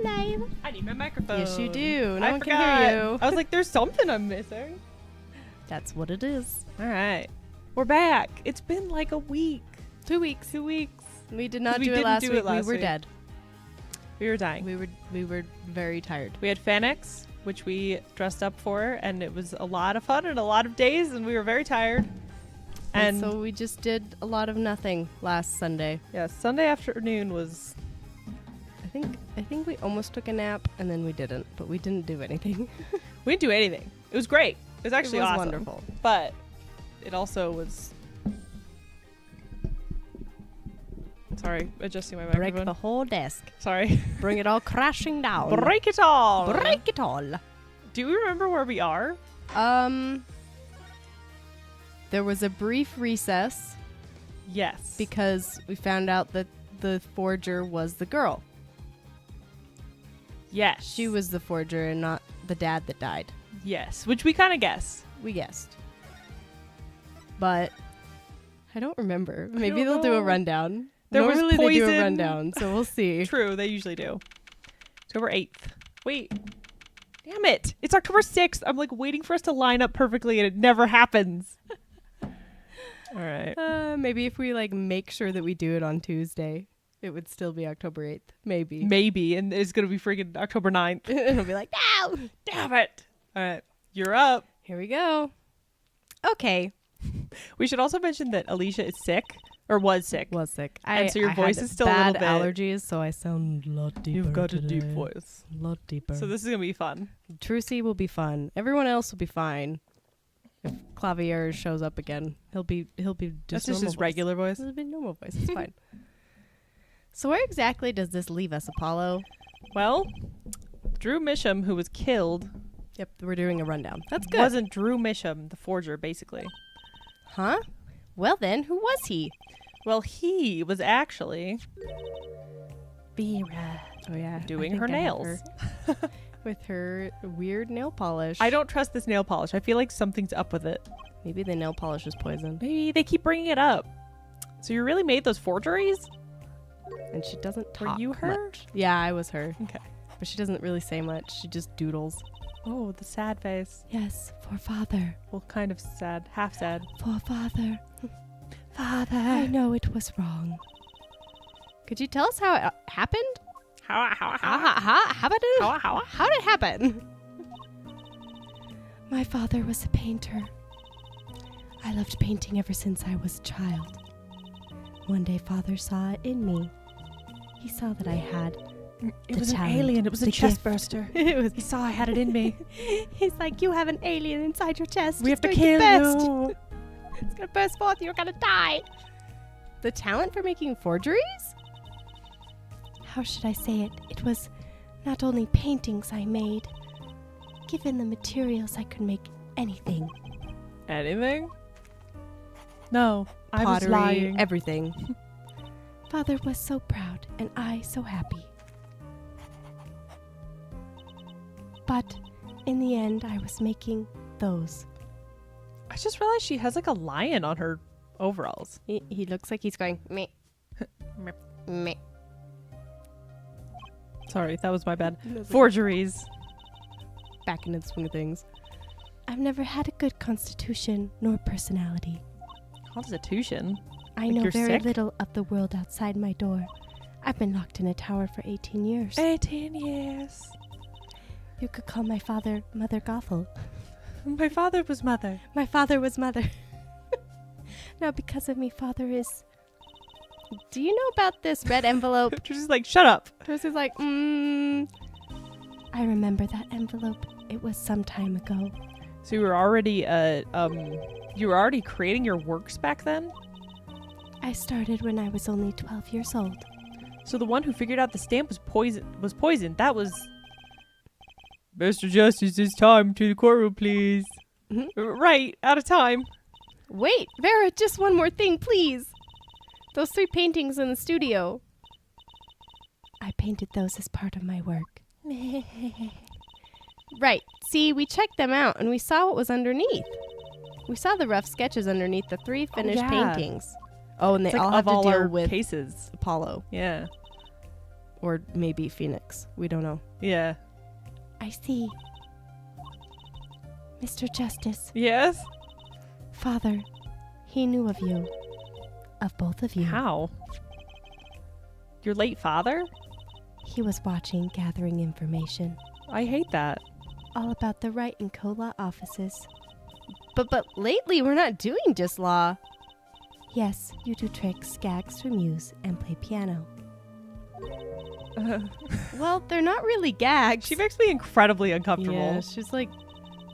live. I need my microphone. Yes, you do. No I one forgot. can hear you. I was like, there's something I'm missing. That's what it is. All right. We're back. It's been like a week. 2 weeks. 2 weeks. We did not We do it didn't last do week. it last we were week. dead. We were dying. We were very tired. We had Fanix, which we dressed up for, and it was a lot of fun and a lot of days, and we were very tired. And so we just did a lot of nothing last Sunday. yeah, Sunday afternoon was... I think we almost took a nap and then we didn't, but we didn't do anything. We didn't do anything. It was great. It was actually it was awesome. wonderful. But it also was... Sorry, adjusting my microphone. Break the whole desk. Sorry. Bring it all crashing down. Break it all. Break it all. Do you remember where we are? There was a brief recess Yes. because we found out that the forger was the girl. Yes. She was the forger and not the dad that died. Yes, which we kind of guessed. We guessed. But I don't remember. Maybe don't they'll do a know. rundown. There was Normally they do a poison. rundown, so we'll see. True, they usually do. October 8th. Wait. Damn it. It's October 6th. I'm like waiting for us to line up perfectly and it never happens. All right. Maybe if we like make sure that we do it on Tuesday, it would still be October 8th. Maybe. Maybe. And it's going to be freaking October 9th. It'll be like, no! Damn it. All right. You're up. Here we go. Okay. We should also mention that Alicia is sick or was sick. Was sick. And so your I voice had is still a bad little bit- allergies, so I sound a lot deeper. You've got today. a deep voice. A lot deeper. So this is going to be fun. Trucy will be fun. Everyone else will be fine. If Clavier shows up again, he'll be That's just normal his voice. regular voice. It'll be normal voice. It's fine. So where exactly does this leave us, Apollo? Well, Drew Misham, who was killed, Yep, we're doing a rundown. That's good. wasn't Drew Misham, the forger, basically. Huh? Well then, who was he? Well, he was actually Vera. Oh yeah, doing I her think I have nails. her. With her weird nail polish. I don't trust this nail polish. I feel like something's up with it. Maybe the nail polish is poison. Maybe they keep bringing it up. So you really made those forgeries? And she doesn't Were talk you her? much. Yeah, I was her. Okay. But she doesn't really say much. She just doodles. Oh, the sad face. Yes, for father. Well, kind of sad. Half sad. For father. Father. I know it was wrong. Could you tell us how it happened? How did it happen? My father was a painter. I loved painting ever since I was a child. One day father saw it in me. He saw that I had It the was an talent, alien. It was a the chest gift. burster. It was. He saw I had it in me. He's like, you have an alien inside your chest. We have to It's kill going burst. you. It's gonna burst forth. You're gonna die. The talent for making forgeries? How should I say it? It was not only paintings I made. Given the materials, I could make anything. Anything? No. I was Pottery, lying. everything. Father was so proud, and I so happy. But in the end, I was making those. I just realized she has like a lion on her overalls. He looks like he's going, meh, meh. Sorry, that was my bad. For Forgeries. back into the swing of things. I've never had a good constitution nor personality. Constitution? I Like know you're very sick? little of the world outside my door. I've been locked in a tower for 18 years. 18 years. You could call my father Mother Gothel. My father was mother. My father was Mother. Now because of me, Father is... Do you know about this red envelope? She's like, shut up. Tosi's like, I remember that envelope. It was some time ago. So you were already creating your works back then? I started when I was only 12 years old. So the one who figured out the stamp was poisoned. That was Mr. Justice, it's time to the courtroom, please. Mhm. Right, out of time. Wait, Vera, just one more thing, please. Those 3 paintings in the studio. I painted those as part of my work. Right. See, we checked them out and we saw what was underneath. We saw the rough sketches underneath the 3 finished yeah. paintings. Oh, and they It's like all have of all to our deal with cases. Apollo. Yeah. Or maybe Phoenix. We don't know. Yeah. I see. Mr. Justice, Yes? Father, he knew of you. Of both of you. How? Your late father? He was watching, gathering information. I hate that. All about the Wright and Co-Law offices. But lately we're not doing just law. Yes, you do tricks, gags from use, and play piano. Well, they're not really gags. She makes me incredibly uncomfortable. Yeah, she's like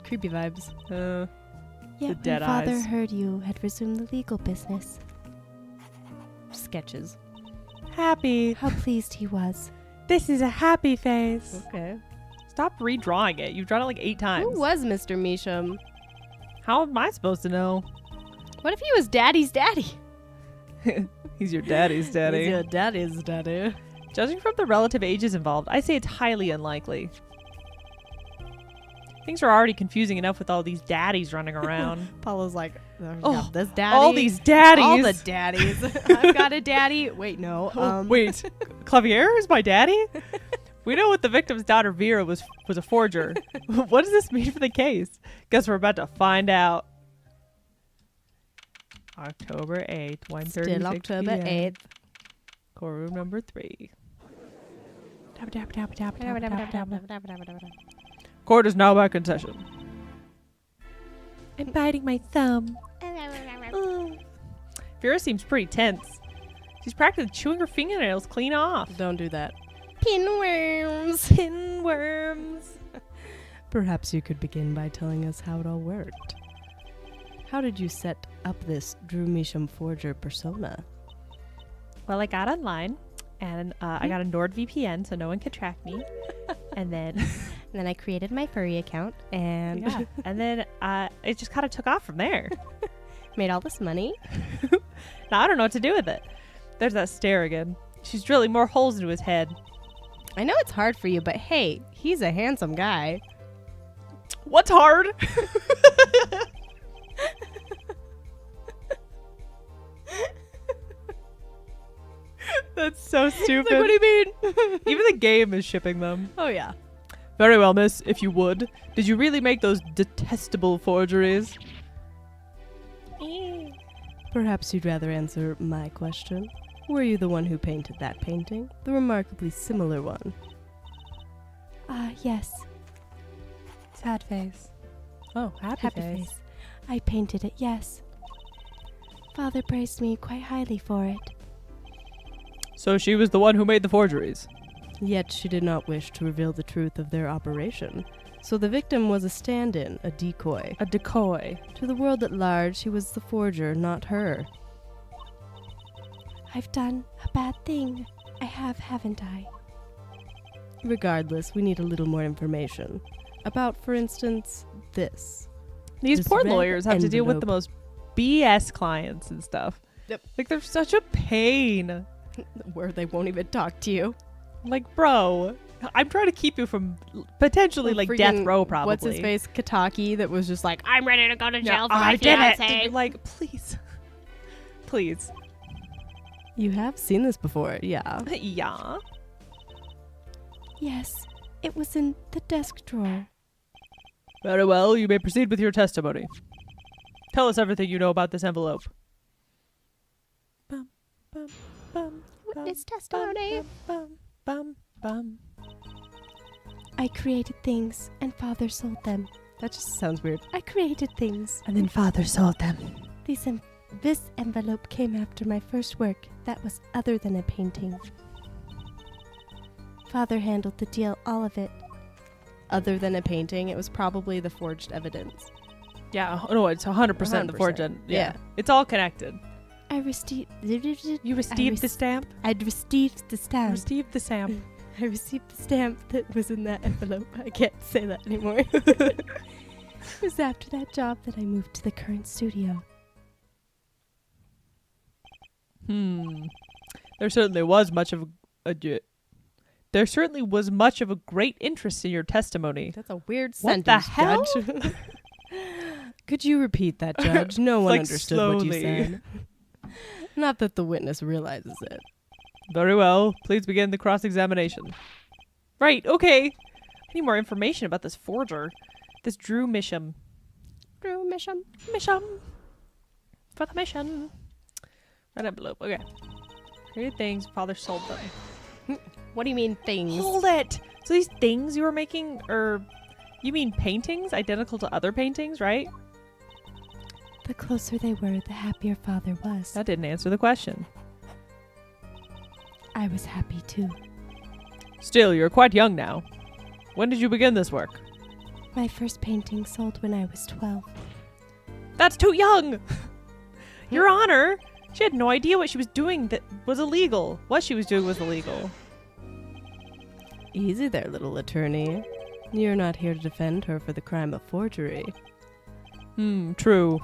creepy vibes. The dead when Father eyes. heard you had resumed the legal business. Sketches. Happy. How pleased he was. This is a happy face. Okay. Stop redrawing it. You've drawn it like 8 times. Who was Mr. Measham? How am I supposed to know? What if he was Daddy's daddy? He's your daddy's daddy. He's your daddy's daddy. Judging from the relative ages involved, I say it's highly unlikely. Things are already confusing enough with all these daddies running around. Paulo's like, Oh, this daddy. all these daddies. All the daddies. I've got a daddy. Wait, no. Wait, Clavier is my daddy? We know what the victim's daughter Vera was a forger. What does this mean for the case? Guess we're about to find out. October 8th, 1:36 Still October PM. 8th. Courtroom number 3. Court is now back in session. I'm biting my thumb. Vera seems pretty tense. She's practically chewing her fingernails clean off. Don't do that. Pinworms. Pinworms. Perhaps you could begin by telling us how it all worked. How did you set up this Drew Measham forger persona? Well, I got online, and I got a NordVPN so no one could track me. And then I created my furry account and and then it just kind of took off from there. made all this money. Now I don't know what to do with it. There's that stare again. She's drilling more holes into his head. I know it's hard for you, but hey, he's a handsome guy. What's hard? That's so stupid. Like, what do you mean? Even the game is shipping them. Oh, yeah. Very well, miss, if you would. Did you really make those detestable forgeries? Perhaps you'd rather answer my question. Were you the one who painted that painting? The remarkably similar one. Yes. Sad face. Oh, happy face. I painted it, yes. Father praised me quite highly for it. So she was the one who made the forgeries. Yet she did not wish to reveal the truth of their operation. So the victim was a stand-in, a decoy. A decoy. To the world at large, he was the forger, not her. I've done a bad thing. I have, haven't I? Regardless, we need a little more information. About, for instance, this. These This poor red lawyers have to deal with the envelope. most BS clients and stuff. Yep. Like, they're such a pain. Where they won't even talk to you. Like, bro, I'm trying to keep you from potentially, like, death row, probably. What's his face? Kataki that was just like, I'm ready to go to jail for I my did fiancé. it. Like, please. Please. You have seen this before, yeah. Yeah. Yes, it was in the desk drawer. Very well, you may proceed with your testimony. Tell us everything you know about this envelope. Bum, bum, bum, Witness testimony. Bum, bum, bum. I created things and Father sold them. That just sounds weird. I created things. And then Father sold them. This envelope came after my first work that was other than a painting. Father handled the deal, all of it. Other than a painting, it was probably the forged evidence. Yeah, no, it's 100% the 100%. fortune. Yeah. It's all connected. I received... You received the stamp? I'd received the stamp. Received the stamp. I received the stamp that was in that envelope. I can't say that anymore. It was after that job that I moved to the current studio. There certainly was much of There certainly was much of a great interest in your testimony. That's a weird What the sentence, hell? Judge. Could you repeat that, Judge? No one Like understood what you slowly. said. Not that the witness realizes it. Very well. Please begin the cross-examination. Right, okay. I need more information about this forger. This Drew Misham. Drew Misham. Misham. For the mission. Red envelope. Okay. Here are things. Father sold them. What do you mean things? Hold it! So these things you were making are... You mean paintings? Identical to other paintings, right? The closer they were, the happier Father was. That didn't answer the question. I was happy too. Still, you're quite young now. When did you begin this work? My first painting sold when I was 12. That's too young! Your Honor! She had no idea what she was doing that was illegal. What she was doing was illegal. Easy there, little attorney. You're not here to defend her for the crime of forgery. True.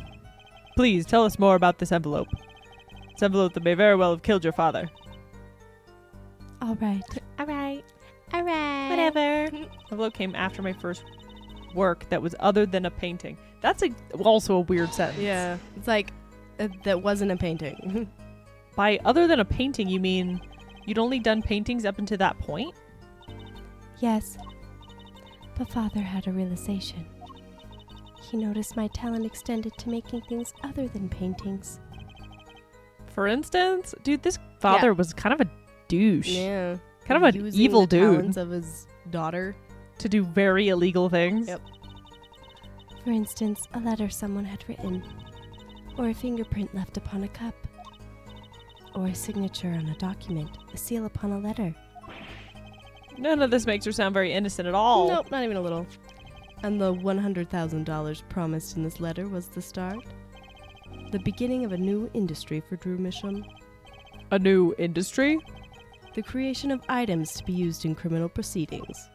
Please, tell us more about this envelope. This envelope that may very well have killed your father. All right. Whatever. Envelope came after my first work that was other than a painting. That's also a weird sentence. Yeah. It's like, that wasn't a painting. By other than a painting, you mean you'd only done paintings up until that point? Yes. But Father had a realization. He noticed my talent extended to making things other than paintings. For instance, dude, this father was kind of a douche. Yeah. Kind of an evil the dude. talents of his daughter. To do very illegal things. Yep. For instance, a letter someone had written, or a fingerprint left upon a cup, or a signature on a document, a seal upon a letter. None of this makes her sound very innocent at all. Nope, not even a little. And the $100,000 promised in this letter was the start. The beginning of a new industry for Drew Misham. A new industry? The creation of items to be used in criminal proceedings.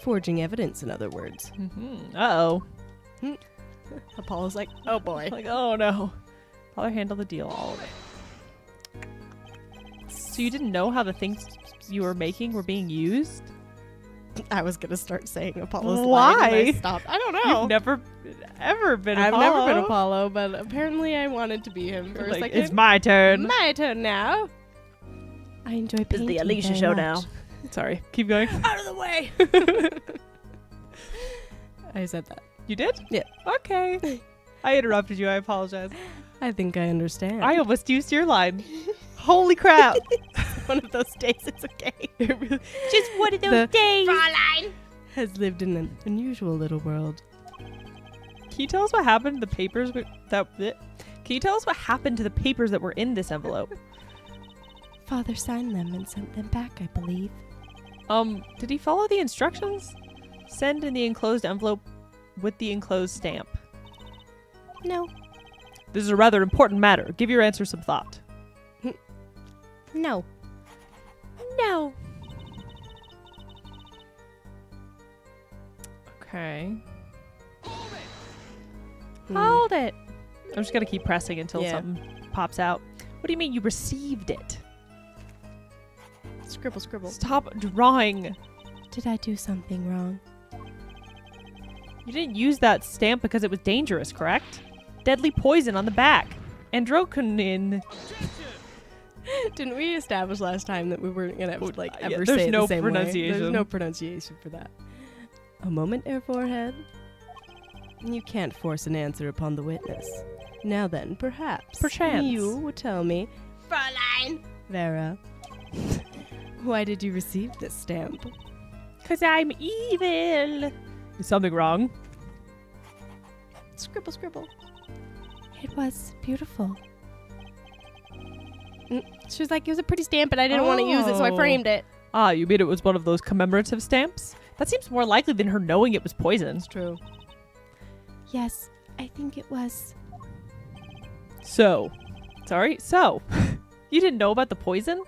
Forging evidence, in other words. Uh-oh. Apollo's like, oh boy. Like, oh no. Father handled the deal, all of it. So you didn't know how the things you were making were being used? I was going to start saying Apollo's Why? line and I stopped. I don't know. You've never ever been I've Apollo. never been Apollo, but apparently I wanted to be him for a Like, second. it's my turn. My turn now. I enjoy painting. It's the Alicia very show much. now. Sorry, keep going. Out of the way. I said that. You did? Yeah. Okay. I interrupted you. I apologize. I think I understand. I almost used your line. Holy crap. One of those days, it's okay. Just one of those days. Fraulein has lived in an unusual little world. Can you tell us what happened to the papers Can you tell us what happened to the papers that were in this envelope? Father signed them and sent them back, I believe. Did he follow the instructions? Send in the enclosed envelope with the enclosed stamp. No. This is a rather important matter. Give your answer some thought. No. No. Okay. Hold it. I'm just gonna keep pressing until something pops out. What do you mean you received it? Scribble, scribble. Stop drawing. Did I do something wrong? You didn't use that stamp because it was dangerous, correct? Deadly poison on the back. Androquinin. Didn't we establish last time that we weren't gonna ever there's say it no the same pronunciation. way? There's no pronunciation for that. A moment, Air Forehead. You can't force an answer upon the witness. Now then, perhaps you would tell me, Fräulein Vera, why did you receive this stamp? 'Cause I'm evil. Is something wrong? Scribble, scribble. It was beautiful. She was like, it was a pretty stamp, but I didn't want to use it, so I framed it. Ah, you mean it was one of those commemorative stamps? That seems more likely than her knowing it was poison. It's true. Yes, I think it was. So, you didn't know about the poison?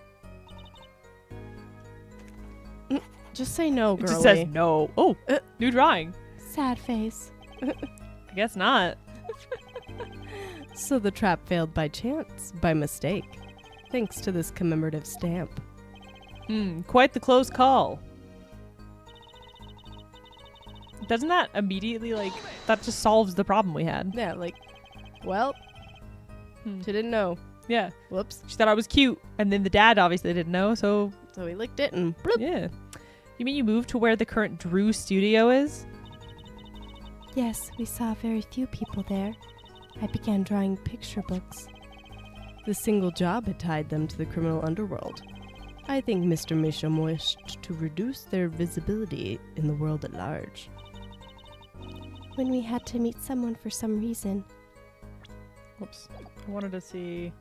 Just say no, It girlie. just says no. Oh, new drawing. Sad face. I guess not. So the trap failed by chance, by mistake, thanks to this commemorative stamp. Quite the close call. Doesn't that immediately, that just solves the problem we had? Yeah, well, she didn't know. Yeah. Whoops. She thought I was cute. And then the dad obviously didn't know, so... So he licked it and bloop. Yeah. You mean you moved to where the current Drew studio is? Yes, we saw very few people there. I began drawing picture books. The single job had tied them to the criminal underworld. I think Mr. Misham wished to reduce their visibility in the world at large. When we had to meet someone for some reason. Whoops. I wanted to see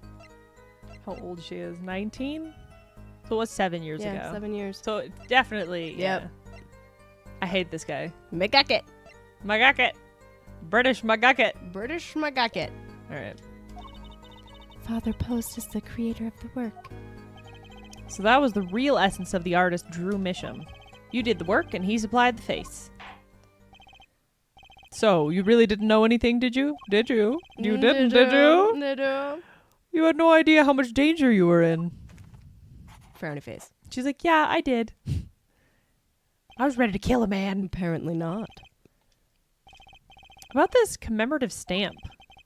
how old she is. 19? So it was 7 years ago. Yeah, 7 years. So it's definitely, Yep. yeah. I hate this guy. Magaket. Magaket. British Magaket. British Magaket. All right. Father Post is the creator of the work. So that was the real essence of the artist Drew Misham. You did the work and he supplied the face. So, you really didn't know anything, did you? Did you? You didn't, did you? Did you? You had no idea how much danger you were in. Frowny face. She's like, yeah, I did. I was ready to kill a man. Apparently not. About this commemorative stamp.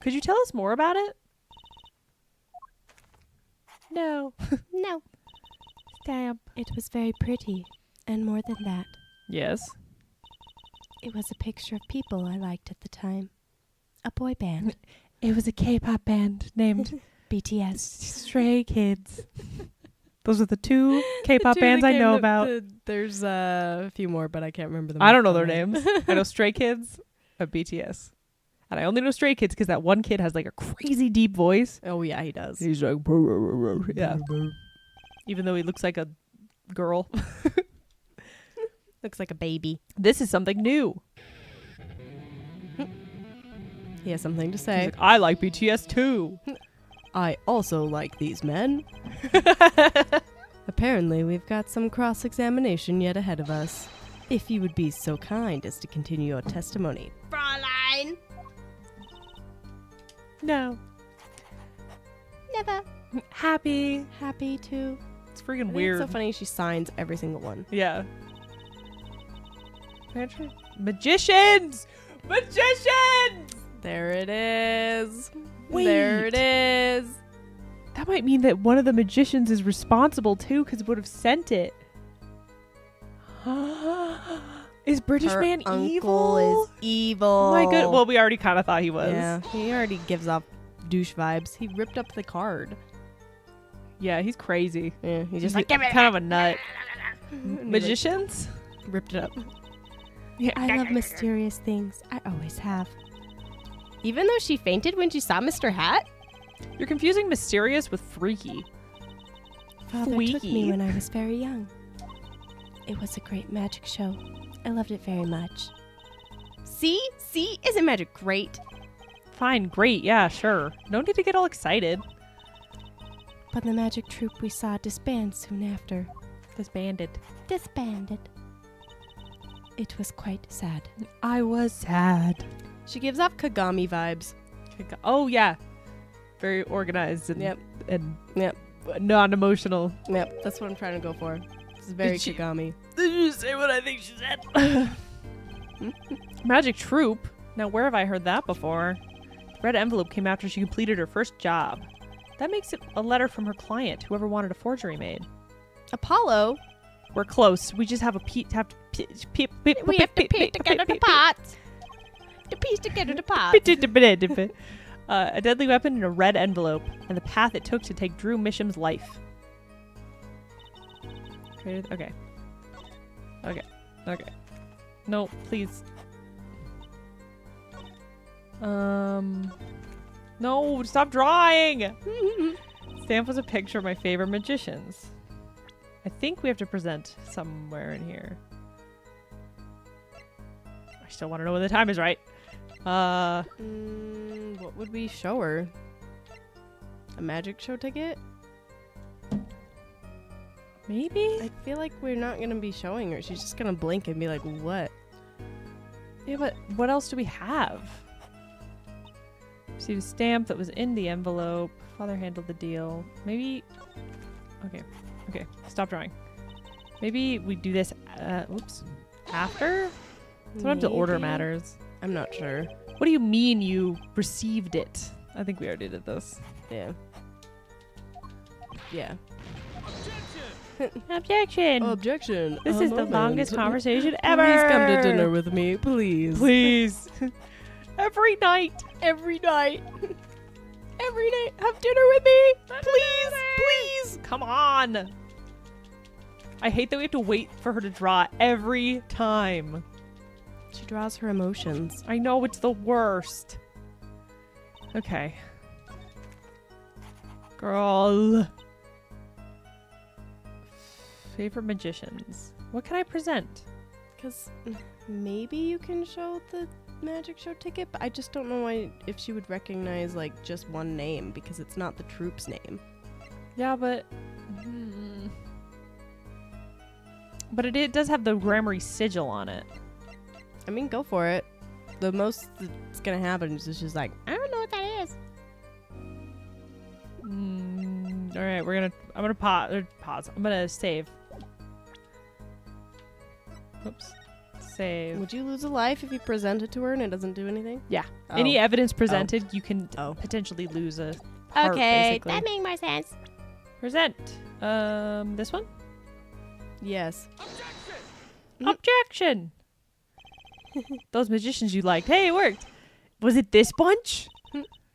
Could you tell us more about it? No. No. Stamp. It was very pretty, and more than that, Yes. it was a picture of people I liked at the time. A boy band, It was a K-pop band named BTS. Stray Kids. Those are the two K-pop bands I know about. There's a few more, but I can't remember them. I don't know their names. I know Stray Kids and BTS. And I only know Stray Kids because that one kid has like a crazy deep voice. Oh yeah, he does. He's like, yeah. Even though he looks like a girl. Looks like a baby. This is something new. He has something to He's say. like, I like BTS too. I also like these men. Apparently, we've got some cross-examination yet ahead of us. If you would be so kind as to continue your testimony. Fräulein! No. Never. Happy. Happy to. It's freaking It's weird. so funny she signs every single one. Yeah. Magicians! Magicians! There it is. Wait. There it is. That might mean that one of the magicians is responsible too, because it would have sent it. Is British Her Man uncle evil? is evil. Oh my good. Well, we already kind of thought he was. Yeah, he already gives off douche vibes. He ripped up the card. Yeah, he's crazy. Yeah, he's He's just like like, kind of a nut. and he, like, Magicians? ripped it up. I love mysterious things. I always have. Even though she fainted when she saw Mr. Hat? You're confusing mysterious with freaky. Father took Freaky. me when I was very young. It was a great magic show. I loved it very much. See? Isn't magic great? Fine, great, yeah, sure. No need to get all excited. But the magic troupe we saw disband soon after. Disbanded. Disbanded. It was quite sad. I was sad. She gives off Kagami vibes. Oh yeah, very organized and Yep. and Yep. non-emotional. Yep, that's what I'm trying to go for. This is very Did she- Kagami. Did you say what I think she said? Magic Troop. Now where have I heard that before? The red envelope came after she completed her first job. That makes it a letter from her client, whoever wanted a forgery made. Apollo? We're close. We just have a We have to piece together the pots. To piece together the pots. A deadly weapon in a red envelope, and the path it took to take Drew Misham's life. Okay. No, please. No, stop drawing! Stamp was a picture of my favorite magicians. I think we have to present somewhere in here. I still want to know when the time is right. What would we show her? A magic show ticket? Maybe? I feel like we're not going to be showing her. She's just going to blink and be like, what? Yeah, but what else do we have? Received a stamp that was in the envelope. Father handled the deal. Maybe... Okay. Stop drawing. Maybe we do this, oops. After? Sometimes the order Maybe? matters. I'm not sure. What do you mean you received it? I think we already did this. Yeah. Yeah. Objection. Objection. This A is the moment. longest conversation ever. Please come to dinner with me, please. Please. Every night. Every night. Every night. Have dinner with me. Please. Please. Come on. I hate that we have to wait for her to draw every time. She draws her emotions. I know, it's the worst. Okay. Girl. Favorite magicians. What can I present? Because maybe you can show the magic show ticket, but I just don't know if she would recognize, like, just one name, because it's not the troupe's name. Yeah, but... But it does have the Grammary sigil on it. I mean, go for it. The most that's gonna happen is just like, I don't know what that is. All right, I'm gonna pause. I'm gonna save. Oops. Save. Would you lose a life if you present it to her and it doesn't do anything? Yeah. Oh. Any evidence presented, you can Oh. potentially lose a heart, Okay, basically. that makes more sense. Present. This one? Yes. Objection! Those magicians you liked. Hey, it worked. Was it this bunch?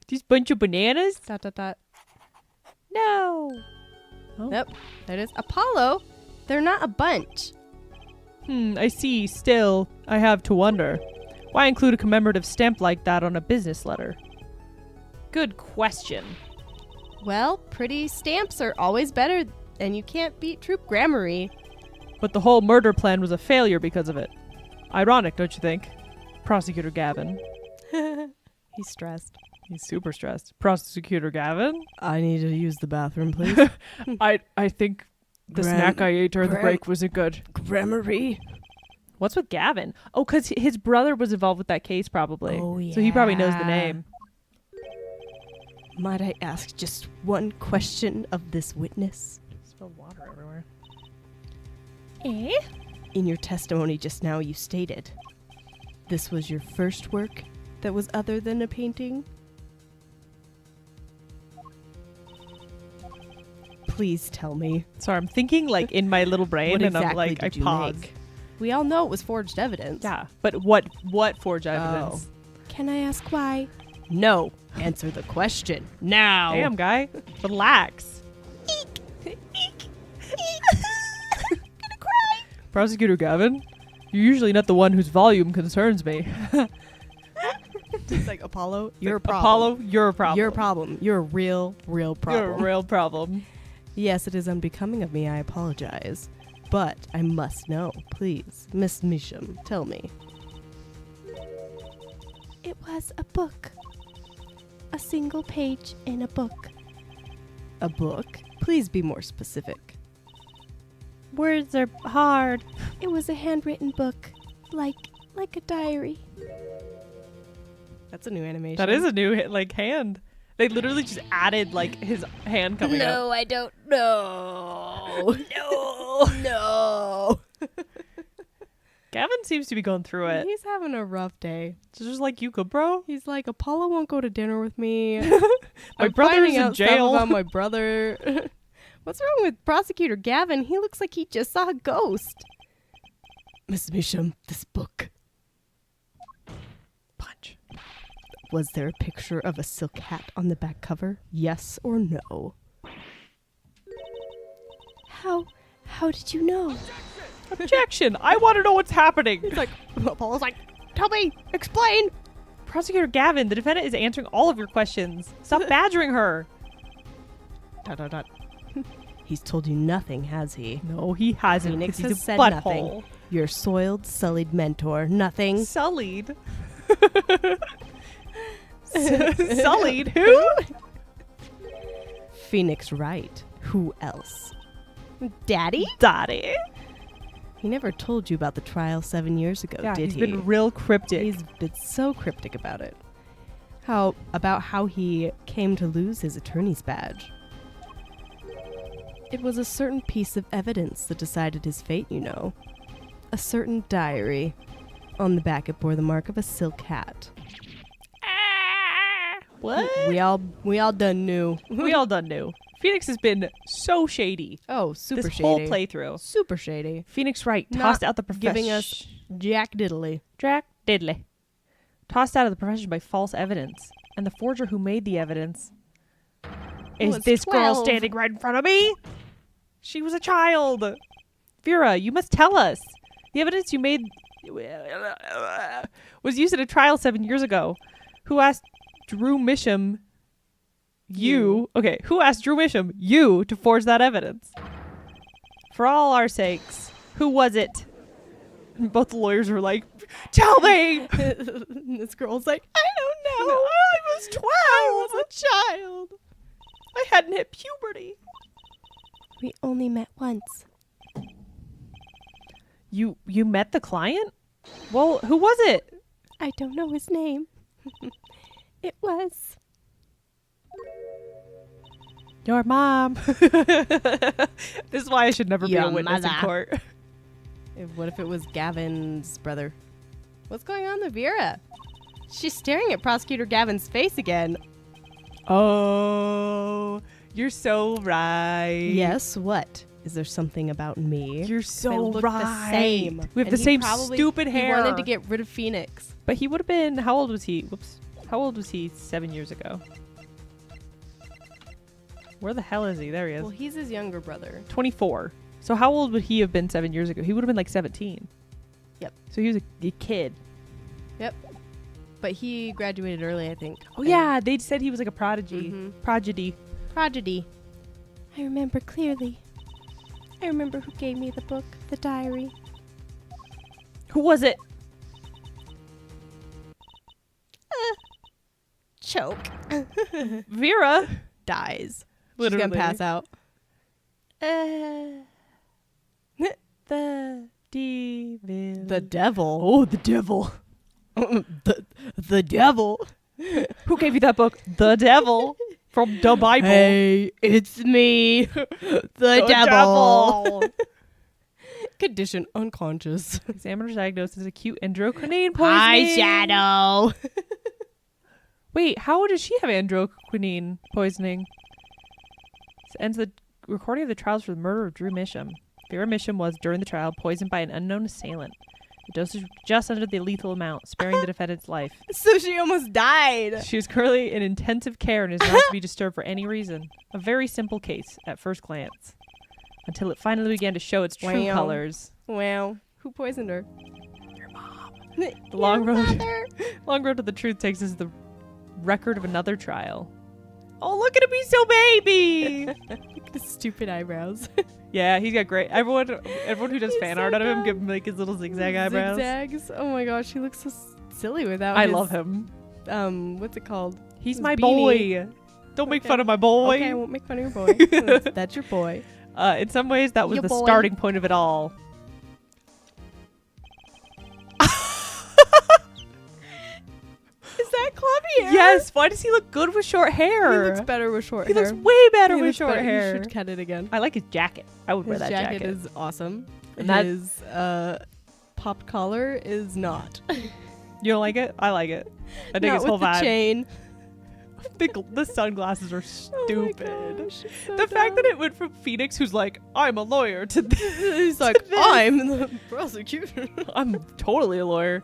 These bunch of bananas? Dot, dot, dot. No. Oh. Yep. That is Apollo. They're not a bunch. I see. Still, I have to wonder. Why include a commemorative stamp like that on a business letter? Good question. Well, pretty stamps are always better, and you can't beat troop grammary. But the whole murder plan was a failure because of it. Ironic, don't you think? Prosecutor Gavin. He's stressed. He's super stressed. Prosecutor Gavin? I need to use the bathroom, please. I think the snack I ate during the break wasn't good. Grammary. What's with Gavin? Oh, because his brother was involved with that case, probably. Oh, So he probably knows the yeah. name. Might I ask just one question of this witness? Spilled water everywhere. In your testimony just now, you stated this was your first work that was other than a painting? Please tell me. Sorry, I'm thinking like in my little brain, What and I'm exactly like, I did you pause. make? We all know it was forged evidence. Yeah, but what forged evidence? Can I ask why? No. Answer the question now. Damn, guy, relax. Prosecutor Gavin, you're usually not the one whose volume concerns me. It's like Apollo, you're a problem. Apollo, you're a problem. You're a problem. You're a real problem. You're a real problem. Yes, it is unbecoming of me. I apologize. But I must know. Please, Miss Misham, tell me. It was a book. A single page in a book. A book? Please be more specific. Words are hard. It was a handwritten book, like a diary. That's a new animation. That is a new hand. They literally just added like his hand coming up. No, I don't know. No. Gavin seems to be going through it. He's having a rough day. Just like you could, bro. He's like, Apollo won't go to dinner with me. My brother's finding in out stuff jail. about my brother. What's wrong with Prosecutor Gavin? He looks like he just saw a ghost. Miss Misham, this book. Punch. Was there a picture of a silk hat on the back cover? Yes or no? How did you know? Objection! I want to know what's happening. He's like, Apollo's like, tell me, explain. Prosecutor Gavin, the defendant is answering all of your questions. Stop badgering her. ... He's told you nothing, has he? No, he hasn't. Phoenix 'cause has he's a said butthole. nothing. Your soiled, sullied mentor, nothing. Sullied. Sullied? Who? Phoenix Wright. Who else? Daddy? Daddy. He never told you about the trial 7 years ago, Yeah, did he's he? been real cryptic. He's been so cryptic about it. About how he came to lose his attorney's badge. It was a certain piece of evidence that decided his fate, you know. A certain diary. On the back it bore the mark of a silk hat. What? We all done knew. We all done knew. Phoenix has been so shady. Oh, super this shady. whole playthrough. Super shady. Phoenix Wright Not tossed out the profession. giving us Jack Diddley. Jack Diddley. Tossed out of the profession by false evidence. And the forger who made the evidence is Was this girl 12. standing right in front of me. She was a child. Vera, you must tell us. The evidence you made was used at a trial 7 years ago. Who asked Drew Misham you to forge that evidence? For all our sakes, who was it? And both the lawyers were like, tell me! And this girl's like, I don't know. I was 12. I was a child. I hadn't hit puberty. We only met once. You met the client? Well, who was it? I don't know his name. It was... Your mom. This is why I should never be Your a witness mother. in court. What if it was Gavin's brother? What's going on with Vera? She's staring at Prosecutor Gavin's face again. Oh, you're so right. Yes, what? Is there something about me? You're They so look right. the same. We have And the he same probably- stupid hair. He wanted to get rid of Phoenix. But he would have been, how old was he? Whoops. How old was he 7 years ago? Where the hell is he? There he is. Well, he's his younger brother. 24. So how old would he have been 7 years ago? He would have been like 17. Yep. So he was a kid. But he graduated early, I think. Oh yeah, they said he was like a prodigy. Mhm. Prodigy. Prodigy. I remember clearly. I remember who gave me the book, the diary. Who was it? Choke. Vera. Dies. Literally. She's gonna pass out. The devil. The devil. Oh, the devil. the devil. Who gave you that book? The devil. From the Bible. Hey, it's me. the devil. Condition unconscious. Examiner's diagnosis is acute androquinine poisoning. Eyeshadow. Wait, how does she have androquinine poisoning? This ends the recording of the trials for the murder of Drew Misham. Vera Misham was, during the trial, poisoned by an unknown assailant. The dosage was just under the lethal amount, sparing the defendant's life. So she almost died. She is currently in intensive care and is not to be disturbed for any reason. A very simple case, at first glance. Until it finally began to show its true Wow. colors. Wow. Who poisoned her? The long road to the truth takes us to the record of another trial. Oh, look at him, he's so baby! Look at his stupid eyebrows. Yeah, he's got great. Everyone who does He's fan so art out of him, dumb. give him like his little zigzag eyebrows. Zigzags. Oh my gosh, he looks so silly without I his, love him. What's it called? He's his my beanie. boy. Don't make Okay. fun of my boy. Okay, I won't make fun of your boy. That's your boy. In some ways, that was Your the boy. starting point of it all. Is that Clavier? Yes. Why does he look good with short He hair? looks better with short He hair. looks way better He with looks short better. hair. You should cut it again. I like his jacket. I would wear His that jacket jacket. is awesome. And that- His popped collar is not. You don't like it? I like it. I dig Not his whole with the vibe. chain. The sunglasses are Oh my stupid. gosh, it's so The fact that dumb. it went from Phoenix, who's like, I'm a lawyer, to He's like, this. I'm the prosecutor. I'm totally a lawyer.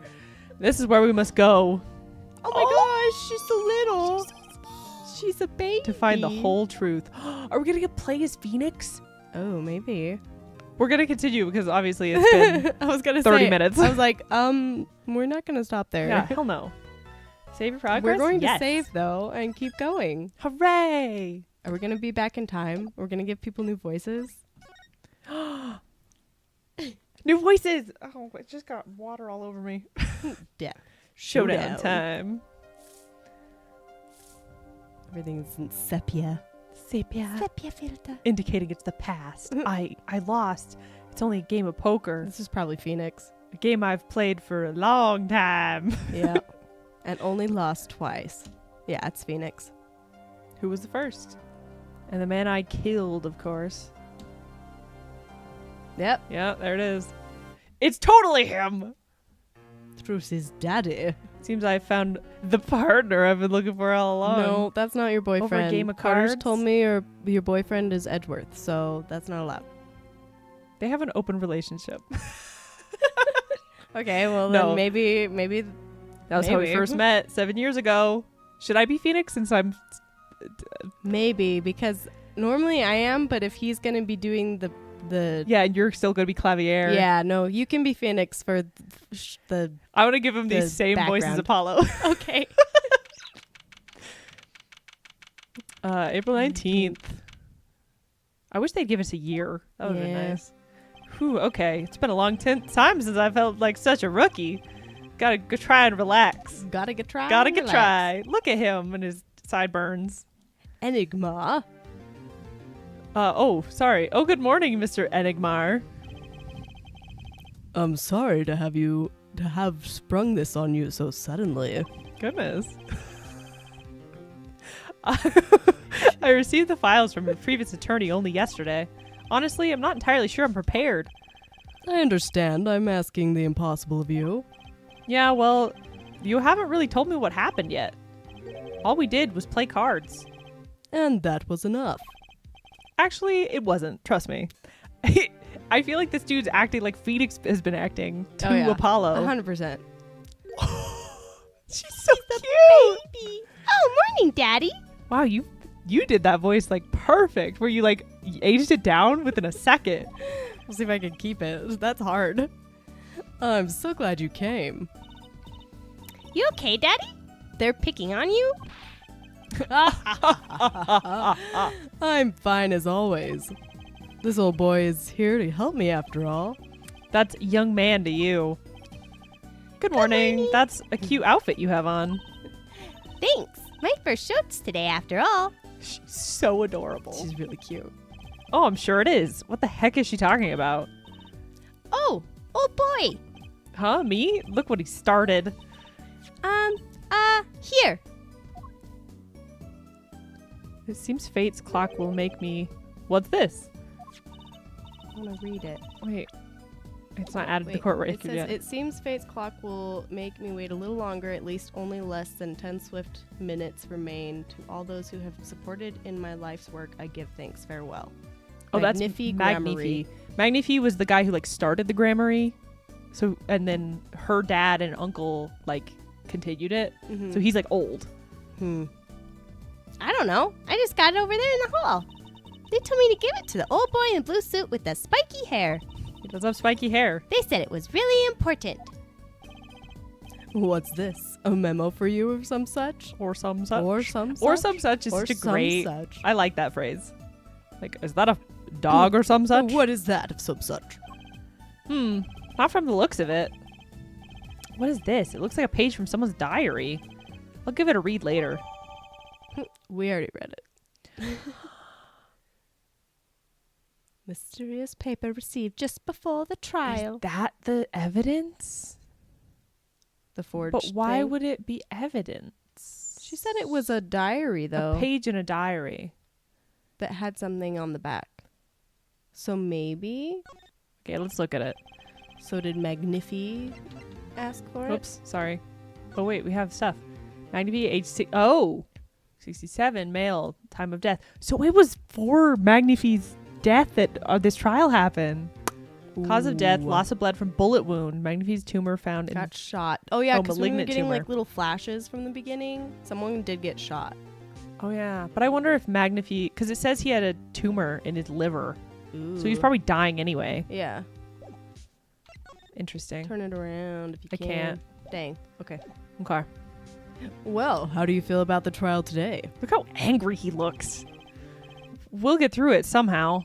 This is where we must go Oh my gosh, she's so little. She's a baby. to find the whole truth. Are we gonna play as Phoenix? Oh, maybe. We're gonna continue because obviously it's been I was gonna 30 say, minutes. I was like, we're not gonna stop there. yeah, hell no. Save your progress. We're going Yes. to save though and keep going. Hooray! Are we gonna be back in time? We're gonna give people new voices. New voices. Oh, it just got water all over me. Yeah. Showdown time. Everything's in sepia. Sepia. Sepia filter. Indicating it's the past. I lost. It's only a game of poker. This is probably Phoenix. A game I've played for a long time. Yeah. And only lost twice. Yeah, it's Phoenix. Who was the first? And the man I killed, of course. Yep. Yeah, there it is. It's totally him. Through his daddy. Seems I found the partner I've been looking for all along. No, that's not your boyfriend. Over a game of Carter's cards? told me your boyfriend is Edgeworth, so that's not allowed. They have an open relationship. Okay, well No. then maybe That was how we Maybe. first met 7 years ago. Should I be Phoenix since I'm... maybe because normally I am, but if he's gonna be doing the Yeah, and you're still going to be Clavier. yeah, no, you can be Phoenix for the I want to give him the these same voice as background. Apollo. okay. April 19th. I wish they'd give us a year. That would have been Yeah. nice. Whew, okay. It's been a long time since I felt like such a rookie. Gotta go try and relax. Gotta get try. Gotta get try. Look at him and his sideburns. Enigma. Oh, sorry. Oh, good morning, Mr. Enigmar. I'm sorry to have sprung this on you so suddenly. Goodness. I received the files from the previous attorney only yesterday. Honestly, I'm not entirely sure I'm prepared. I understand. I'm asking the impossible of you. Yeah, well, you haven't really told me what happened yet. All we did was play cards. And that was enough. Actually, it wasn't. Trust me. I feel like this dude's acting like Phoenix has been acting to Apollo. 100%. She's so cute. Baby. Oh, morning, Daddy. Wow, you did that voice like perfect. Where you like aged it down within a second. We'll see if I can keep it. That's hard. I'm so glad you came. You okay, Daddy? They're picking on you? I'm fine as always. This old boy is here to help me after all. That's young man to you. Good morning. That's a cute outfit you have on. Thanks. My first shoots today, after all. She's so adorable. She's really cute. Oh, I'm sure it is. What the heck is she talking about? Oh, old boy. Huh? Me? Look what he started. Here. It seems fate's clock will make me... What's this? I want to read it. Wait. It's not added to the Wait, court it record says, yet. it seems fate's clock will make me wait a little longer. At least only less than 10 swift minutes remain. To all those who have supported in my life's work, I give thanks. Farewell. Oh, that's Magnifi Magnifi. Magnifi was the guy who like started the Grammary. So, and then her dad and uncle like continued it. Mhm. So he's like old. I don't know. I just got it over there in the hall. They told me to give it to the old boy in the blue suit with the spiky hair. He does have spiky hair. They said it was really important. What's this? A memo for you or some such? Or some such. Or some such? Or some such is Or such a some great... such. I like that phrase. Like, is that a dog or some such? What is that of some such? Not from the looks of it. What is this? It looks like a page from someone's diary. I'll give it a read later. We already read it. Mysterious paper received just before the trial. Is that the evidence? The forged But why thing? would it be evidence? She said it was a diary, though, A page in a diary. that had something on the back. So maybe? Okay, let's look at it. So did Magnifi ask for it? Oops, sorry. Oh, wait, we have stuff. Magnifi, age 67, male, time of death. So it was for Magnifi's death that this trial happened. Cause of death, Ooh. loss of blood from bullet wound. Magnifi's tumor found in... Got shot. Oh, yeah, because we were malignant getting tumor. like little flashes from the beginning. Someone did get shot. Oh, yeah. But I wonder if Magnifi... Because it says he had a tumor in his liver. So he's Ooh. probably dying anyway. Yeah. Interesting. Turn it around if you I can. can't. Dang. Okay. Okay. Well, how do you feel about the trial today? Look how angry he looks. We'll get through it somehow.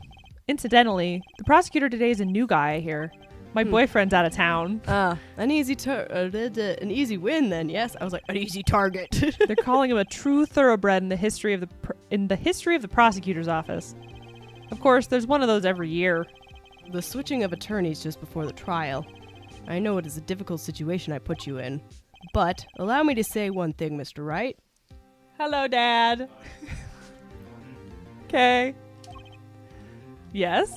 Incidentally, the prosecutor today is a new guy here. My boyfriend's out of town. An easy win then. Yes, I was like an easy target. They're calling him a true thoroughbred in the history of the prosecutor's office. Of course, there's one of those every year. The switching of attorneys just before the trial. I know it is a difficult situation I put you in, but allow me to say one thing, Mr. Wright. Hello, Dad. Okay. Yes?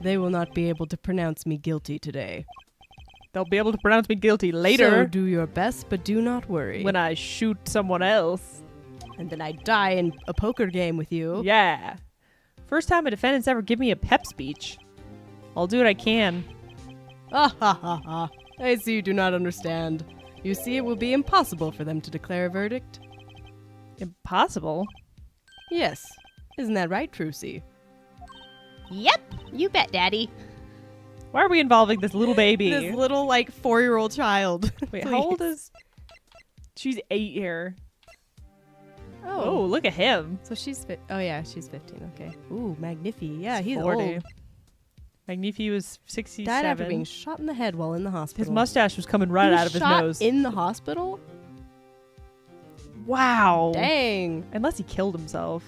They will not be able to pronounce me guilty today. They'll be able to pronounce me guilty later. So do your best, but do not worry. When I shoot someone else. And then I die in a poker game with you. Yeah. First time a defendant's ever given me a pep speech. I'll do what I can. Ah ha ha ha. I see you do not understand. You see, it will be impossible for them to declare a verdict. Impossible? Yes. Isn't that right, Trucy? Yep, you bet, Daddy. Why are we involving this little baby? This little, 4-year-old child. Wait, how old is... She's 8 here. Oh, look at him. So she's... Oh, yeah, she's 15. Okay. Ooh, Magnifi. Yeah, he's 40. old. Magnifi was 67. Died after being shot in the head while in the hospital. His mustache was coming right out of his nose. In the hospital? Wow. Dang. Unless he killed himself.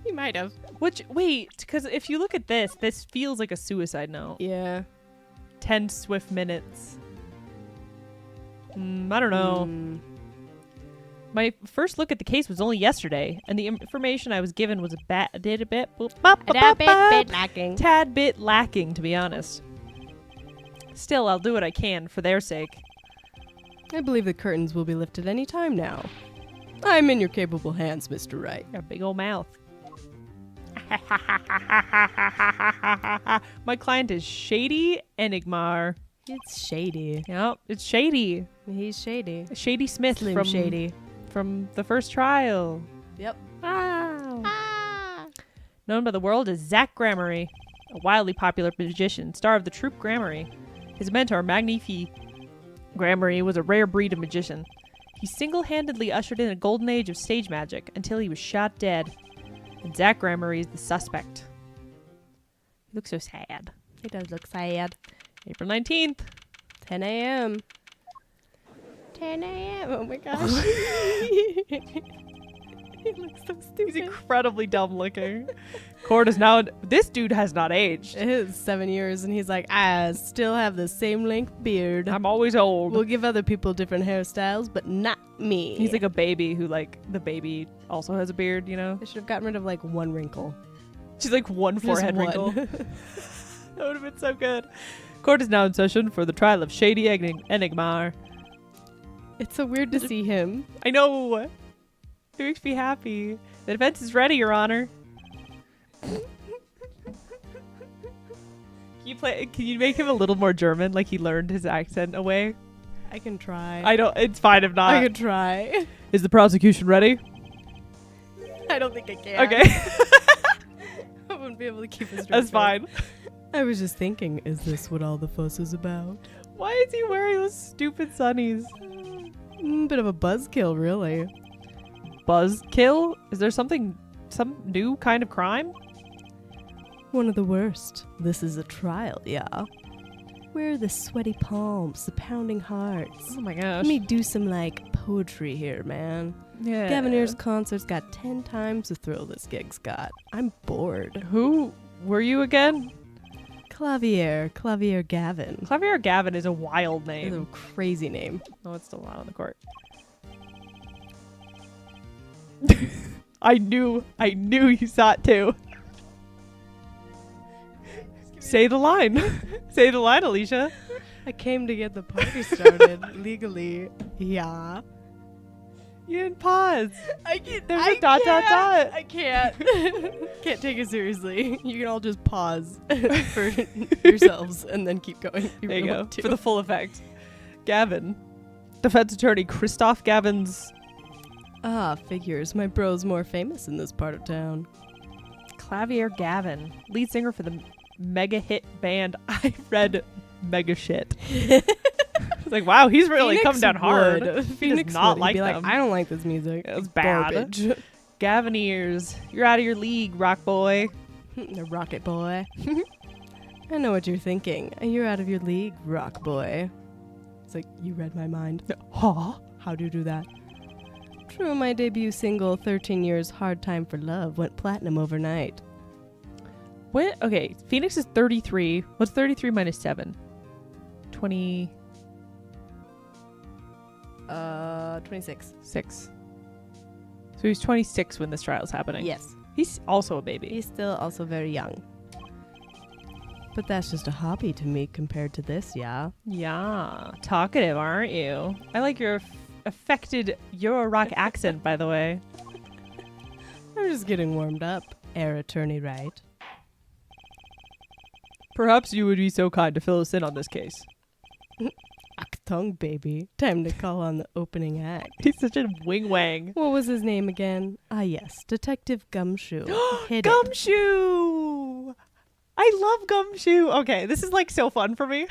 He might have. Wait, because if you look at this feels like a suicide note. Yeah. 10 swift minutes. I don't know. My first look at the case was only yesterday, and the information I was given was tad bit lacking. Tad bit lacking, to be honest. Still, I'll do what I can for their sake. I believe the curtains will be lifted any time now. I'm in your capable hands, Mr. Wright. Got a big old mouth. My client is Shady Enigmar. It's Shady. Yep, it's Shady. He's Shady. Shady Smith Slim from Shady. From the first trial. Yep. Known by the world as Zach Gramarye, a wildly popular magician, star of the troupe Gramarye. His mentor, Magnifi Gramarye, was a rare breed of magician. He single-handedly ushered in a golden age of stage magic until he was shot dead. And Zach Gramarye is the suspect. He looks so sad. He does look sad. April 19th. 10 a.m. 10 a.m. Oh my gosh. He looks so stupid. He's incredibly dumb looking. Court is now... This dude has not aged. It is 7 years, and he's like, I still have the same length beard. I'm always old. We'll give other people different hairstyles, but not me. He's like a baby who, the baby also has a beard, you know? I should have gotten rid of, one wrinkle. She's one forehead one. wrinkle. That would have been so good. Court is now in session for the trial of Shady Enigmar. It's so weird to see him. I know. It makes me happy. The defense is ready, Your Honor. Can you make him a little more German, like he learned his accent away? I can try. It's fine if not. I can try. Is the prosecution ready? I don't think I can. Okay. I wouldn't be able to keep his That's fine. I was just thinking, is this what all the fuss is about? Why is he wearing those stupid sunnies? Bit of a buzzkill, really. Buzzkill? Is there some new kind of crime? One of the worst. This is a trial, yeah. Where are the sweaty palms, the pounding hearts? Oh my gosh. Let me do some, poetry here, man. Yeah. Gavineer's concert's got 10 times the thrill this gig's got. I'm bored. Who were you again? Clavier Gavin. Clavier Gavin is a wild name. It's a crazy name. Oh, it's still out on the court. I knew you saw it too. Say the line. Say the line, Alicia. I came to get the party started legally. Yeah. You didn't pause. I can't. There's a dot. I can't. Can't take it seriously. You can all just pause for yourselves and then keep going. There you go. For the full effect. Gavin. Defense attorney Christoph Gavin's. Ah, figures. My bro's more famous in this part of town. Clavier Gavin. Lead singer for the mega hit band I Read Mega Shit. It's like, wow, he's really come down hard. Phoenix does not would. like He'd be them. I don't like this music. It's bad. Garbage. Gavineers, you're out of your league, rock boy. The rocket boy. I know what you're thinking. You're out of your league, rock boy. It's like, you read my mind. Huh? How'd you do that? True, my debut single, 13 Years Hard Time for Love, went platinum overnight. What? Okay, Phoenix is 33. What's 33 minus 7? 20... 26. 6. So he's 26 when this trial's happening. Yes. He's also a baby. He's still also very young. But that's just a hobby to me compared to this, yeah? Yeah. Talkative, aren't you? I like your affected Euro rock accent, by the way. I'm just getting warmed up, Air Attorney Wright. Perhaps you would be so kind to fill us in on this case. Achtung, baby. Time to call on the opening act. He's such a wing-wang. What was his name again? Ah, yes. Detective Gumshoe. Hidden. Gumshoe! I love Gumshoe. Okay, this is like so fun for me.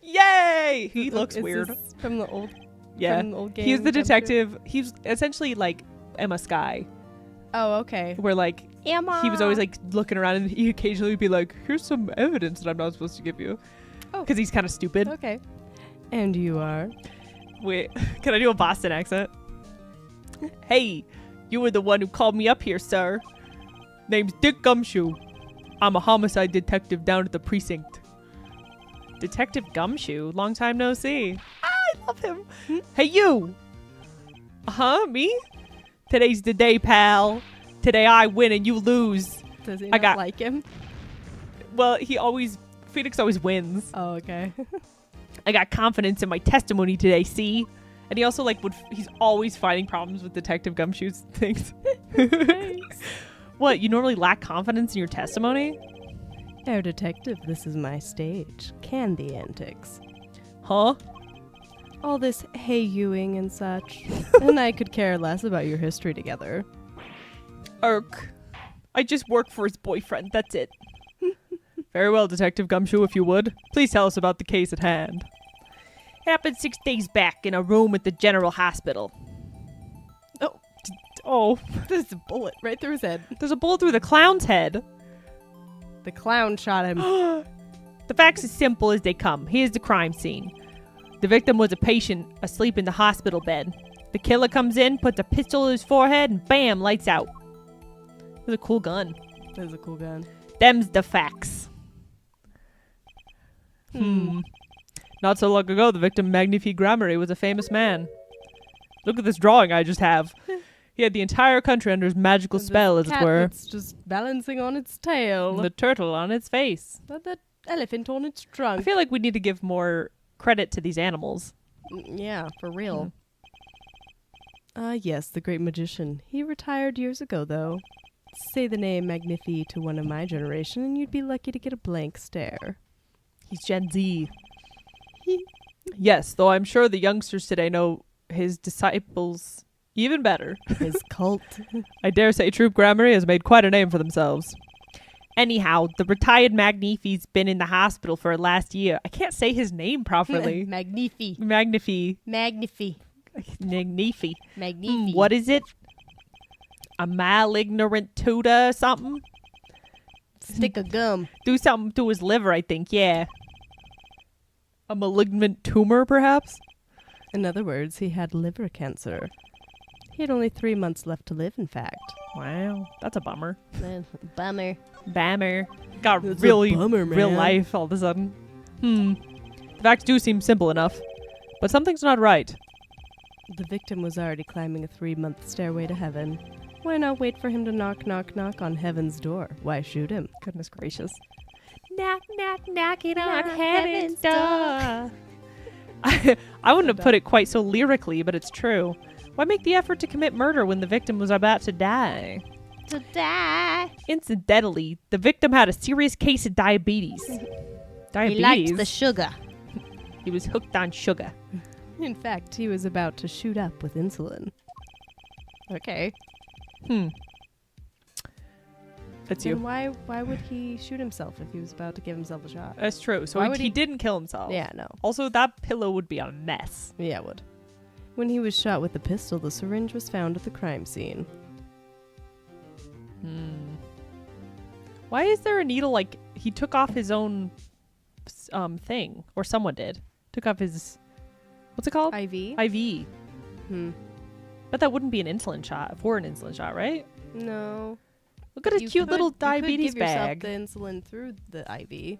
Yay! He looks Is weird. this from the old Yeah. from the old game? He's the Gumshoe? detective. He's essentially like Emma Skye, Oh, okay. where like Emma. he was always like looking around and he occasionally would be like, here's some evidence that I'm not supposed to give you. Oh. Because he's kind of stupid. Okay. And you are? Wait, can I do a Boston accent? Hey, you were the one who called me up here, sir. Name's Dick Gumshoe. I'm a homicide detective down at the precinct. Detective Gumshoe? Long time no see. I love him. Hey, you. Uh-huh, me? Today's the day, pal. Today I win and you lose. Does he I not got- like him? Well, Phoenix always wins. Oh, okay. I got confidence in my testimony today, see? And he also he's always finding problems with Detective Gumshoe's things. What, you normally lack confidence in your testimony? Air Detective, this is my stage. Candy antics. Huh? All this hey-youing and such. And I could care less about your history together. Irk. I just work for his boyfriend, that's it. Very well, Detective Gumshoe, if you would. Please tell us about the case at hand. It happened 6 days back in a room at the General Hospital. Oh, There's a bullet right through his head. there's a bullet through the clown's head. The clown shot him. The facts as simple as they come. Here's the crime scene. The victim was a patient asleep in the hospital bed. The killer comes in, puts a pistol to his forehead, and bam, lights out. It was a cool gun. That's a cool gun. Them's the facts. Not so long ago, the victim Magnifique Grammary was a famous man. Look at this drawing I just have. He had the entire country under his magical spell, as it Cat were. that's just balancing on its tail. The turtle on its face. The elephant on its I trunk. feel like we need to give more credit to these animals. Yeah, for real. Yes, the great magician. He retired years ago, though. Say the name Magnifi to one of my generation, and you'd be lucky to get a blank stare. He's Gen Z. Yes, though I'm sure the youngsters today know his disciples even better. His cult. I dare say Troop Grammary has made quite a name for themselves. Anyhow, the retired Magnifi's been in the hospital for last year. I can't say his name properly. Magnifi. Magnifi. Magnifi. Magnifi. Magnifi. What is it? A malignorant tutor or something? Stick of gum. Do something to his liver, I think, yeah. A malignant tumor, perhaps? In other words, he had liver cancer. He had only 3 months left to live, in fact. Wow, that's a bummer. Bummer. Bammer. Got That's a really bummer, real man. life all of a sudden. The facts do seem simple enough, but something's not right. The victim was already climbing a 3-month stairway to heaven. Why not wait for him to knock, knock, knock on heaven's door? Why shoot him? Goodness gracious. Knock, knock, knocking On heaven's door. I wouldn't have put it quite so lyrically, but it's true. Why make the effort to commit murder when the victim was about to die? To die. Incidentally, the victim had a serious case of diabetes. He liked the sugar. He was hooked on sugar. In fact, he was about to shoot up with insulin. Okay. That's Then you. why would he shoot himself if he was about to give himself a shot? That's true. So Why he, would he he- didn't kill himself. Yeah, no. Also, that pillow would be a mess. Yeah, it would. When he was shot with the pistol, the syringe was found at the crime scene. Why is there a needle like he took off his own thing, or someone did? Took off his what's it called? IV? IV. But that wouldn't be an insulin shot for an insulin shot, right? No. Look at his You cute could- little you could diabetes give yourself bag. the insulin through the IV.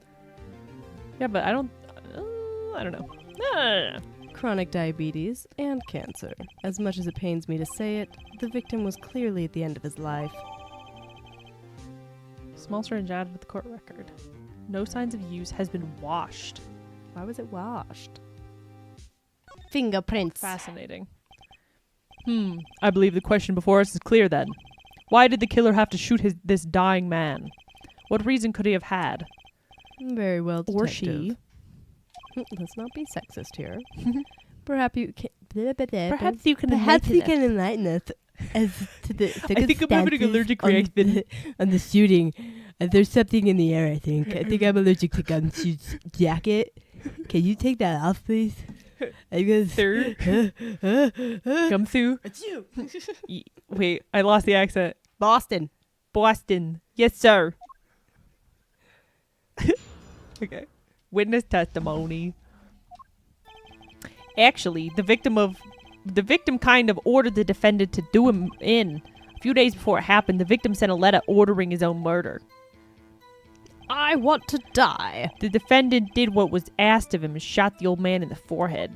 Yeah, but I don't know. No. Chronic diabetes and cancer. As much as it pains me to say it, the victim was clearly at the end of his life. Small syringe added to the court record. No signs of use. Has been washed. Why was it washed? Fingerprints. Fascinating. I believe the question before us is clear then. Why did the killer have to shoot this dying man? What reason could he have had? Very well, detective. Or she. Let's not be sexist here. Perhaps you can. Perhaps you can enlighten us as to the I think I'm having an allergic reaction on the shooting. There's something in the air. I think I'm allergic to Gumshoe's jacket. Can you take that off, please? Gumshoe. Wait, I lost the accent. Boston. Yes, sir. Okay. Witness testimony. Actually, the victim kind of ordered the defendant to do him in. A few days before it happened, the victim sent a letter ordering his own murder. I want to die. The defendant did what was asked of him and shot the old man in the forehead.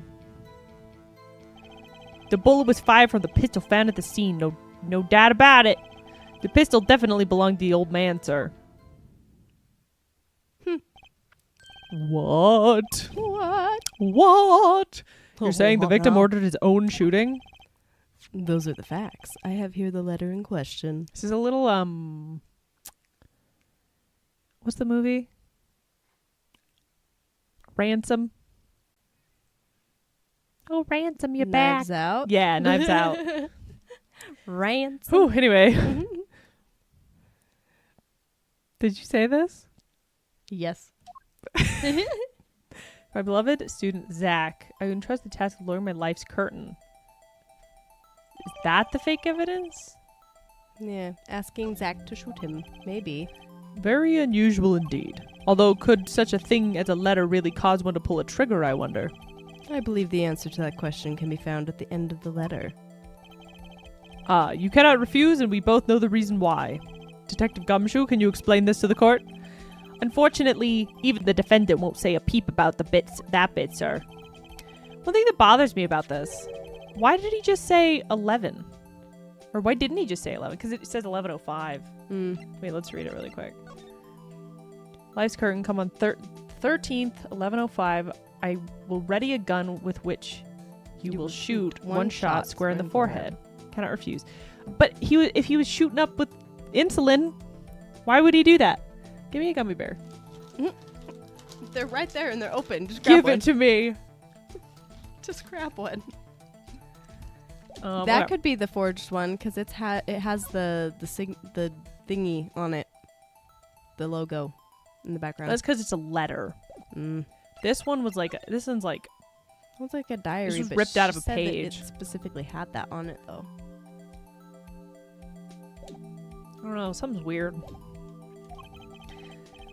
The bullet was fired from the pistol found at the scene. No doubt about it. The pistol definitely belonged to the old man, sir. What? You're saying the victim ordered his own shooting? Those are the facts. I have here the letter in question. This is a little, what's the movie? Ransom. Oh, Ransom, you're back. Knives Out? Yeah, Knives Out. Ransom. Whew, anyway. Did you say this? Yes. My beloved student, Zach, I entrust the task of lowering my life's curtain. Is that the fake evidence? Yeah, asking Zach to shoot him. Maybe. Very unusual indeed. Although, could such a thing as a letter really cause one to pull a trigger, I wonder? I believe the answer to that question can be found at the end of the letter. You cannot refuse, and we both know the reason why. Detective Gumshoe, can you explain this to the court? Unfortunately, even the defendant won't say a peep about that bit, sir. One thing that bothers me about this, why did he just say 11? Or why didn't he just say 11? Because it says 11:05. Wait, let's read it really quick. Life's curtain come on 13th, 11:05. I will ready a gun with which you will shoot one shot square in the forehead. Cannot refuse. But if he was shooting up with insulin, why would he do that? Give me a gummy bear. They're right there and they're open. Just grab Give one. it to me. Just grab one. That That could be the forged one because it has the thingy on it, the logo in the background. That's because it's a letter. This one was like this one's like It's like a diary. This was but ripped out she of a said that page. It specifically had that on it though. I don't know, something's weird.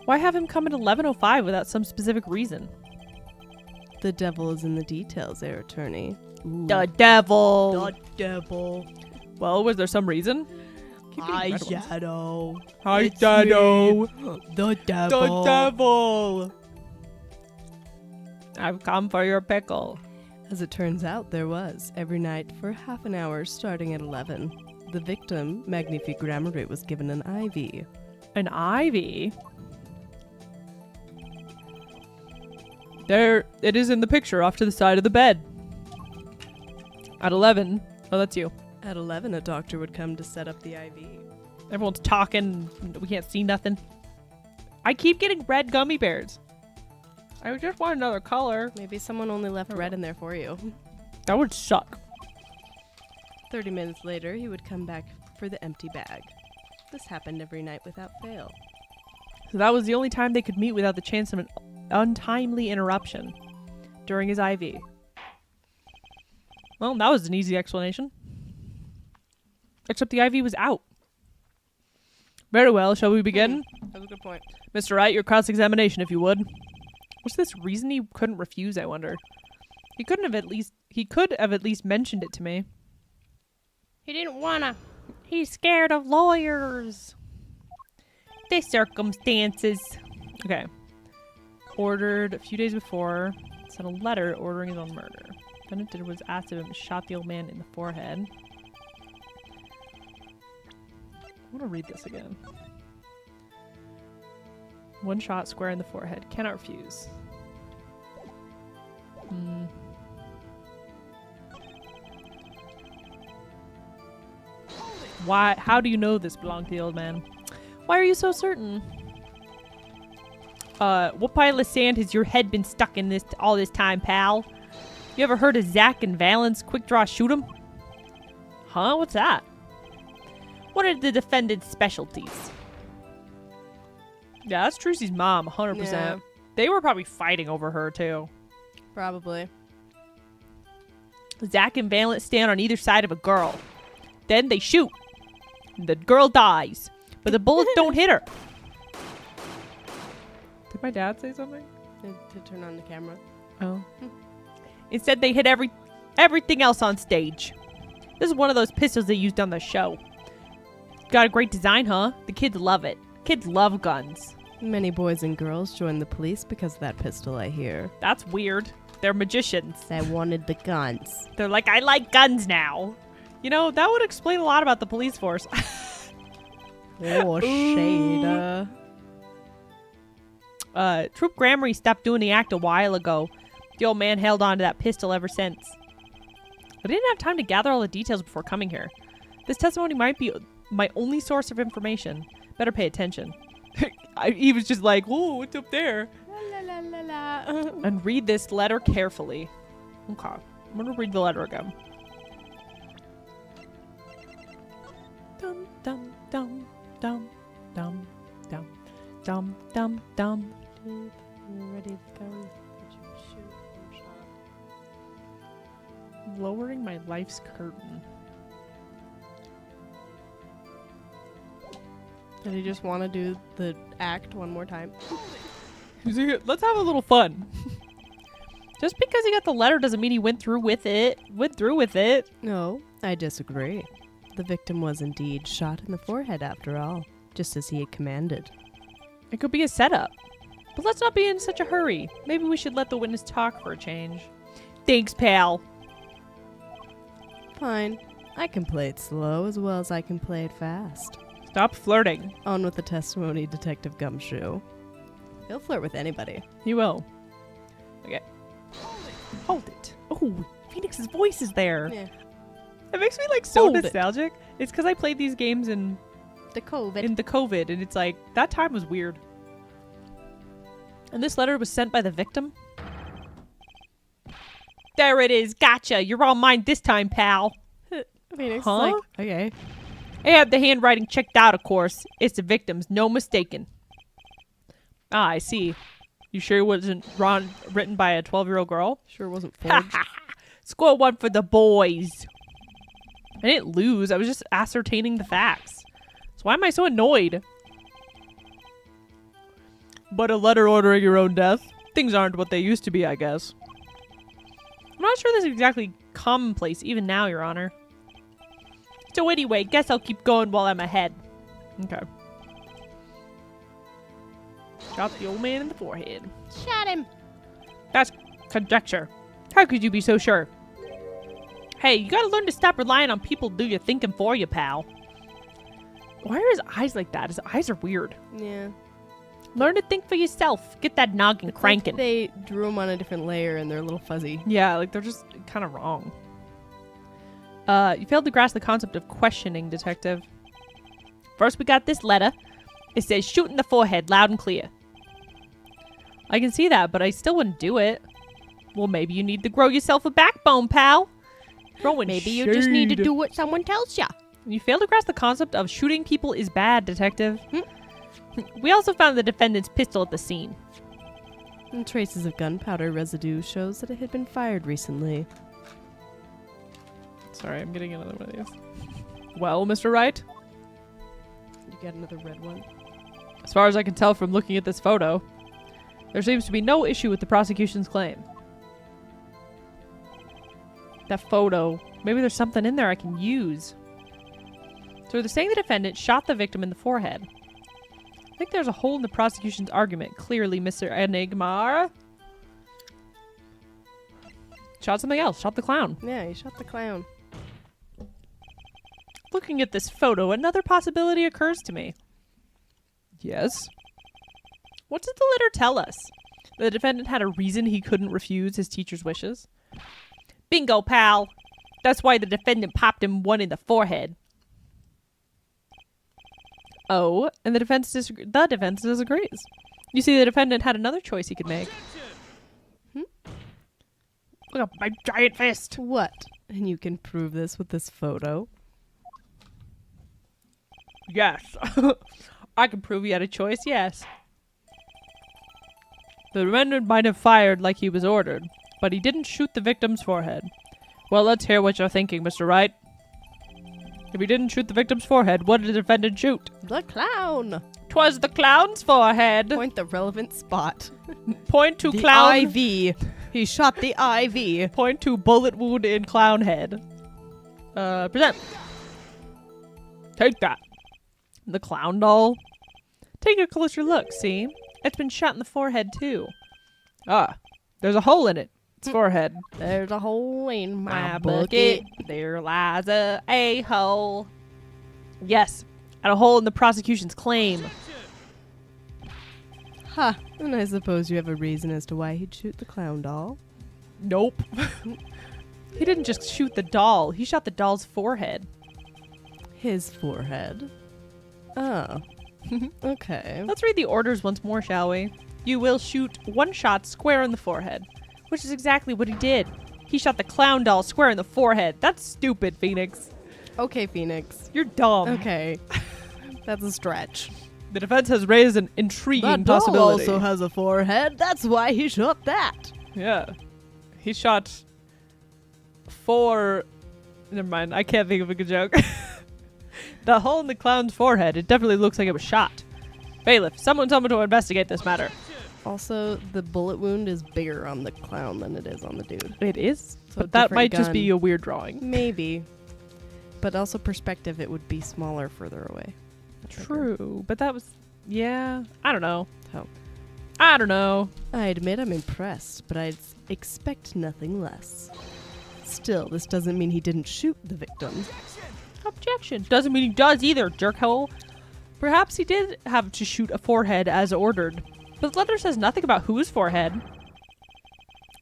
Why have him come at 11:05 without some specific reason? The devil is in the details, there, attorney. The devil. The devil. Well, was there some reason? Hi, Shadow. Hi, It's Shadow. The devil. The devil. I've come for your pickle. As it turns out, there was. Every night for half an hour starting at 11. The victim, Magnifique Gramarye, was given an IV. An IV? There it is in the picture off to the side of the bed. At 11. Oh, that's you. At 11, a doctor would come to set up the IV. Everyone's talking. We can't see nothing. I keep getting red gummy bears. I just want another color. Maybe someone only left red in there for you. That would suck. 30 minutes later, he would come back for the empty bag. This happened every night without fail. So that was the only time they could meet without the chance of an untimely interruption during his IV. Well, that was an easy explanation. Except the IV was out. Very well, shall we begin? That was a good point. Mr. Wright, your cross-examination, if you would. What's this reason he couldn't refuse, I wonder? He could have at least mentioned it to me. He didn't wanna. He's scared of lawyers. The circumstances. Okay. Ordered a few days before. Sent a letter ordering his own murder. Defendant was asked of him, shot the old man in the forehead. I want to read this again. One shot square in the forehead. Cannot refuse. Why? How do you know this belonged to the old man? Why are you so certain? What pile of sand has your head been stuck in this all this time, pal? You ever heard of Zach and Valence quick draw shoot 'em? Huh? What's that? What are the defendant's specialties? Yeah, that's Trucy's mom, 100%. Yeah. They were probably fighting over her, too. Probably. Zach and Valence stand on either side of a girl. Then they shoot. The girl dies. But the bullets don't hit her. Did my dad say something? To turn on the camera. Oh. Instead, they hit everything else on stage. This is one of those pistols they used on the show. Got a great design, huh? The kids love it. Kids love guns. Many boys and girls join the police because of that pistol, I hear. That's weird. They're magicians. I wanted the guns. They're like, I like guns now. You know, that would explain a lot about the police force. Oh, shade. Troop Grammary stopped doing the act a while ago. The old man held on to that pistol ever since. I didn't have time to gather all the details before coming here. This testimony might be my only source of information. Better pay attention. He was just like, "Whoa, what's up there?" La, la, la, la. And read this letter carefully. Okay, I'm gonna read the letter again. Dum dum dum dum dum dum dum dum dum. You're ready to go. Shoot or shot. Lowering my life's curtain. Did he just want to do the act one more time? Let's have a little fun. Just because he got the letter doesn't mean he went through with it. No, I disagree. The victim was indeed shot in the forehead after all, just as he had commanded. It could be a setup. But let's not be in such a hurry. Maybe we should let the witness talk for a change. Thanks, pal. Fine. I can play it slow as well as I can play it fast. Stop flirting. On with the testimony, Detective Gumshoe. He'll flirt with anybody. He will. Okay. Hold it. Oh, Phoenix's voice is there. Yeah. It makes me like so Hold it. nostalgic. It's because I played these games in The COVID. the COVID, and it's like that time was weird. And this letter was sent by the victim. There it is. Gotcha. You're all mine this time, pal. Phoenix, Huh? like, okay. I have the handwriting checked out, of course. It's the victim's, no mistaken. Ah, I see. You sure it wasn't written by a 12-year-old girl? Sure wasn't forged. Score one for the boys. I didn't lose. I was just ascertaining the facts. So why am I so annoyed? But a letter ordering your own death? Things aren't what they used to be, I guess. I'm not sure this is exactly commonplace, even now, Your Honor. So anyway, guess I'll keep going while I'm ahead. Okay. Shot the old man in the forehead. Shot him. That's conjecture. How could you be so sure? Hey, you gotta learn to stop relying on people to do your thinking for you, pal. Why are his eyes like that? His eyes are weird. Yeah. Learn to think for yourself. Get that noggin It's cranking. like they drew them on a different layer and they're a little fuzzy. Yeah, like they're just kind of wrong. You failed to grasp the concept of questioning, detective. First, we got this letter. It says shoot in the forehead, loud and clear. I can see that, but I still wouldn't do it. Well, maybe you need to grow yourself a backbone, pal. Throwing Maybe you just need to shade. do what someone tells ya. You failed to grasp the concept of shooting people is bad, detective. We also found the defendant's pistol at the scene. And traces of gunpowder residue shows that it had been fired recently. Sorry, I'm getting another one of these. Well, Mr. Wright, You got another red one. as far as I can tell from looking at this photo, there seems to be no issue with the prosecution's claim. That photo. Maybe there's something in there I can use. So they're saying the defendant shot the victim in the forehead. I think there's a hole in the prosecution's argument. Clearly, Mr. Enigma. Shot something else. Shot the clown. Yeah, he shot the clown. Looking at this photo, another possibility occurs to me. Yes? What did the letter tell us? The defendant had a reason he couldn't refuse his teacher's wishes. Bingo, pal. That's why the defendant popped him one in the forehead. Oh, and the defense disagrees. You see, the defendant had another choice he could make. Look at my giant fist. What? And you can prove this with this photo? Yes. I can prove he had a choice, yes. The defendant might have fired like he was ordered, but he didn't shoot the victim's forehead. Well, let's hear what you're thinking, Mr. Wright. If he didn't shoot the victim's forehead, what did the defendant shoot? The clown! 'Twas the clown's forehead. Point the relevant spot. Point to The clown. IV. He shot the IV. Point to bullet wound in clown head. Present. Take that. The clown doll. Take a closer look, see? It's been shot in the forehead, too. Ah, there's a hole in it. Its forehead. There's a hole in My bucket. There lies a hole. Yes, and a hole in the prosecution's claim. Huh. And I suppose you have a reason as to why he'd shoot the clown doll. Nope. He didn't just shoot the doll. He shot the doll's forehead. His forehead. Oh. Okay. Let's read the orders once more, shall we? You will shoot one shot square in the forehead, which is exactly what he did. He shot the clown doll square in the forehead. That's stupid, Phoenix. Okay, Phoenix. You're dumb. Okay. That's a stretch. The defense has raised an intriguing That doll possibility. also has a forehead. That's why he shot that. Yeah. He shot 4... Never mind. I can't think of a good joke. The hole in the clown's forehead. It definitely looks like it was shot. Bailiff, someone tell me to investigate this matter. Also, the bullet wound is bigger on the clown than it is on the dude. It is? So But that different might just gun. be a weird drawing. Maybe. But also perspective, it would be smaller further away. True. But that was... Yeah. I don't know. Oh. I don't know. I admit I'm impressed, but I'd expect nothing less. Still, this doesn't mean he didn't shoot the victim. Objection. Doesn't mean he does either, jerkhole. Perhaps he did have to shoot a forehead as ordered. But the letter says nothing about whose forehead.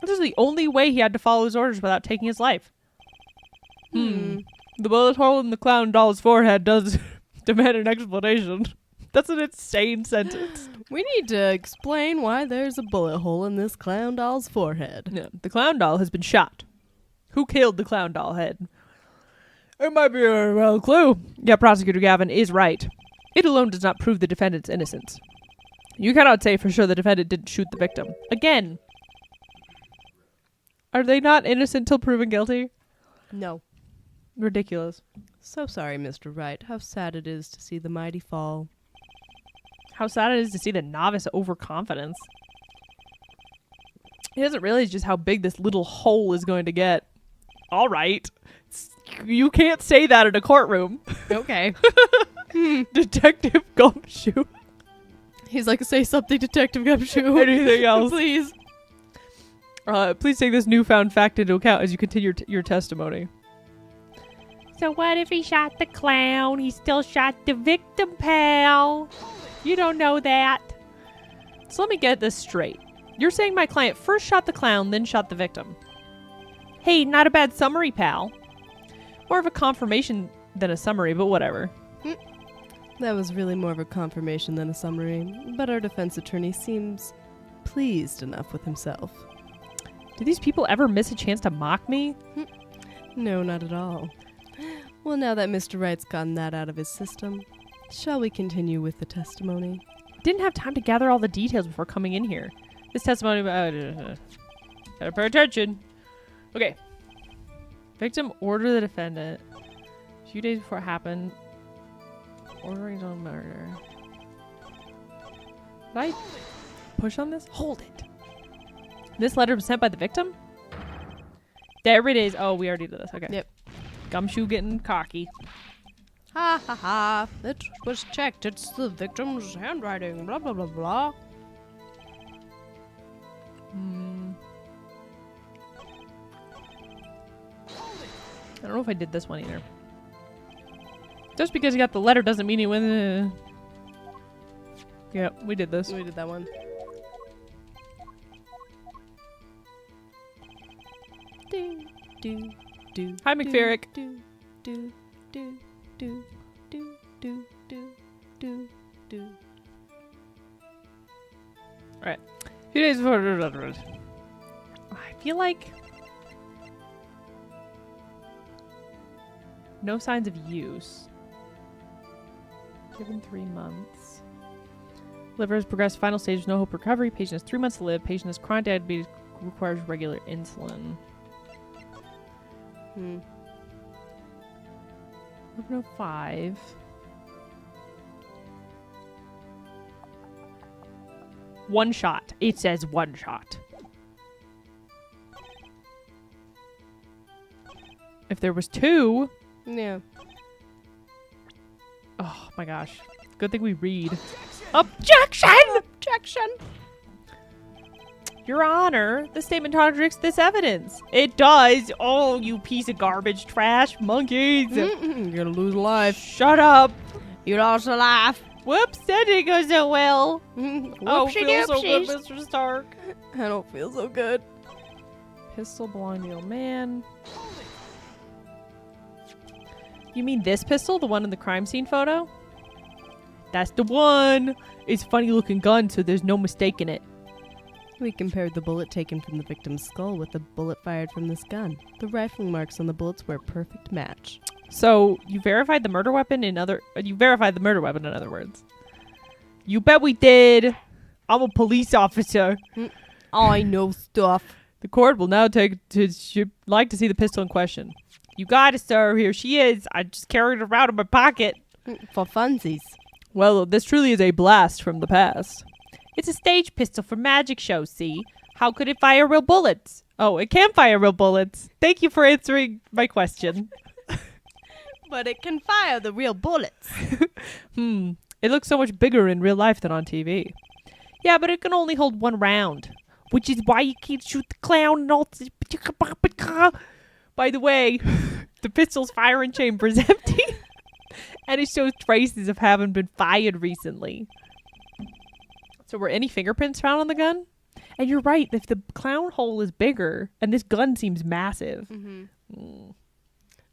This is the only way he had to follow his orders without taking his life. The bullet hole in the clown doll's forehead does demand an explanation. That's an insane sentence. We need to explain why there's a bullet hole in this clown doll's forehead. Yeah, the clown doll has been shot. Who killed the clown doll head? It might be a real clue. Yeah, Prosecutor Gavin is right. It alone does not prove the defendant's innocence. You cannot say for sure the defendant didn't shoot the victim. Again. Are they not innocent till proven guilty? No. Ridiculous. So sorry, Mr. Wright. How sad it is to see the mighty fall. How sad it is to see the novice overconfidence. He doesn't realize just how big this little hole is going to get. All right. You can't say that in a courtroom. Okay. Detective Gumshoe. He's like, say something, Detective Gumshoe. Anything else? Please. Please take this newfound fact into account as you continue your testimony. So what if he shot the clown? He still shot the victim, pal. You don't know that. So let me get this straight. You're saying my client first shot the clown, then shot the victim. Hey, not a bad summary, pal. More of a confirmation than a summary, but whatever. That was really more of a confirmation than a summary, but our defense attorney seems pleased enough with himself. Do these people ever miss a chance to mock me? No, not at all. Well, now that Mr. Wright's gotten that out of his system, shall we continue with the testimony? Didn't have time to gather all the details before coming in here. This testimony... gotta pay attention. Okay. Victim ordered the defendant a few days before it happened. Ordering his own murder. Did I push on this? Hold it. This letter was sent by the victim? There it is. Oh, we already did this. Okay. Yep. Gumshoe getting cocky. Ha ha ha. It was checked. It's the victim's handwriting. Blah, blah, blah, blah. I don't know if I did this one either. Just because you got the letter doesn't mean you win. Yep, we did this. We did that one. Do, do, do. Hi, McFerrick. Do, do, do, do, do, do, do, do, do. Alright. A few days before... I feel like... No signs of use. Given 3 months. Liver has progressed to final stage, no hope of recovery. Patient has 3 months to live. Patient has chronic diabetes, requires regular insulin. 1105. One shot. It says one shot. If there was 2... Yeah. Oh my gosh. Good thing we read. Objection! Objection! Your Honor, the statement contradicts this evidence. It does. Oh, you piece of garbage trash monkeys. You're gonna lose life. Shut up. You lost a life. Whoops, that didn't go so well. Oh, Whoopsie feels so good, doopsies. Mr. Stark. I don't feel so good. Pistol belonging to the old man. You mean this pistol? The one in the crime scene photo? That's the one. It's a funny looking gun, so there's no mistaking it. We compared the bullet taken from the victim's skull with the bullet fired from this gun. The rifling marks on the bullets were a perfect match. So you verified the murder weapon in other words. You bet we did. I'm a police officer. I know stuff. The court will now like to see the pistol in question. You got it, sir. Here she is. I just carried her around in my pocket. For funsies. Well, this truly is a blast from the past. It's a stage pistol for magic shows, see? How could it fire real bullets? Oh, it can fire real bullets. Thank you for answering my question. But it can fire the real bullets. It looks so much bigger in real life than on TV. Yeah, but it can only hold 1 round. Which is why you can't shoot the clown and all this. By the way, the pistol's firing chamber is empty. And it shows traces of having been fired recently. So were any fingerprints found on the gun? And you're right, if the clown hole is bigger, and this gun seems massive.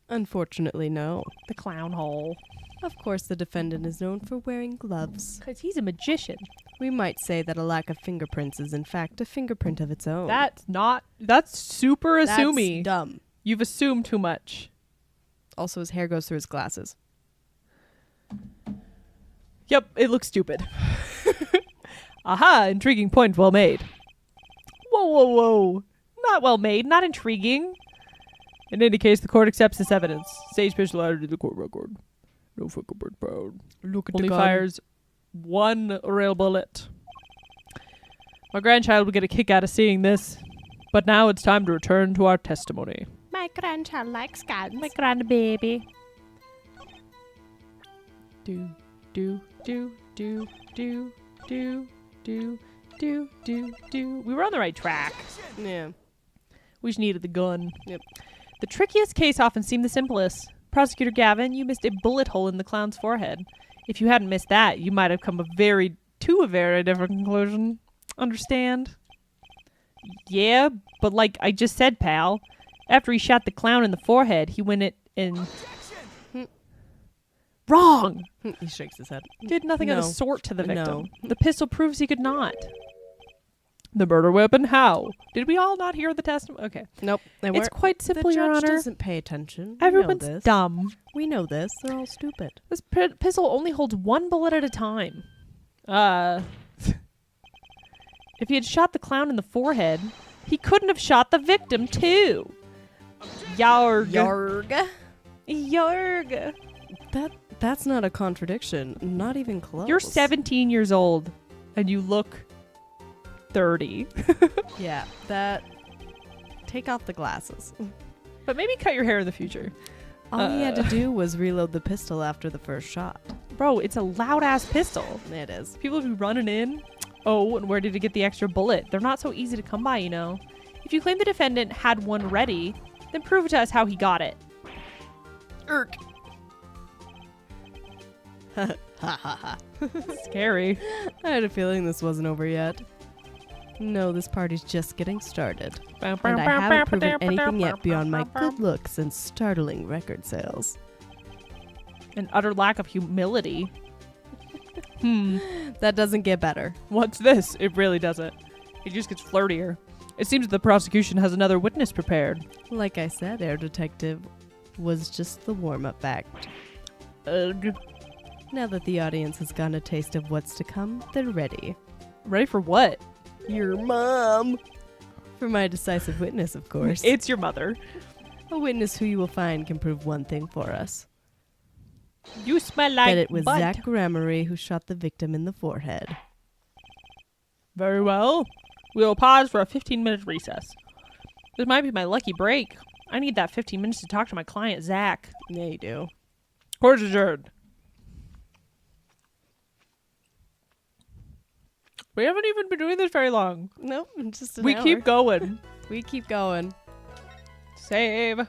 Unfortunately, no. The clown hole. Of course, the defendant is known for wearing gloves. Because he's a magician. We might say that a lack of fingerprints is in fact a fingerprint of its own. That's super assuming. That's dumb. You've assumed too much. Also, his hair goes through his glasses. Yep, it looks stupid. Aha, intriguing point well made. Whoa. Not well made, not intriguing. In any case, the court accepts this evidence. Stage pistol added to the court record. No fingerprint found. Look at Only the gun. fires 1 real bullet. My grandchild will get a kick out of seeing this. But now it's time to return to our testimony. My grandchild likes guns. My grandbaby. Do. We were on the right track. Yeah. We just needed the gun. Yep. The trickiest case often seemed the simplest. Prosecutor Gavin, you missed a bullet hole in the clown's forehead. If you hadn't missed that, you might have come to a very different conclusion. Understand? Yeah, but like I just said, pal, after he shot the clown in the forehead, he went in... Wrong! He shakes his head. Did nothing of the No. sort to the victim. No. The pistol proves he could not. The murder weapon, how? Did we all not hear the testimony? Okay. Nope. They It's weren't. quite The simple, Your judge Honor. doesn't pay attention. Everyone's we know this. dumb. We know this. They're all stupid. This pistol only holds 1 bullet at a time. If he had shot the clown in the forehead, he couldn't have shot the victim, too. Yarg. Yarg. That's not a contradiction. Not even close. You're 17 years old, and you look 30. Yeah. That. Take off the glasses. But maybe cut your hair in the future. All he had to do was reload the pistol after the first shot. Bro, it's a loud-ass pistol. It is. People be running in. Oh, and where did he get the extra bullet? They're not so easy to come by, you know. If you claim the defendant had one ready, then prove to us how he got it. Irk. Ha ha ha. Scary. I had a feeling this wasn't over yet. No, this party's just getting started. And I haven't proven anything yet beyond my good looks and startling record sales. An utter lack of humility. That doesn't get better. What's this? It really doesn't. It just gets flirtier. It seems the prosecution has another witness prepared. Like I said, Air Detective was just the warm-up act. Now that the audience has gotten a taste of what's to come, they're ready. Ready for what? Your mom! For my decisive witness, of course. It's your mother. A witness who you will find can prove one thing for us. You smell like that it was butt. Zach Gramery who shot the victim in the forehead. Very well. We'll pause for a 15-minute recess. This might be my lucky break. I need that 15 minutes to talk to my client, Zach. Yeah, you do. Court adjourned. We haven't even been doing this very long. Nope, just an We hour. keep going. We keep going. Save. We've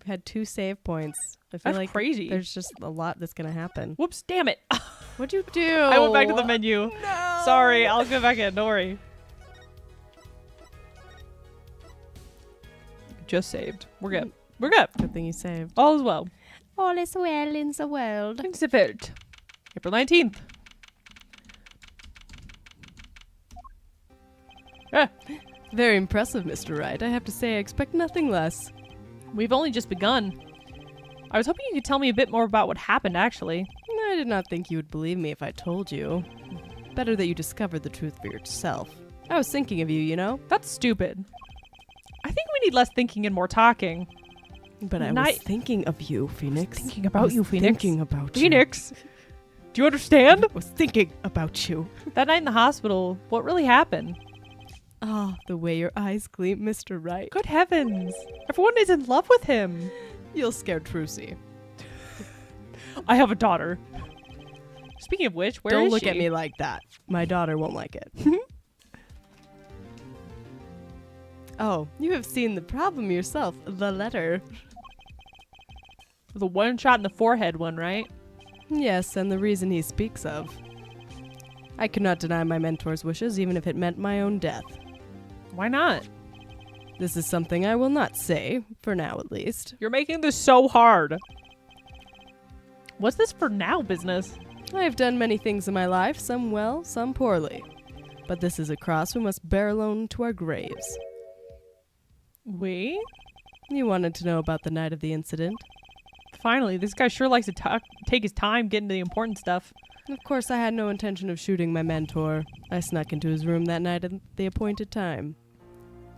had 2 save points. I feel That's like crazy. there's just a lot that's going to happen. Whoops, damn it. What'd you do? I went back to the menu. No. Sorry, I'll go back in. Don't worry. Just saved. We're good. We're good. Good thing you saved. All is well. All is well in the world. Thanks a bit. April 19th. Ah, Very impressive, Mr. Wright. I have to say I expect nothing less. we've only just begun. I was hoping you could tell me a bit more about what happened, actually. I did not think you would believe me if I told you. Better that you discovered the truth for yourself. I was thinking of you, you know? That's stupid. I think we need less thinking and more talking. But I was thinking of you, Phoenix. Thinking about you, Phoenix. Thinking about you. Phoenix! Do you understand? I was thinking about you. That night in the hospital, what really happened? Ah, the way your eyes gleam, Mr. Wright. Good heavens. Everyone is in love with him. You'll scare Trucy. I have a daughter. Speaking of which, where is she? Don't look at me like that. My daughter won't like it. Oh, you have seen the problem yourself. The letter. The one shot in the forehead one, right? Yes, and the reason he speaks of. I could not deny my mentor's wishes, even if it meant my own death. Why not? This is something I will not say, for now at least. You're making this so hard. What's this for now business? I have done many things in my life, some well, some poorly. But this is a cross we must bear alone to our graves. We? You wanted to know about the night of the incident? Finally, this guy sure likes to take his time getting to the important stuff. Of course, I had no intention of shooting my mentor. I snuck into his room that night at the appointed time.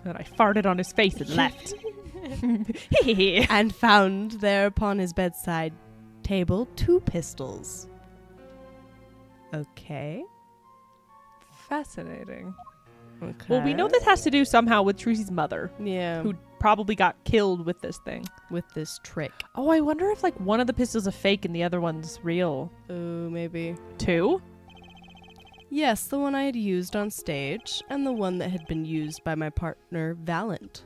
Then I farted on his face and left. And found there upon his bedside table 2 pistols. Okay. Fascinating. Okay. Well, we know this has to do somehow with Trucy's mother, Yeah. who probably got killed with this thing. With this trick. Oh, I wonder if like one of the pistols is fake and the other one's real. Oh, maybe. 2? Yes, the one I had used on stage, and the one that had been used by my partner, Valent.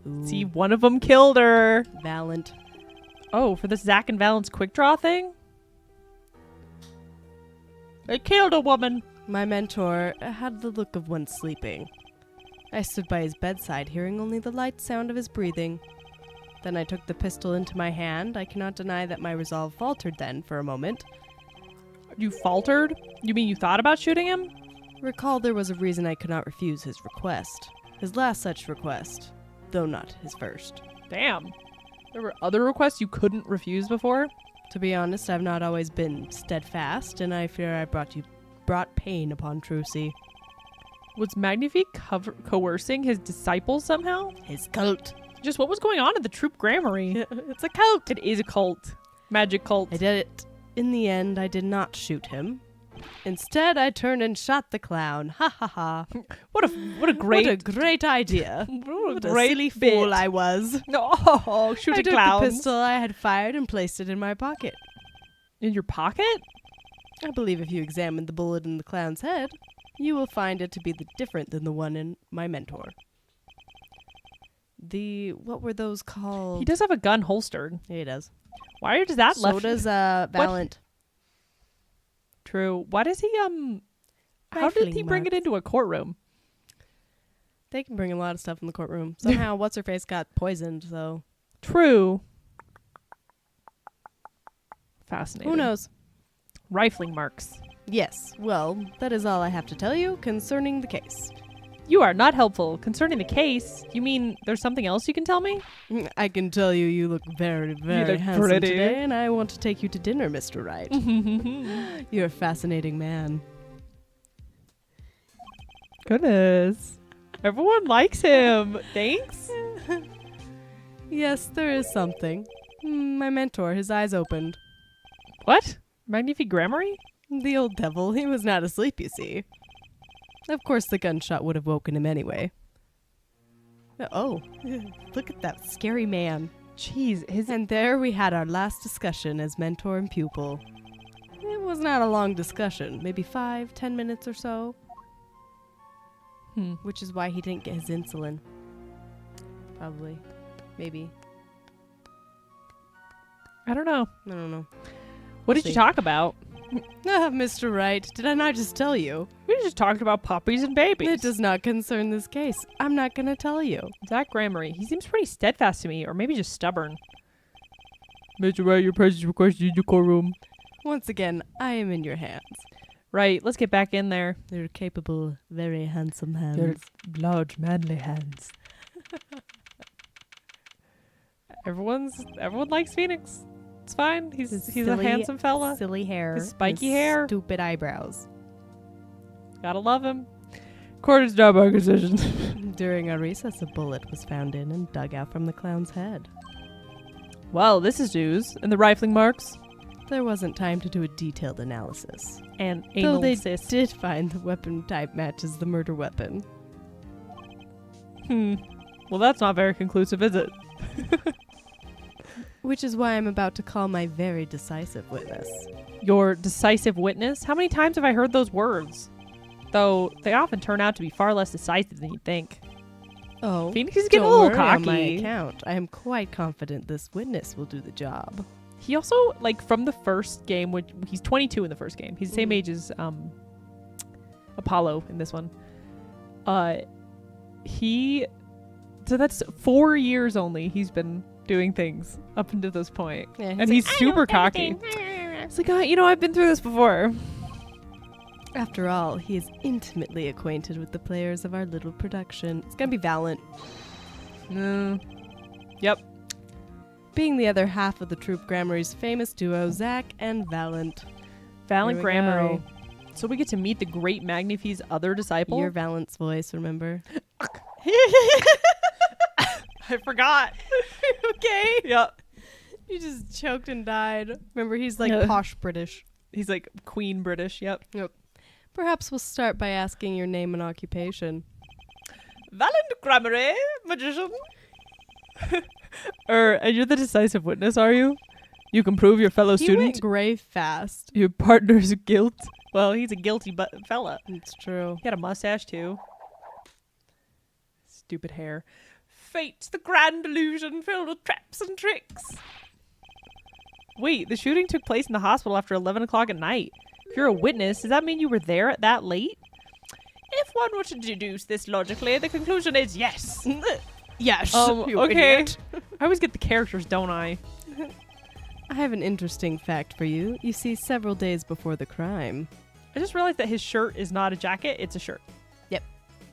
Ooh, See, one of them killed her. Valent. Oh, for the Zack and Valence quick draw thing? They killed a woman. My mentor had the look of one sleeping. I stood by his bedside, hearing only the light sound of his breathing. Then I took the pistol into my hand. I cannot deny that my resolve faltered then for a moment. You faltered? You mean you thought about shooting him? Recall there was a reason I could not refuse his request. His last such request, though not his first. Damn. There were other requests you couldn't refuse before? To be honest, I've not always been steadfast, and I fear I brought pain upon Trucy. Was Magnifique coercing his disciples somehow? His cult. Just what was going on at the Troop Grammary? It's a cult. It is a cult. Magic cult. I did it. In the end, I did not shoot him. Instead, I turned and shot the clown. Ha ha ha. What a great What a great idea. what What a silly fool I was. Oh, shoot I a took clown. the pistol I had fired and placed it in my pocket. In your pocket? I believe if you examine the bullet in the clown's head, you will find it to be different than the one in my mentor. What were those called? He does have a gun holstered. Yeah, he does. Why does that So left? does Valent. True. Why does he, how did he bring it into a courtroom? They can bring a lot of stuff in the courtroom. Somehow, what's-her-face got poisoned, so... True. Fascinating. Who knows? Rifling marks. Yes, well, that is all I have to tell you concerning the case. You are not helpful. Concerning the case, you mean there's something else you can tell me? I can tell you you look very, very handsome today, and I want to take you to dinner, Mr. Wright. You're a fascinating man. Goodness. Everyone likes him. Thanks. Yes, there is something. My mentor, his eyes opened. What? Magnifique Grammary? The old devil, he was not asleep, you see. Of course, the gunshot would have woken him anyway. Oh, look at that scary man. Jeez, And there we had our last discussion as mentor and pupil. It was not a long discussion, maybe 5-10 minutes or so. Which is why he didn't get his insulin. Probably. Maybe. I don't know. I don't know. What did you talk about? Mr. Wright, did I not just tell you? We just talked about puppies and babies. It does not concern this case. I'm not going to tell you. Zach Grammary. He seems pretty steadfast to me, or maybe just stubborn. Mr. Wright, your presence requested in the courtroom. Once again, I am in your hands. Right, let's get back in there. They're capable, very handsome hands. They're large, manly hands. Everyone likes Phoenix. It's fine. He's a handsome fella. Silly hair. His spiky hair. Stupid eyebrows. Gotta love him. Court is now by decision. During our recess, a bullet was found in and dug out from the clown's head. Well, this is news. And the rifling marks? There wasn't time to do a detailed analysis. And Though anal they cyst. did find the weapon type matches the murder weapon. Well, that's not very conclusive, is it? Which is why I'm about to call my very decisive witness. Your decisive witness? How many times have I heard those words? Though they often turn out to be far less decisive than you'd think. Oh, Phoenix is getting don't a little worry cocky. on my account. I am quite confident this witness will do the job. He also, like, from the first game, which he's 22 in the first game. He's the same age as Apollo in this one. So that's 4 years only he's been doing things up until this point. Yeah, and he's super cocky. It's like, I've been through this before. After all, he is intimately acquainted with the players of our little production. It's gonna be Valiant. Yep. Being the other half of the troupe Grammary's famous duo, Zach and Valiant. Valiant Here we Grammary. go. So we get to meet the great Magnifie's other disciple. Your Valiant's voice, remember? I forgot. Okay. Yep. You just choked and died. Remember, he's like posh British. He's like Queen British. Yep. Perhaps we'll start by asking your name and occupation. Valiant Grammary, magician. And you're the decisive witness, are you? You can prove your fellow He student. went gray fast. Your partner's guilt. Well, he's a guilty fella. It's true. He had a mustache too. Stupid hair. Fate's the grand illusion filled with traps and tricks. Wait, the shooting took place in the hospital after 11 o'clock at night. If you're a witness, does that mean you were there at that late? If one were to deduce this logically, the conclusion is yes. Yes. Okay. Idiot. I always get the characters, don't I? I have an interesting fact for you. You see, several days before the crime. I just realized that his shirt is not a jacket, it's a shirt. Yep.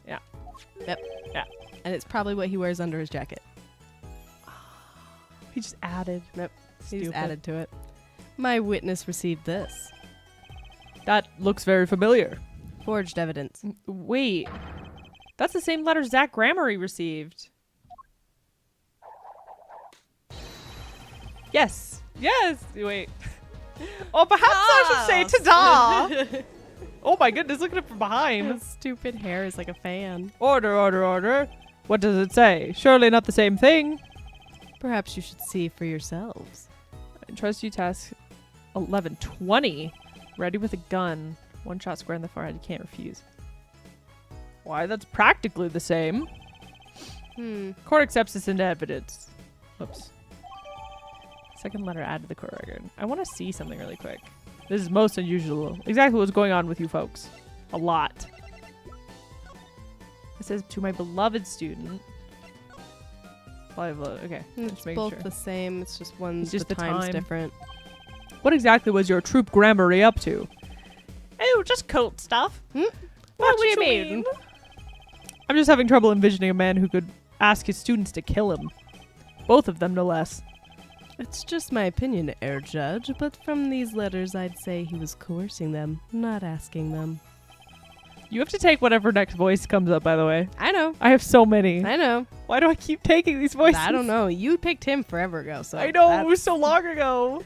Yeah. Yep. Yeah. And it's probably what he wears under his jacket. He just added. Nope. He just Stupid. added to it. My witness received this. That looks very familiar. Forged evidence. Wait. That's the same letter Zach Grammary received. Yes. Yes. Wait. Or perhaps I should say ta-da. Oh my goodness, look at it from behind. His stupid hair is like a fan. Order, order, order. What does it say? Surely not the same thing. Perhaps you should see for yourselves. I trust you task 1120. Ready with a gun. One shot square in the forehead. You can't refuse. Why, that's practically the same. Court accepts this into evidence. Oops. Second letter added to the court record. I want to see something really quick. This is most unusual. Exactly what's going on with you folks. A lot. It says, to my beloved student. Okay. It's both the same. It's just one. It's just the time's time. different. What exactly was your troop Grammarly up to? Oh, just cult stuff. What do you mean? I'm just having trouble envisioning a man who could ask his students to kill him. Both of them, no less. It's just my opinion, Air Judge, but from these letters I'd say he was coercing them, not asking them. You have to take whatever next voice comes up, by the way. I know. I have so many. I know. Why do I keep taking these voices? I don't know. You picked him forever ago, so I know, it was so long ago.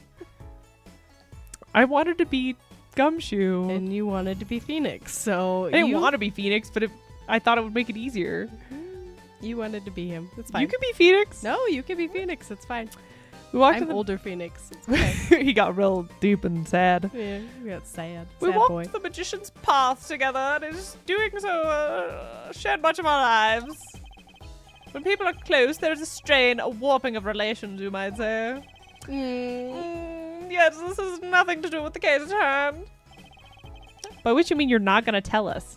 I wanted to be Gumshoe. And you wanted to be Phoenix, so I didn't want to be Phoenix, but I thought it would make it easier. You wanted to be him. It's fine. You could be Phoenix. No, you could be Phoenix. It's fine. We walked I'm older Phoenix. It's okay. He got real deep and sad. Yeah, we got sad. We Sad walked boy. the magician's path together, and is doing so shared much of our lives. When people are close, there is a strain, a warping of relations, you might say. Yes, this has nothing to do with the case at hand. By which you mean you're not going to tell us.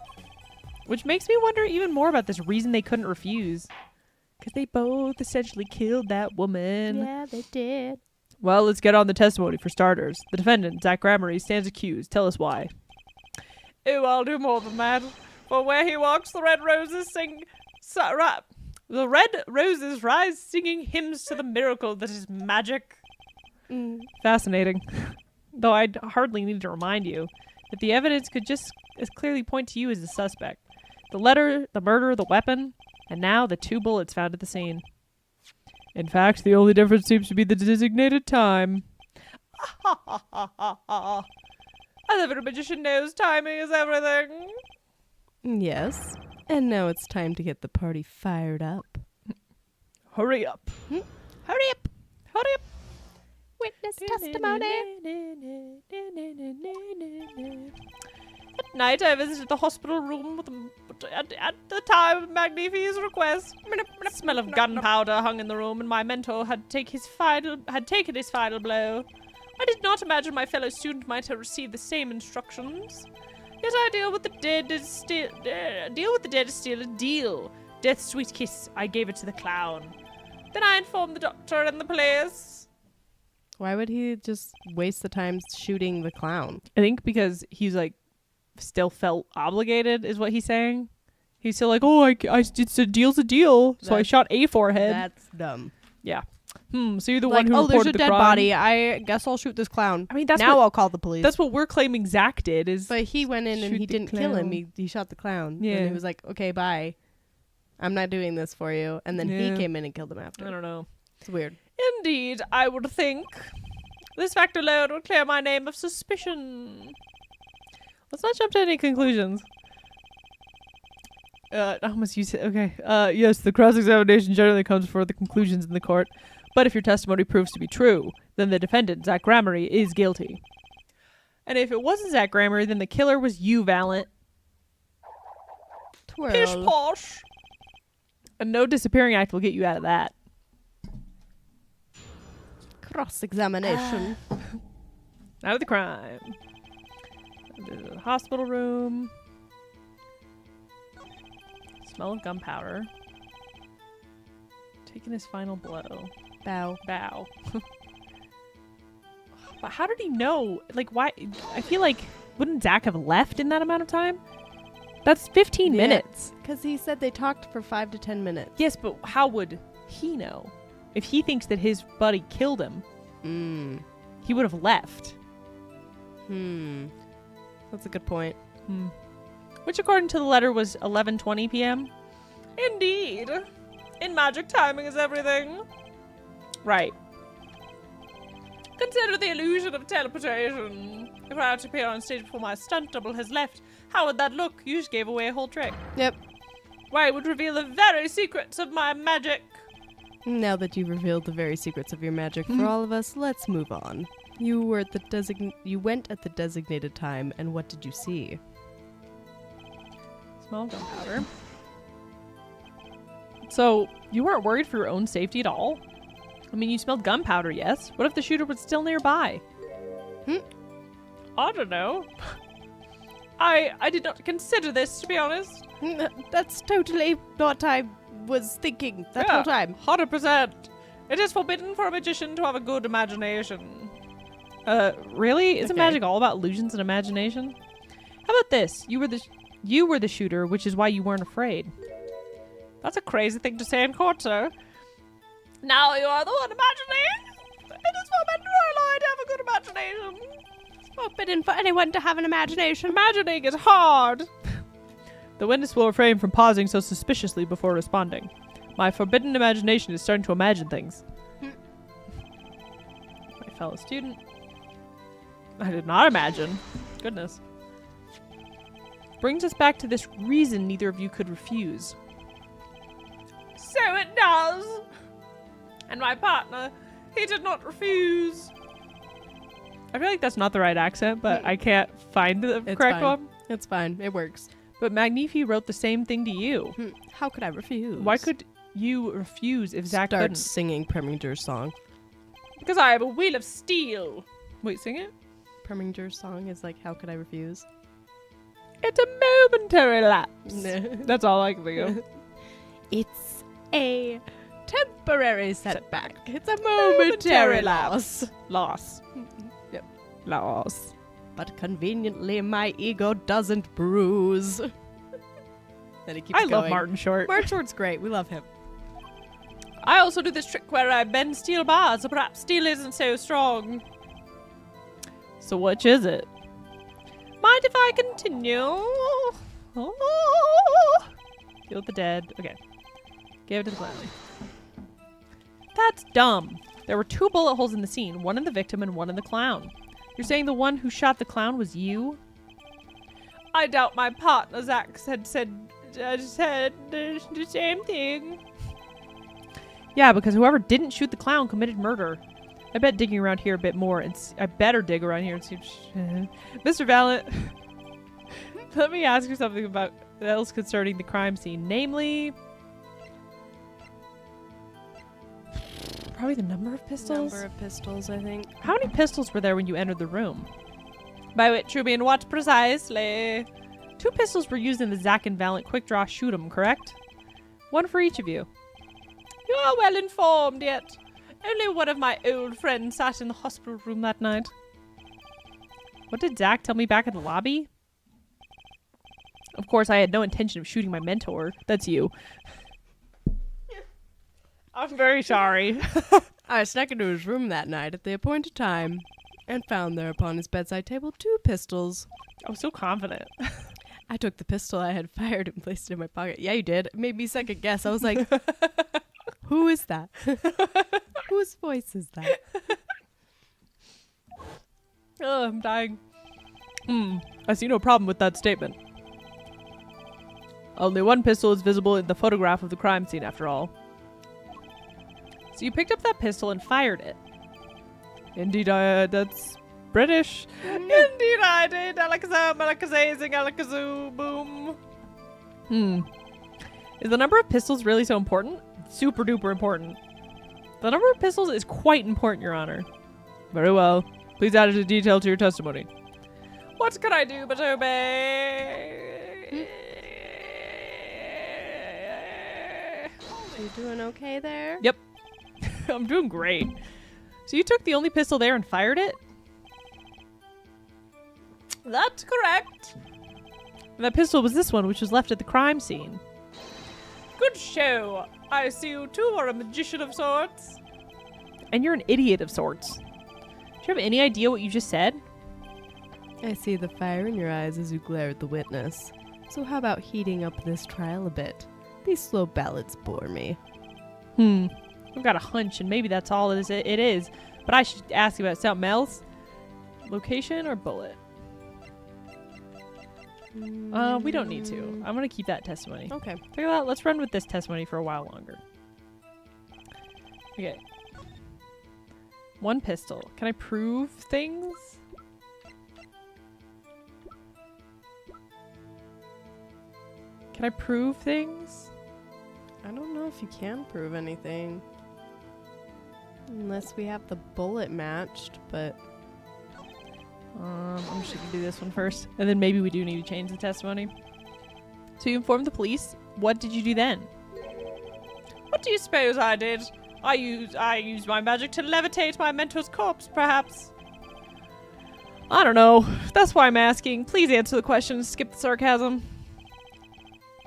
Which makes me wonder even more about this reason they couldn't refuse. Because they both essentially killed that woman. Yeah, they did. Well, let's get on the testimony for starters. The defendant, Zach Grammarly, stands accused. Tell us why. Oh, I'll do more than that. For where he walks, the red roses sing... the red roses rise singing hymns to the miracle that is magic. Fascinating. Though I'd hardly need to remind you that the evidence could just as clearly point to you as the suspect. The letter, the murder, the weapon, and now the 2 bullets found at the scene. In fact, the only difference seems to be the designated time. As every magician knows, timing is everything. Yes. And now it's time to get the party fired up. Hurry up. Hurry up. Hurry up. Witness testimony. At night, I visited the hospital room at the time of Magnifi's request. The smell of gunpowder hung in the room, and my mentor had taken his final blow. I did not imagine my fellow student might have received the same instructions. Yet I deal with the dead is still a deal. Death's sweet kiss, I gave it to the clown. Then I informed the doctor and the police. Why would he just waste the time shooting the clown? I think because he's like still felt obligated is what he's saying. He's still like, oh, it's a deal's a deal. So I shot a forehead. That's dumb. Yeah. So you're the Like, one who oh, there's reported a the dead crime. body. I guess I'll shoot this clown. I mean, that's now what, I'll call the police. That's what we're claiming Zach did. Is but he went in and shoot he the didn't kill him. clown. He shot the clown. Yeah. And he was like, okay, bye. I'm not doing this for you. And then he came in and killed him after. I don't know. It's weird. Indeed, I would think. This fact alone would clear my name of suspicion. Let's not jump to any conclusions. I almost used it. Okay. Yes, the cross-examination generally comes before the conclusions in the court. But if your testimony proves to be true, then the defendant, Zach Grammarly, is guilty. And if it wasn't Zach Grammarly, then the killer was you, Valent. Twirl. Pish posh. And no disappearing act will get you out of that. Cross-examination. Out of the crime. The hospital room. Smell of gunpowder. Taking his final blow. Bow. But how did he know? Like, why? I feel like, wouldn't Zach have left in that amount of time? That's 15 minutes. Because he said they talked for 5 to 10 minutes. Yes, but how would he know? If he thinks that his buddy killed him, he would have left. That's a good point. Which, according to the letter, was 11:20 p.m. Indeed. In magic, timing is everything. Right. Consider the illusion of teleportation. If I had to appear on stage before my stunt double has left, how would that look? You just gave away a whole trick. Yep. Why, it would reveal the very secrets of my magic. Now that you've revealed the very secrets of your magic for all of us, let's move on. You were at the You went at the designated time, and what did you see? Smell of gunpowder. So, you weren't worried for your own safety at all? I mean, you smelled gunpowder, yes. What if the shooter was still nearby? I don't know. I did not consider this, to be honest. That's totally what I was thinking that whole time. 100%. It is forbidden for a magician to have a good imagination. Really? Isn't Okay. magic all about illusions and imagination? How about this? You were the shooter, which is why you weren't afraid. That's a crazy thing to say in court, sir. Now you are the one imagining. It is forbidden for a lawyer to have a good imagination. It's forbidden for anyone to have an imagination. Imagining is hard. The witness will refrain from pausing so suspiciously before responding. My forbidden imagination is starting to imagine things. My fellow student. I did not imagine. Goodness. Brings us back to this reason neither of you could refuse. So it does. And my partner, he did not refuse. I feel like that's not the right accent, but I can't find the correct one. It's fine. It works. But Magnifi wrote the same thing to you. How could I refuse? Why could you refuse if Zach Start couldn't? singing Preminger's song. Because I have a wheel of steel. Wait, sing it? Preminger's song is like, how could I refuse? It's a momentary lapse. That's all I can think of. It's a temporary setback. It's a momentary loss. Loss. Yep. Loss. But conveniently, my ego doesn't bruise. Then he keeps I love going. Martin Short. Martin Short's great. We love him. I also do this trick where I bend steel bars, so perhaps steel isn't so strong. So which is it? Mind if I continue? Oh. Heal the dead. Okay. Give it to the clown. That's dumb. There were 2 bullet holes in the scene, one in the victim and one in the clown. You're saying the one who shot the clown was you? I doubt my partner Zach had said the same thing. Yeah, because whoever didn't shoot the clown committed murder. I bet digging around here a bit more, and I better dig around here and see. Mr. Valent, let me ask you something about else concerning the crime scene, namely, probably the number of pistols. Number of pistols, I think. How many pistols were there when you entered the room? By which you mean what precisely? 2 pistols were used in the Zack and Valent quick draw shoot 'em, correct? One for each of you. You are well informed yet. Only one of my old friends sat in the hospital room that night. What did Zack tell me back in the lobby? Of course, I had no intention of shooting my mentor. That's you. I'm very sorry. I snuck into his room that night at the appointed time and found there upon his bedside table 2 pistols. I was so confident. I took the pistol I had fired and placed it in my pocket. Yeah, you did. It made me second guess. I was like, who is that? Whose voice is that? Oh, I'm dying. I see no problem with that statement. Only one pistol is visible in the photograph of the crime scene, after all. So you picked up that pistol and fired it. Indeed, that's British. Indeed, I did. Alakazam, alakazazing, alakazoo, boom. Is the number of pistols really so important? Super duper important. The number of pistols is quite important, Your Honor. Very well. Please add a detail to your testimony. What can I do but obey? Are you doing okay there? Yep. I'm doing great. So you took the only pistol there and fired it? That's correct. And that pistol was this one, which was left at the crime scene. Good show. I see you too are a magician of sorts. And you're an idiot of sorts. Do you have any idea what you just said? I see the fire in your eyes as you glare at the witness. So how about heating up this trial a bit? These slow ballads bore me. I've got a hunch, and maybe that's all it is. But I should ask you about something else. Location or bullet? We don't need to. I'm gonna keep that testimony. Okay. Figure that out. Let's run with this testimony for a while longer. Okay. One pistol. Can I prove things? Can I prove things? I don't know if you can prove anything. Unless we have the bullet matched, but... I'm just gonna do this one first, and then maybe we do need to change the testimony. So you informed the police. What did you do then? What do you suppose I did? I used my magic to levitate my mentor's corpse, perhaps. I don't know. That's why I'm asking. Please answer the question. Skip the sarcasm.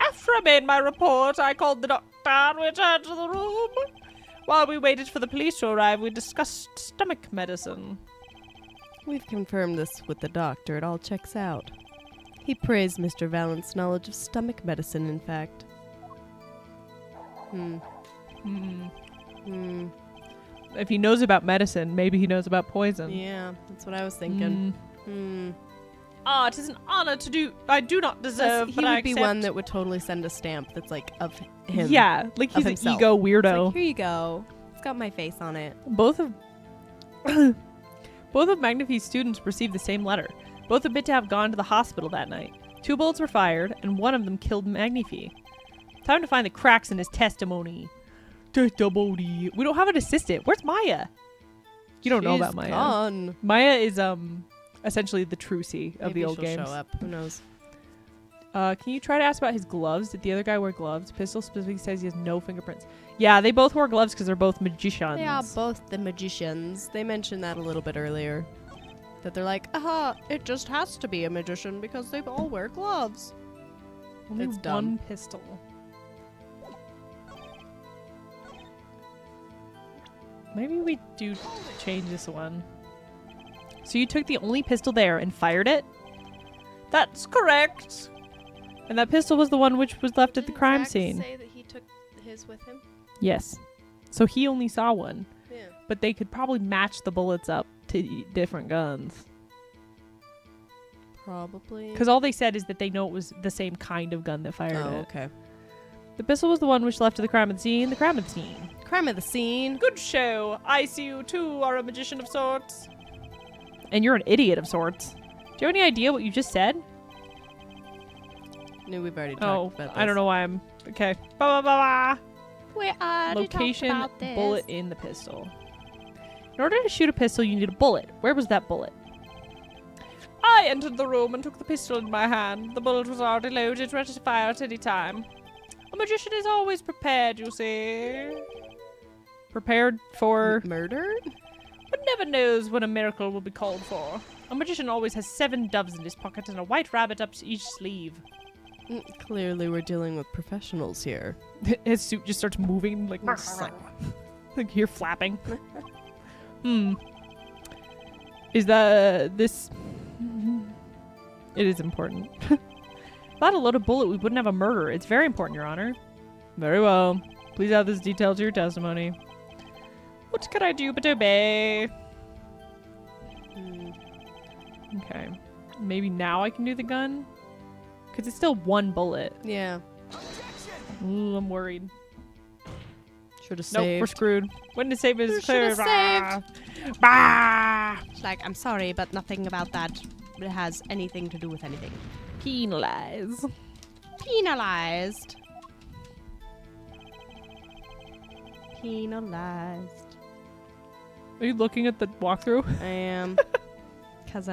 After I made my report, I called the doctor and we returned to the room. While we waited for the police to arrive, we discussed stomach medicine. We've confirmed this with the doctor. It all checks out. He praised Mr. Vallant's knowledge of stomach medicine, in fact. If he knows about medicine, maybe he knows about poison. Yeah, that's what I was thinking. Ah, it is an honor to do. I do not deserve, He but I would be accept. one that would totally send a stamp that's like of him. Yeah, like he's an himself. ego It's weirdo. like, here you go. It's got my face on it. Both of Magnifi's students received the same letter. Both admit to have gone to the hospital that night. 2 bullets were fired, and one of them killed Magnifi. Time to find the cracks in his testimony. Testimony. We don't have an assistant. Where's Maya? You don't know about Maya. Gone. Maya is essentially the Trucy of Maybe the old she'll games. show up. Who knows? Can you try to ask about his gloves? Did the other guy wear gloves? Pistol specifically says he has no fingerprints. Yeah, they both wore gloves because they're both magicians. They are both the magicians. They mentioned that a little bit earlier. That they're like, it just has to be a magician because they all wear gloves. Only It's dumb. one pistol. Maybe we do change this one. So you took the only pistol there and fired it? That's correct. And that pistol was the one which was left at the crime scene. Say that he took his with him? Yes. So he only saw one. Yeah. But they could probably match the bullets up to different guns. Probably. Because all they said is that they know it was the same kind of gun that fired it. Okay. The pistol was the one which left at the crime of the scene. The crime of the scene. Crime of the scene. Good show. I see you too are a magician of sorts. And you're an idiot of sorts. Do you have any idea what you just said? No, we've already Oh, talked about this. I don't know why I'm... Okay. Ba ba ba ba. We already Location, talked about this. bullet in the pistol. In order to shoot a pistol, you need a bullet. Where was that bullet? I entered the room and took the pistol in my hand. The bullet was already loaded, ready to fire at any time. A magician is always prepared, you see. Prepared for... Murder? One never knows when a miracle will be called for. A magician always has 7 doves in his pocket and a white rabbit up each sleeve. Clearly we're dealing with professionals here. His suit just starts moving, like you're flapping. Is that this? It is important. Without a loaded bullet, we wouldn't have a murder. It's very important, Your Honor. Very well. Please add this detail to your testimony. What can I do but obey? Okay. Maybe now I can do the gun? Because it's still 1 bullet. Yeah. Ooh, I'm worried. Should have Nope, saved. we're screwed. Witness statement is You clear. should've saved. Bah! It's like, I'm sorry, but nothing about that has anything to do with anything. Penalize. Penalized. Penalized. Are you looking at the walkthrough? I am. Because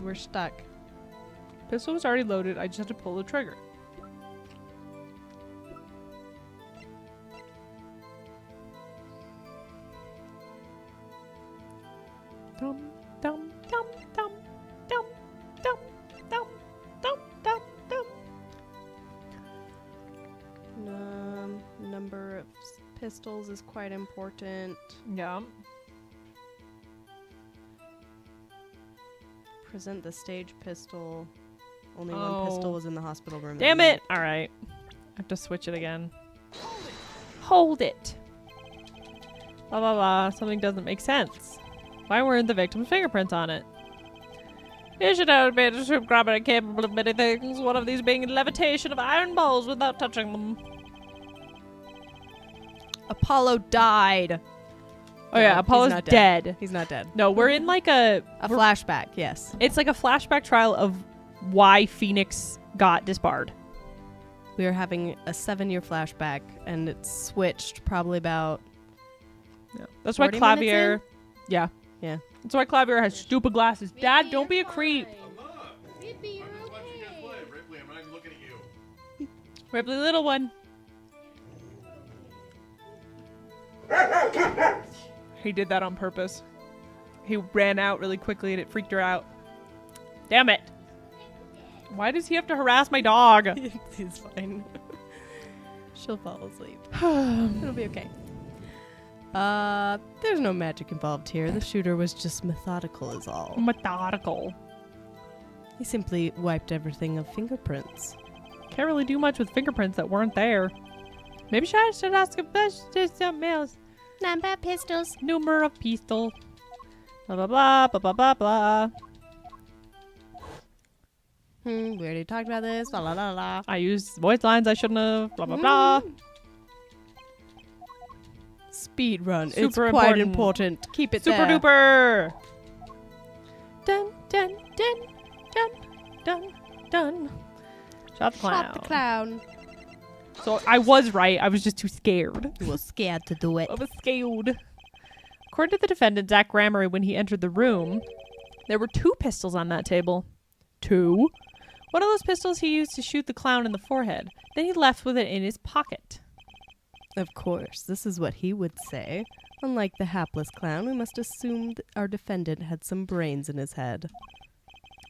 we're stuck. Pistol was already loaded. I just had to pull the trigger. Dum dum dum dum dum dum dum dum dum dum. Number of pistols is quite important. Yeah. Present the stage pistol. Only one pistol was in the hospital room. Damn it! All right. I have to switch it again. Hold it. Blah blah blah. Something doesn't make sense. Why weren't the victim's fingerprints on it? You should have been a troop grabber capable of many things. One of these being levitation of iron balls without touching them. Apollo died. Oh yeah, No, Apollo's he's not dead. He's not dead. No, we're in like a flashback, yes. It's like a flashback trial of why Phoenix got disbarred. We are having a 7-year flashback, and it's switched probably about... Yeah. That's why 40 Clavier... minutes Yeah. Yeah. That's why Clavier has stupid glasses. Dad, don't be a creep. Rippy, you're Ripley, I'm not even looking at you. Ripley, little one. He did that on purpose. He ran out really quickly and it freaked her out. Damn it. Why does he have to harass my dog? He's fine. She'll fall asleep. It'll be okay. There's no magic involved here. The shooter was just methodical is all. Methodical. He simply wiped everything of fingerprints. Can't really do much with fingerprints that weren't there. Maybe I should ask if something else. Number of pistols. Number of pistol. Blah, blah, blah, blah, blah, blah, blah. We already talked about this. La la la la. I used voice lines I shouldn't have. Blah, blah, blah. Speed run. Super It's quite important. important. Keep it Super there. duper. Dun, dun, dun, dun, dun, dun. Shot the clown. Shot the clown. So I was right. I was just too scared. You were scared to do it. I was scared. According to the defendant, Zach Gramery, when he entered the room, there were 2 pistols on that table. 2? One of those pistols he used to shoot the clown in the forehead. Then he left with it in his pocket. Of course, this is what he would say. Unlike the hapless clown, we must assume that our defendant had some brains in his head.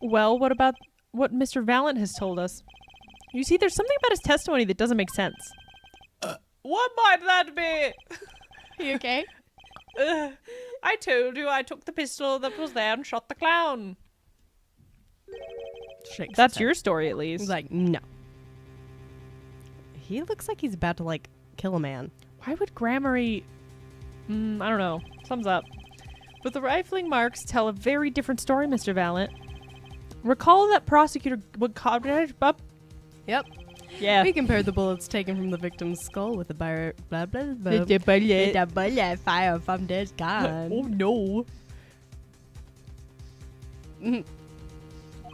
Well, what about what Mr. Valent has told us? You see, there's something about his testimony that doesn't make sense. What might that be? You okay? I told you I took the pistol that was there and shot the clown. Shakes That's his your head. story, at He's least. like, no. He looks like he's about to, like, kill a man. Why would Gramery... I don't know. Thumbs up. But the rifling marks tell a very different story, Mr. Valent. Recall that prosecutor would up. Yep. Yeah. We compared the bullets taken from the victim's skull with the bullet fire from this gun. Oh no.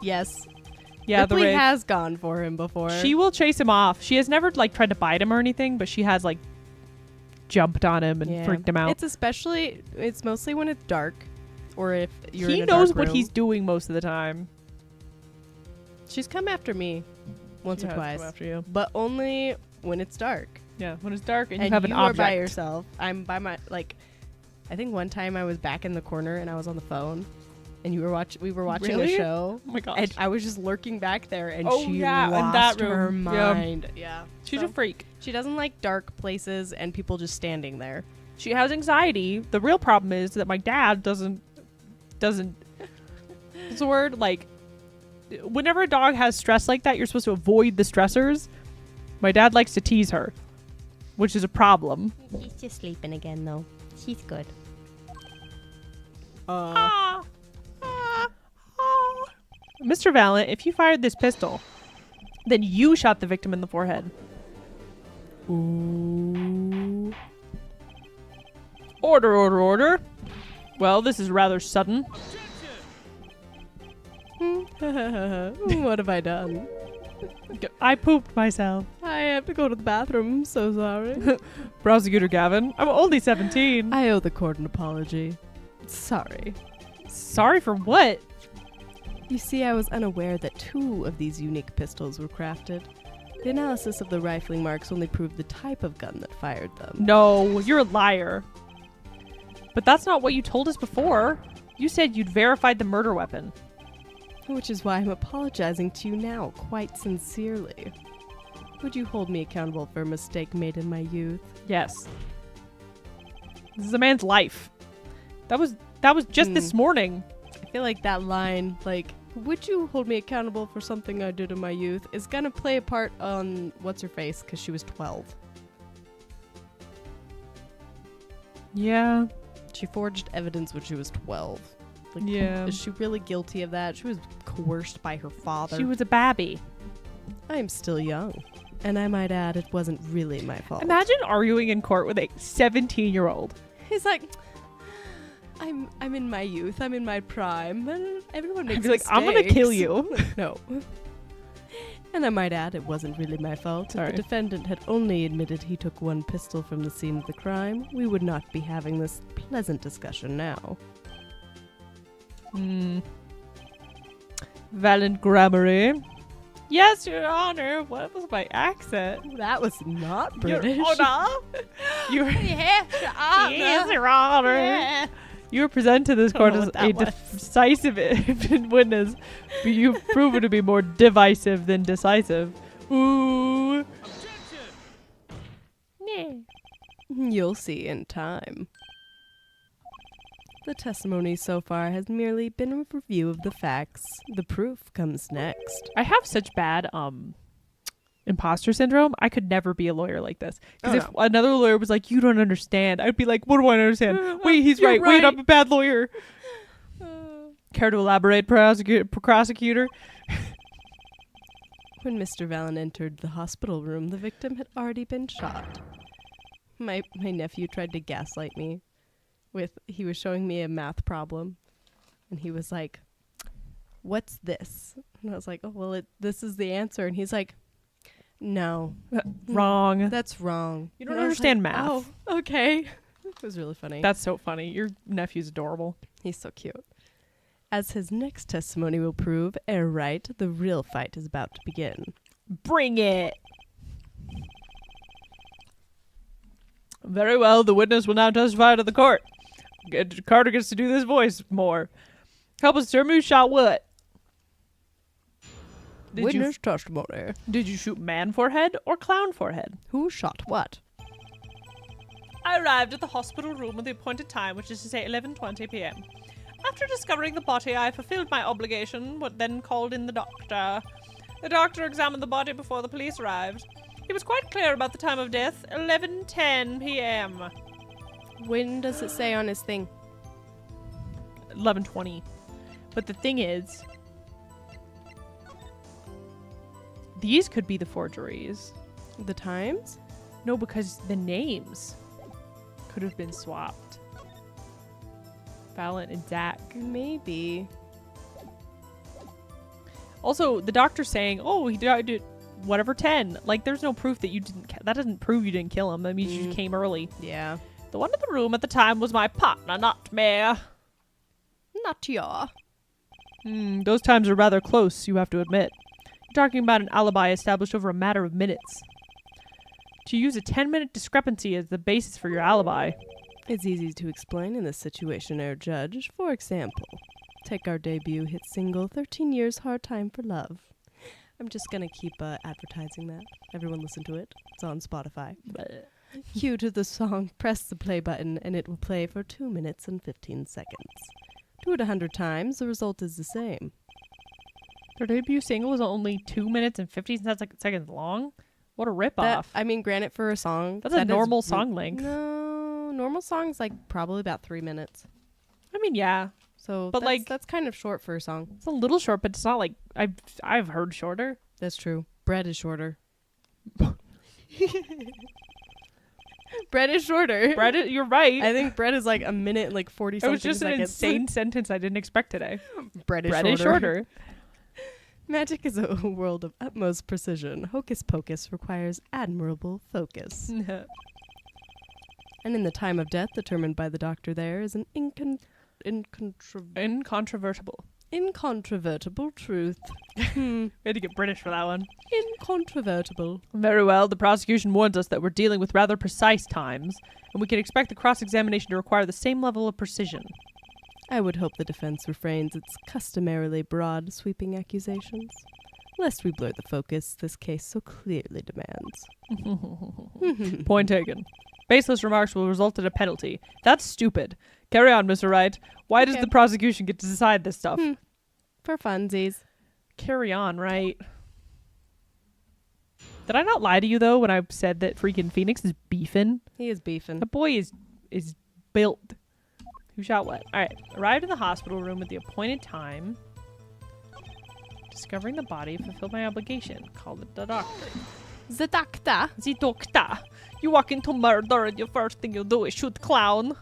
Yes. Yeah, Ripley the Wraith. has gone for him before. She will chase him off. She has never like tried to bite him or anything, but she has like jumped on him and Yeah. freaked him out. It's mostly when it's dark, or if you're in He a knows dark what room. he's doing most of the time. She's come after me once She or has twice, come after you. but only when it's dark. Yeah, when it's dark and And you have an are object. by yourself. I'm by my I think one time I was back in the corner and I was on the phone, and we were watching Really? a show. Oh my gosh. And I was just lurking back there, and Oh, she yeah, in lost that her room. Yeah. mind. Yeah, She's So, a freak. she doesn't like dark places and people just standing there. She has anxiety. The real problem is that my dad doesn't what's the word? Like whenever a dog has stress like that, you're supposed to avoid the stressors. My dad likes to tease her, which is a problem. He's just sleeping again, though. She's good. Mr. Valent, if you fired this pistol, then you shot the victim in the forehead. Ooh. Order, order, order. Well, this is rather sudden. What have I done? I pooped myself. I have to go to the bathroom. I'm so sorry. Prosecutor Gavin, I'm only 17. I owe the court an apology. Sorry. Sorry for what? You see, I was unaware that 2 of these unique pistols were crafted. The analysis of the rifling marks only proved the type of gun that fired them. No, you're a liar. But that's not what you told us before. You said you'd verified the murder weapon. Which is why I'm apologizing to you now, quite sincerely. Would you hold me accountable for a mistake made in my youth? Yes. This is a man's life. That was just this morning. I feel like that line, like, would you hold me accountable for something I did in my youth, is gonna play a part on What's-Her-Face, because she was 12. Yeah. She forged evidence when she was 12. Like, Yeah. Is she really guilty of that? She was coerced by her father. She was a babby. I am still young. And I might add, it wasn't really my fault. Imagine arguing in court with a 17-year-old. He's like, I'm in my youth. I'm in my prime. And everyone makes I'd be like, I'm gonna kill you. No. And I might add, it wasn't really my fault. If Sorry. the defendant had only admitted he took one pistol from the scene of the crime, we would not be having this pleasant discussion now. Valent Grammary. Yes, Your Honor. What was my accent? That was not Your British. Honor. You were, Yes, yes, Your Honor. You were presented to this court know as what a that was. decisive witness, but you've proven to be more divisive than decisive. Ooh. You'll see in time. The testimony so far has merely been a review of the facts. The proof comes next. I have such bad imposter syndrome. I could never be a lawyer like this. Because if another lawyer was like, you don't understand, I'd be like, what do I understand? Wait, he's You're right. Wait, right. I'm a bad lawyer. Care to elaborate, prosecutor? When Mr. Valen entered the hospital room, the victim had already been shot. My nephew tried to gaslight me he was showing me a math problem, and he was like, "What's this?" And I was like, "Oh, well, this is the answer." And he's like, "No, Wrong. that's wrong. You don't And I was understand like, math. Oh, okay." It was really funny. That's so funny. Your nephew's adorable. He's so cute. As his next testimony will prove, ere right, the real fight is about to begin. Bring it. Very well. The witness will now testify to the court. Carter gets to do this voice more. Help us determine who shot what. Witness testimony. Did you shoot man forehead or clown forehead? Who shot what? I arrived at the hospital room at the appointed time, which is to say 11:20 p.m. After discovering the body, I fulfilled my obligation, but then called in the doctor. The doctor examined the body before the police arrived. He was quite clear about the time of death, 11:10 p.m. When does it say on his thing? 11:20. But the thing is, these could be the forgeries. The times? No, because the names could have been swapped. Valent and Zach. Maybe. Also, the doctor saying, "Oh, he died at whatever 10." Like, there's no proof that you didn't. That doesn't prove you didn't kill him. That means you just came early. Yeah. The one in the room at the time was my partner, not me. Not ya. Those times are rather close, you have to admit. You're talking about an alibi established over a matter of minutes. To use a 10-minute discrepancy as the basis for your alibi. It's easy to explain in this situation, Judge. For example, take our debut hit single, 13 Years Hard Time for Love. I'm just gonna keep advertising that. Everyone listen to it. It's on Spotify. Cue to the song, press the play button, and it will play for 2 minutes and 15 seconds. Do it 100 times, the result is the same. Their debut single was only 2 minutes and 15 seconds long? What a ripoff. I mean, granted, for a song... That's a that is normal song length. No, normal song's like probably about 3 minutes. I mean, yeah. So, But, that's kind of short for a song. It's a little short, but it's not like... I've heard shorter. That's true. Bread is shorter. Bread is shorter. You're right. I think bread is like a minute and like 40 It something was just an seconds. insane sentence I didn't expect today. Bread is shorter. Magic is a world of utmost precision. Hocus pocus requires admirable focus. And in the time of death determined by the doctor there is an Incontrovertible. incontrovertible truth. We had to get British for that one. Incontrovertible. Very well. The prosecution warns us that we're dealing with rather precise times, and we can expect the cross-examination to require the same level of precision. I would hope the defense refrains its customarily broad, sweeping accusations, lest we blur the focus this case so clearly demands. Point taken. Baseless remarks will result in a penalty. That's stupid. Carry on, Mr. Wright. Why does Okay. the prosecution get to decide this stuff? For funsies. Carry on, right? Did I not lie to you, though, when I said that freaking Phoenix is beefing? He is beefing. The boy is built. Who shot what? All right. Arrived in the hospital room at the appointed time. Discovering the body fulfilled my obligation. Called it the doctor. The doctor. The doctor. You walk into murder and the first thing you do is shoot clown.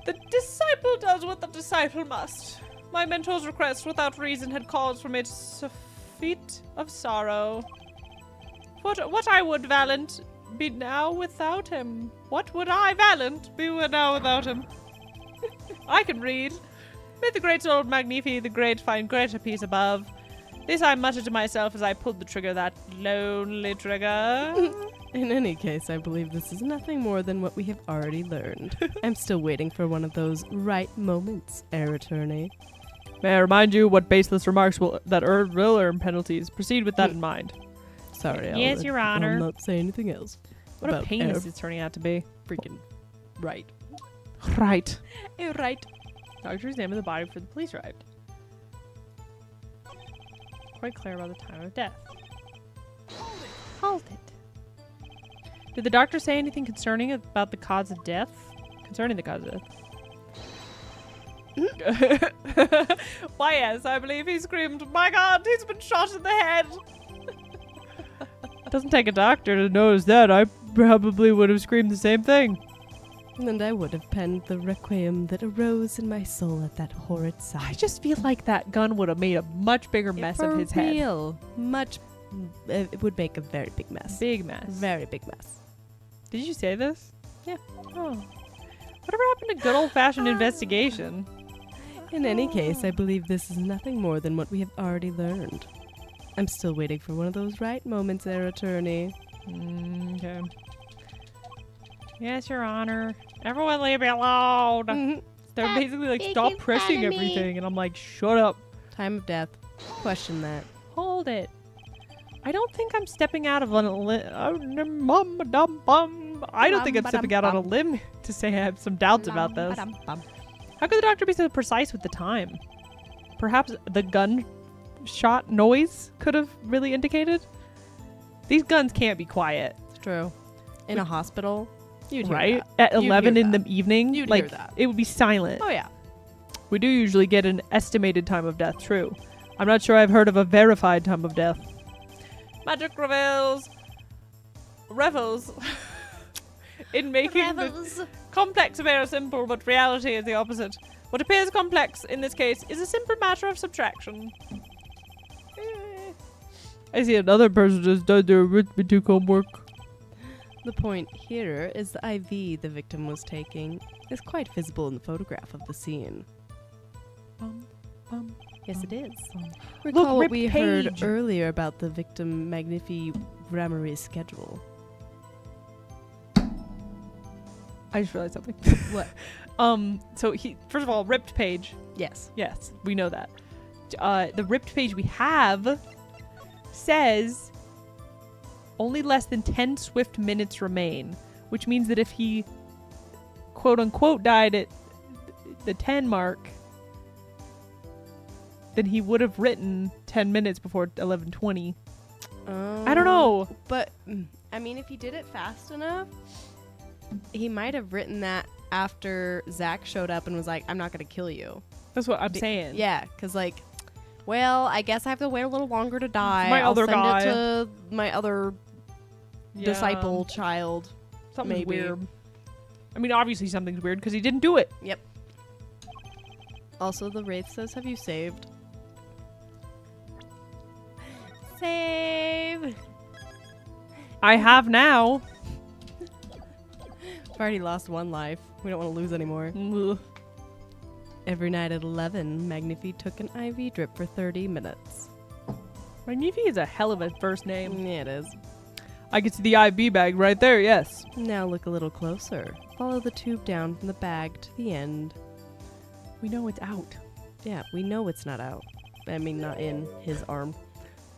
The disciple does what the disciple must. My mentor's request without reason had caused for me a feat of sorrow. What I would, Valent, be now without him. What would I, Valent, be now without him? I can read. May the great old Magnifi, the great find greater peace above. This I muttered to myself as I pulled the trigger, that lonely trigger. In any case, I believe this is nothing more than what we have already learned. I'm still waiting for one of those right moments, Air Attorney. May I remind you what baseless remarks will earn penalties. Proceed with that in mind. Sorry, Yes, Your Honor. I'll not say anything else. What a about pain Air this is turning out to be. freaking right. Right. Right. Doctor examined the body before the police arrived. Quite clear about the time of death. Hold it. Did the doctor say anything concerning about the cause of death? Concerning the cause of death. Why, yes, I believe he screamed, "My God, he's been shot in the head!" Doesn't take a doctor to notice that. I probably would have screamed the same thing. And I would have penned the requiem that arose in my soul at that horrid I sight. just feel like that gun would have made a much bigger mess of his head. real. Much. It would make a very big mess. Big mess. Very big mess. Did you say this? Yeah. Oh. Whatever happened to good old-fashioned investigation? In any case, I believe this is nothing more than what we have already learned. I'm still waiting for one of those right moments, Air Attorney. Okay. Yes, Your Honor. Everyone leave me alone. They're basically like, stop pressing everything. And I'm like, shut up. Time of death. Question that. Hold it. I don't think I'm stepping out of a I don't think I'm stepping out on a limb to say I have some doubts about this. How could the doctor be so precise with the time? Perhaps the gunshot noise could have really indicated? These guns can't be quiet. It's true. In a hospital, you'd hear Right? that. At You'd 11 hear in that. the evening? You'd like, hear that. it would be silent. Oh, yeah. We do usually get an estimated time of death, true. I'm not sure I've heard of a verified time of death. Magic revels in making the complex appear simple, but reality is the opposite. What appears complex in this case is a simple matter of subtraction. I see another person just did their arithmetic homework. The point here is the IV the victim was taking is quite visible in the photograph of the scene. Yes, it is. Recall what ripped we heard page. earlier about the victim Magnifi Ramari's schedule. I just realized something. What? So he, first of all, ripped page. Yes. Yes, we know that. The ripped page we have says only less than 10 swift minutes remain, which means that if he quote unquote died at the 10 mark, then he would have written 10 minutes before 11:20. I don't know. But, I mean, if he did it fast enough, he might have written that after Zach showed up and was like, I'm not going to kill you. That's what I'm saying. Yeah, because, like, well, I guess I have to wait a little longer to die. My I'll other send guy. it to my other Yeah. disciple child. Something's maybe. weird. I mean, obviously something's weird because he didn't do it. Yep. Also, the Wraith says, have you saved? Save! I have now. I've already lost one life. We don't want to lose anymore. Ugh. Every night at 11, Magnifi took an IV drip for 30 minutes. Magnifi is a hell of a first name. Yeah, it is. I can see the IV bag right there, yes. Now look a little closer. Follow the tube down from the bag to the end. We know it's out. Yeah, we know it's not out. I mean, not in his arm.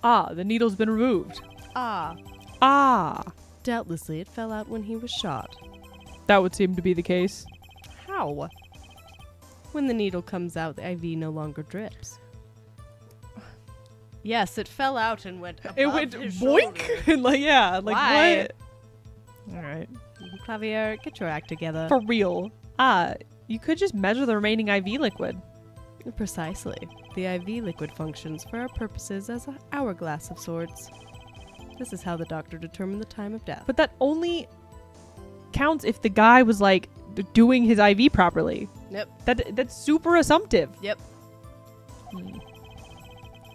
Ah, the needle's been removed. Ah. Ah. Doubtlessly, it fell out when he was shot. That would seem to be the case. How? When the needle comes out, the IV no longer drips. Yes, it fell out and went above It went his boink. shoulder. And like, yeah, like Why? what? Alright. Clavier, get your act together. For real. Ah, you could just measure the remaining IV liquid. Precisely. The IV liquid functions for our purposes as an hourglass of sorts. This is how the doctor determined the time of death. But that only counts if the guy was like doing his IV properly. Yep. That's super assumptive. Yep.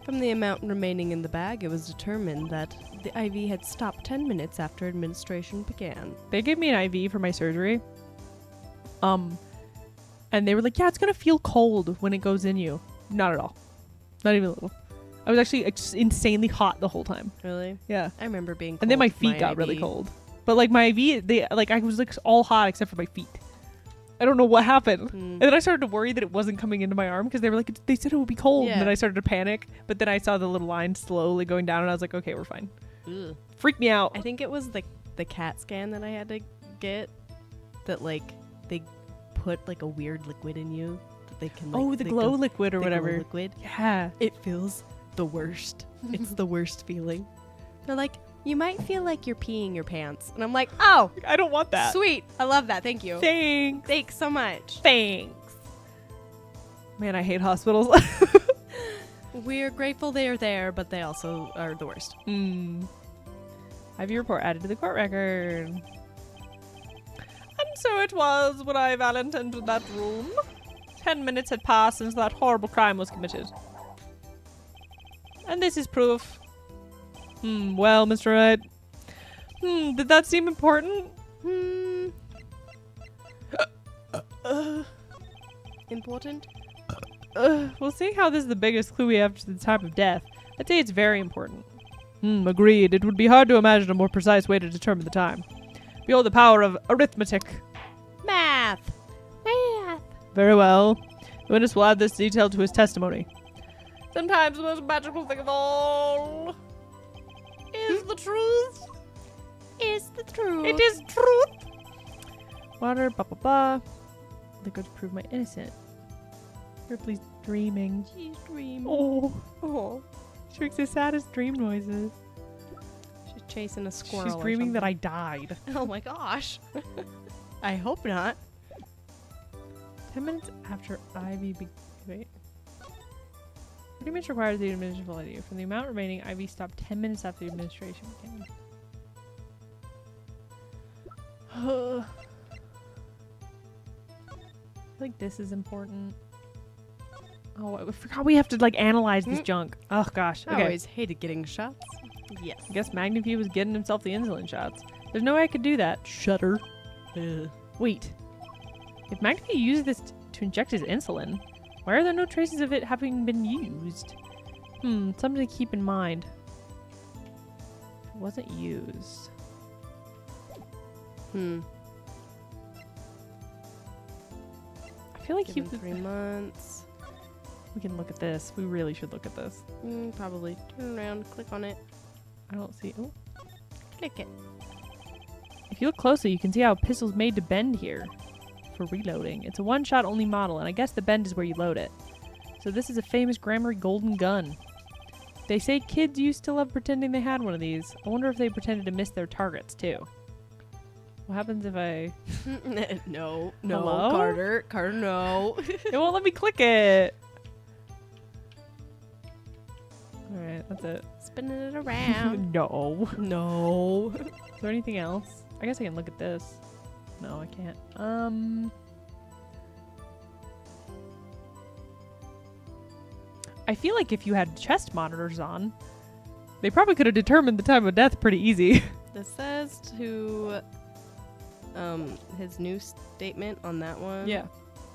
From the amount remaining in the bag, it was determined that the IV had stopped 10 minutes after administration began. They gave me an IV for my surgery. And they were like, yeah, it's going to feel cold when it goes in you. Not at all. Not even a little. I was actually insanely hot the whole time. Really? Yeah. I remember being cold. And then my with feet got IV. really cold. But like my IV, I was like all hot except for my feet. I don't know what happened. And then I started to worry that it wasn't coming into my arm because they were like, they said it would be cold. Yeah. And then I started to panic. But then I saw the little line slowly going down and I was like, okay, we're fine. Ugh. Freaked me out. I think it was the CAT scan that I had to get that like they put like a weird liquid in you that they can like, the glow liquid or the whatever. glow liquid. Yeah. It feels the worst. It's the worst feeling. They're like, you might feel like you're peeing your pants. And I'm like, oh, I don't want that. sweet. I love that. Thank you. Thanks. Thanks so much. Thanks. Man, I hate hospitals. We're grateful they're there, but they also are the worst. IV report added to the court record. And so it was when I Valent entered that room. 10 minutes had passed since that horrible crime was committed. And this is proof. Well, Mr. Wright. Did that seem important? Important? Well, seeing how this is the biggest clue we have to the time of death, I'd say it's very important. Agreed. It would be hard to imagine a more precise way to determine the time. Behold the power of arithmetic. Math. Very well. The witness will add this detail to his testimony. Sometimes the most magical thing of all is the truth. Is the truth. It is truth. Water, blah, blah, blah. Liquid to prove my innocence. Ripley's dreaming. She's dreaming. Oh. She makes the saddest dream noises. She's chasing a squirrel. She's dreaming that I died. Oh my gosh. I hope not. 10 minutes after IV wait. Pretty much requires the administration validity. From the amount remaining, IV stopped 10 minutes after the administration began. I feel like this is important. Oh, I forgot we have to like analyze this junk. Oh gosh. I Okay. always hated getting shots. Yes. I guess Magnifew was getting himself the insulin shots. There's no way I could do that. Shudder. Wait. If Magnifew used this to inject his insulin, why are there no traces of it having been used? Something to keep in mind. It wasn't used. Hmm. I feel like Give he him 3 months. We can look at this. We really should look at this. Probably. Turn around. Click on it. I don't see. Oh. Click it. If you look closely, you can see how a pistol's made to bend here for reloading. It's a one-shot only model, and I guess the bend is where you load it. So this is a famous Grammary golden gun. They say kids used to love pretending they had one of these. I wonder if they pretended to miss their targets, too. What happens if I... No. Hello? Carter, no. It won't let me click it. Alright, that's it. Spinning it around. No. No. Is there anything else? I guess I can look at this. No, I can't. I feel like if you had chest monitors on, they probably could have determined the time of death pretty easy. This says to his new statement on that one. Yeah.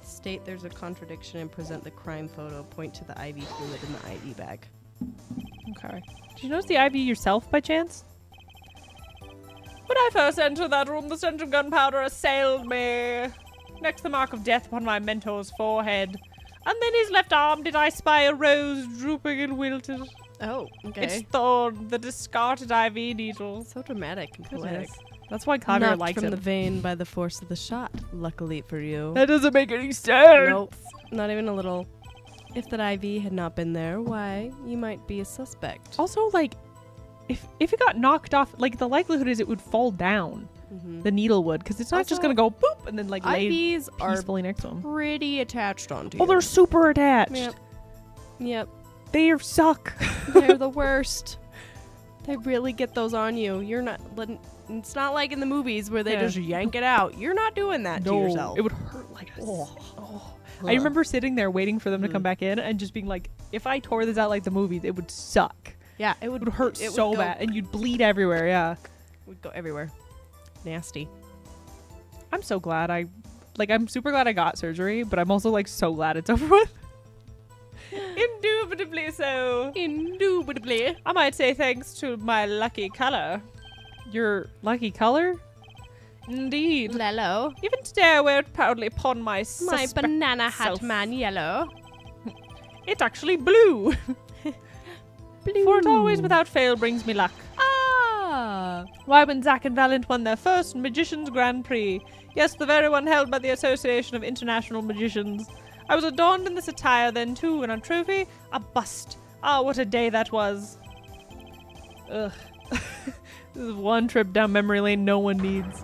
State there's a contradiction and present the crime photo. Point to the IV fluid in the IV bag. Okay. Did you notice the IV yourself by chance? When I first entered that room, the stench of gunpowder assailed me. Next, the mark of death upon my mentor's forehead. And then his left arm did I spy a rose drooping and wilted. Oh, okay. Its thorn, the discarded IV needle. So dramatic and Poetic. poetic. That's why Clavier Knocked likes from him. the vein by the force of the shot. Luckily for you. That doesn't make any sense. Nope. Not even a little. If that IV had not been there, why, you might be a suspect. Also, like, if it got knocked off, like, the likelihood is it would fall down. The needle would, because it's not just Also, gonna go boop and then like lay IVs are peacefully next to them. pretty attached onto you. Oh, they're super attached. Yep. They suck. They're the worst. They really get those on you. You're not. It's not like in the movies where they just yank it out. You're not doing that to yourself. It would hurt like I remember sitting there waiting for them to come back in and just being like, if I tore this out like the movies, it would suck. Yeah, It would hurt so bad, and you'd bleed everywhere. Yeah, It would go everywhere. Nasty. I'm so glad I Like, I'm super glad I got surgery, but I'm also, like, so glad it's over with. Indubitably so. Indubitably. I might say thanks to my lucky color. Your lucky color? Indeed. Lello. Even today I wear it proudly upon my My suspect banana hat self. man yellow. It's actually blue. Blue. For it always without fail brings me luck. Ah. Why, when Zack and Valiant won their first Magicians Grand Prix, yes, the very one held by the Association of International Magicians, I was adorned in this attire then too, and on trophy, a bust. Ah, what a day that was. Ugh. This is one trip down memory lane no one needs.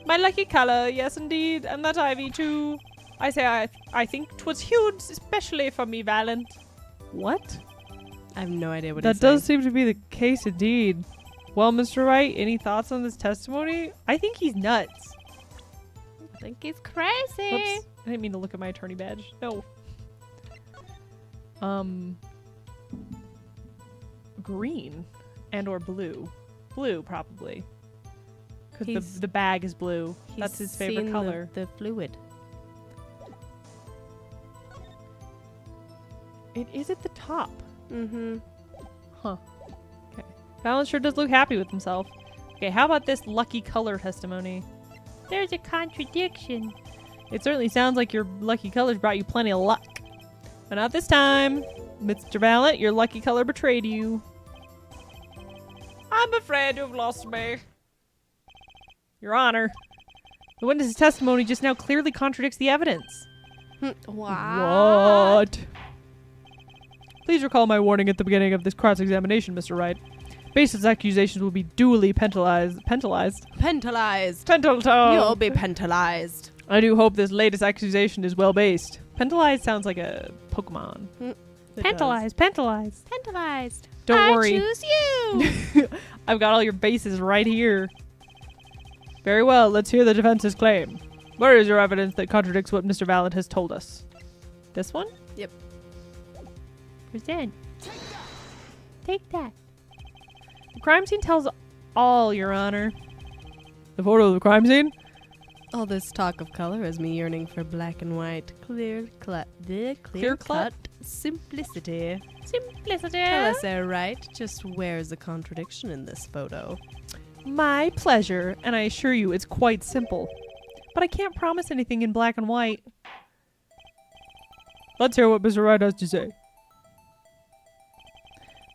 My lucky color, yes indeed, and that ivy too. I say I think 'twas hued especially for me, Valiant. What? I have no idea what That he's does saying. seem to be the case indeed. Well, Mr. Wright, any thoughts on this testimony? I think he's nuts. I think he's crazy. Whoops. I didn't mean to look at my attorney badge. No. Green and or blue. Blue, probably. Because He's- the bag is blue. That's He's his favorite seen color. The fluid. It is at the top. Mm-hmm. Huh. Okay. Valen sure does look happy with himself. Okay, how about this lucky color testimony? There's a contradiction. It certainly sounds like your lucky colors brought you plenty of luck. But not this time. Mr. Valiant, your lucky color betrayed you. I'm afraid you've lost me. Your Honor, the witness's testimony just now clearly contradicts the evidence. Wow. What? Please recall my warning at the beginning of this cross-examination, Mr. Wright. Baseless accusations will be duly pentalized. Pentalized. Pentaltone. You'll be pentalized. I do hope this latest accusation is well-based. Pentalized sounds like a Pokemon. Pentalized. Don't I worry. choose you. I've got all your bases right here. Very well, let's hear the defense's claim. Where is your evidence that contradicts what Mr. Valiant has told us? This one? Present. Take that. The crime scene tells all, Your Honor. The photo of the crime scene? All this talk of color has me yearning for black and white, clear cut simplicity. Simplicity. Tell us, right? Just where's the contradiction in this photo? My pleasure, and I assure you it's quite simple. But I can't promise anything in black and white. Let's hear what Mr. Wright has to say.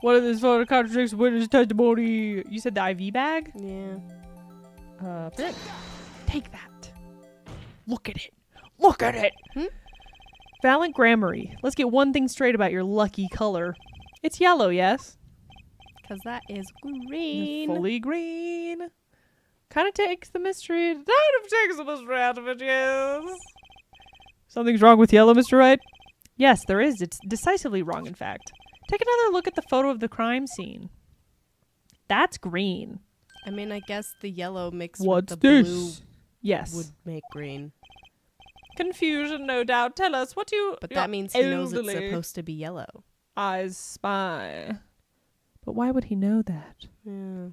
What if this photo contradicts witness testimony? You said the IV bag? Yeah. Take that. Look at it. Look at it. Valiant Grammary. Let's get one thing straight about your lucky color. It's yellow, yes? Because that is green. Fully green. Kind of takes the mystery. Out of it, yes. Something's wrong with yellow, Mr. Wright? Yes, there is. It's decisively wrong, in fact. Take another look at the photo of the crime scene. That's green. I mean, I guess the yellow mixed What's with the this? blue Yes. would make green. Confusion, no doubt. Tell us what you... But that means he knows it's supposed to be yellow. Eyes spy. But why would he know that? Yeah.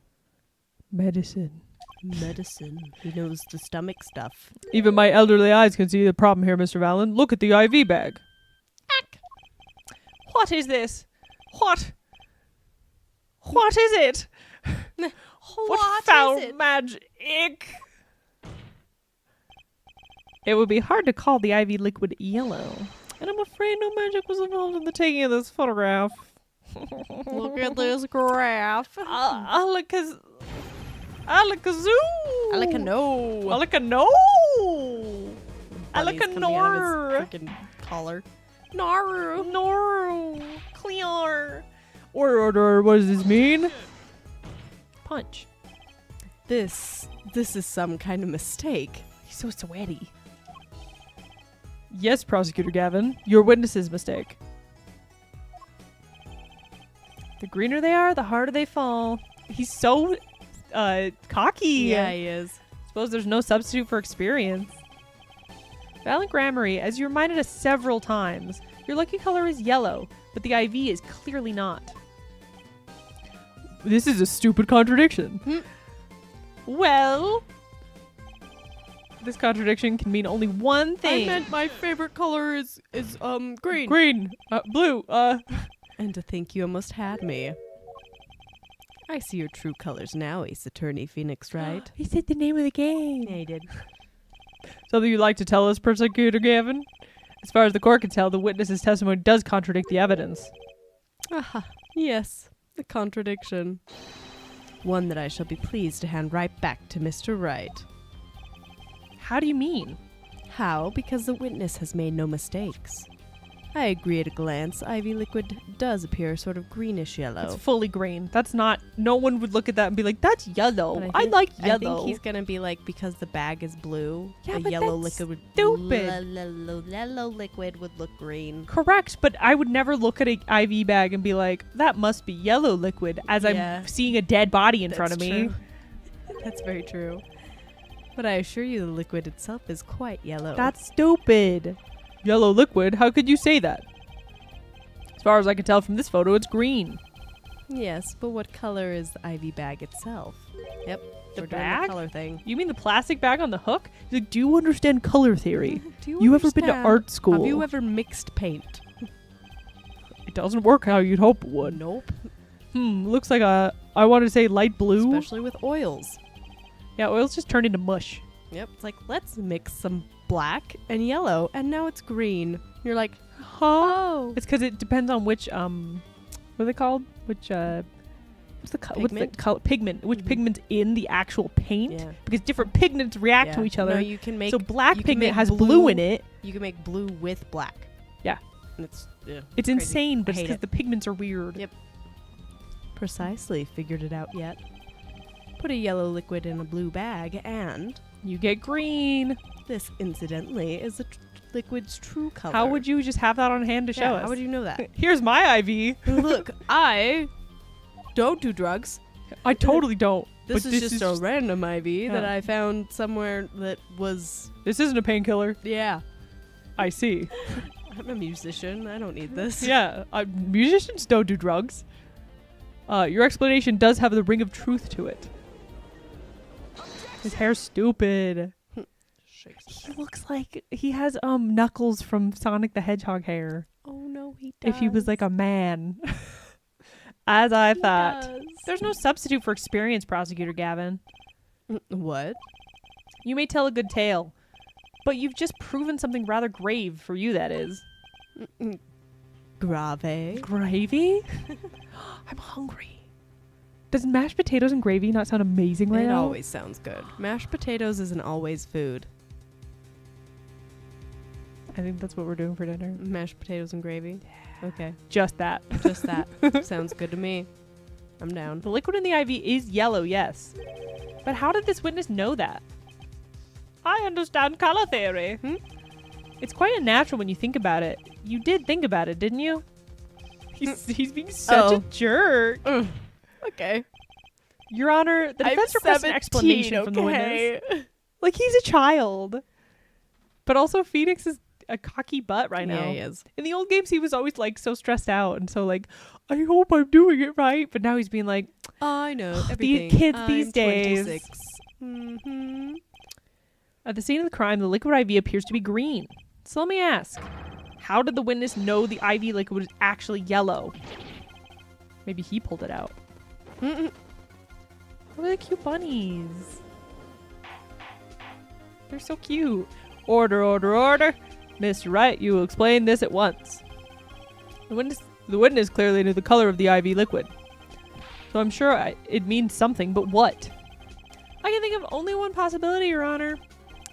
Medicine. Medicine. He knows the stomach stuff. Even my elderly eyes can see the problem here, Mr. Valen. Look at the IV bag. What is this? What is it? What foul is it? magic? It would be hard to call the IV liquid yellow. And I'm afraid no magic was involved in the taking of this photograph. Look at this graph. Alakazoo. Alicano. Alicano. Bunny's coming out of Alicanor. his freaking collar. Naru. No. Clear. Order. What does this mean? Punch. This is some kind of mistake. He's so sweaty. Yes, Prosecutor Gavin. Your witness's mistake. The greener they are, the harder they fall. He's so cocky. Yeah, he is. Suppose there's no substitute for experience. Valiant Grammary, as you reminded us several times, your lucky color is yellow, but the IV is clearly not. This is a stupid contradiction. Well, This contradiction can mean only one thing. I meant my favorite color is green. Green. Blue. And to think you almost had me. I see your true colors now, Ace Attorney Phoenix Wright. He said the name of the game. Yeah, he did. Something you'd like to tell us, Prosecutor Gavin? As far as the court can tell, the witness's testimony does contradict the evidence. Aha, yes, a contradiction. One that I shall be pleased to hand right back to Mr. Wright. How do you mean? How? Because the witness has made no mistakes. I agree at a glance, Ivy liquid does appear sort of greenish yellow. It's fully green. That's not... No one would look at that and be like, that's yellow. But I like yellow. I think he's going to be like, because the bag is blue, Yeah, a but yellow that's liquid would... stupid. Yellow liquid would look green. Correct, but I would never look at an IV bag and be like, that must be yellow liquid, as Yeah. I'm seeing a dead body in front of me. True. That's very true. But I assure you the liquid itself is quite yellow. That's stupid. Yellow liquid? How could you say that? As far as I can tell from this photo, it's green. Yes, but what color is the IV bag itself? Yep. The we're doing bag? the color thing. You mean the plastic bag on the hook? He's like, do you understand color theory? Do You ever been to understand? art school? Have you ever mixed paint? It doesn't work how you'd hope it would. Nope. Looks like I want to say light blue. Especially with oils. Yeah, oil's just turned into mush. Yep. It's like, let's mix some black and yellow, and now it's green. You're like, Huh? oh. It's because it depends on which what are they called? Which what's the Pigment? color pigment? Which Mhm. pigment's in the actual paint? Yeah. Because different pigments react to Yeah. each other. No, you can make so black you can pigment make has blue in it. You can make blue with black. Yeah. And it's It's crazy. insane, but I it's hate because it. the pigments are weird. Yep. Precisely. Figured it out yet. Put a yellow liquid in a blue bag, and You get green. this, incidentally, is the liquid's true color. How would you just have that on hand to show Yeah, us? how would you know that? Here's my IV. Look, I don't do drugs. I totally don't. This but is just a random IV that Yeah. I found somewhere that was, This isn't a painkiller. yeah. I see. I'm a musician. I don't need this. Yeah, musicians don't do drugs. Your explanation does have the ring of truth to it. His hair's stupid. He looks like he has Knuckles from Sonic the Hedgehog hair. Oh no, he does. If he was like a man. As I thought. does. There's no substitute for experience, Prosecutor Gavin. What? You may tell a good tale, but you've just proven something rather grave, for you that is. Grave. Gravy? I'm hungry. Does mashed potatoes and gravy not sound amazing right It now? always sounds good. Mashed potatoes isn't always food. I think that's what we're doing for dinner. Mashed potatoes and gravy. Okay, Just that. just that. Sounds good to me. I'm down. The liquid in the IV is yellow, yes. But how did this witness know that? I understand color theory. It's quite unnatural when you think about it. You did think about it, didn't you? He's being such a jerk. Okay. Your Honor, the defense requests an explanation from the witness. Like, he's a child. But also, Phoenix is a cocky butt right now. Yeah, he is. In the old games, he was always, like, so stressed out and so, like, I hope I'm doing it right. But now he's being like, I know These everything. kids I'm these days. 26. Mm-hmm. at the scene of the crime, the liquid IV appears to be green. So let me ask, how did the witness know the IV liquid was actually yellow? Maybe he pulled it out. Mm-mm. Look at the cute bunnies. They're so cute. Order, order, order. Mr. Wright, you will explain this at once. The witness clearly knew the color of the IV liquid. So I'm sure it means something, but what? I can think of only one possibility, Your Honor.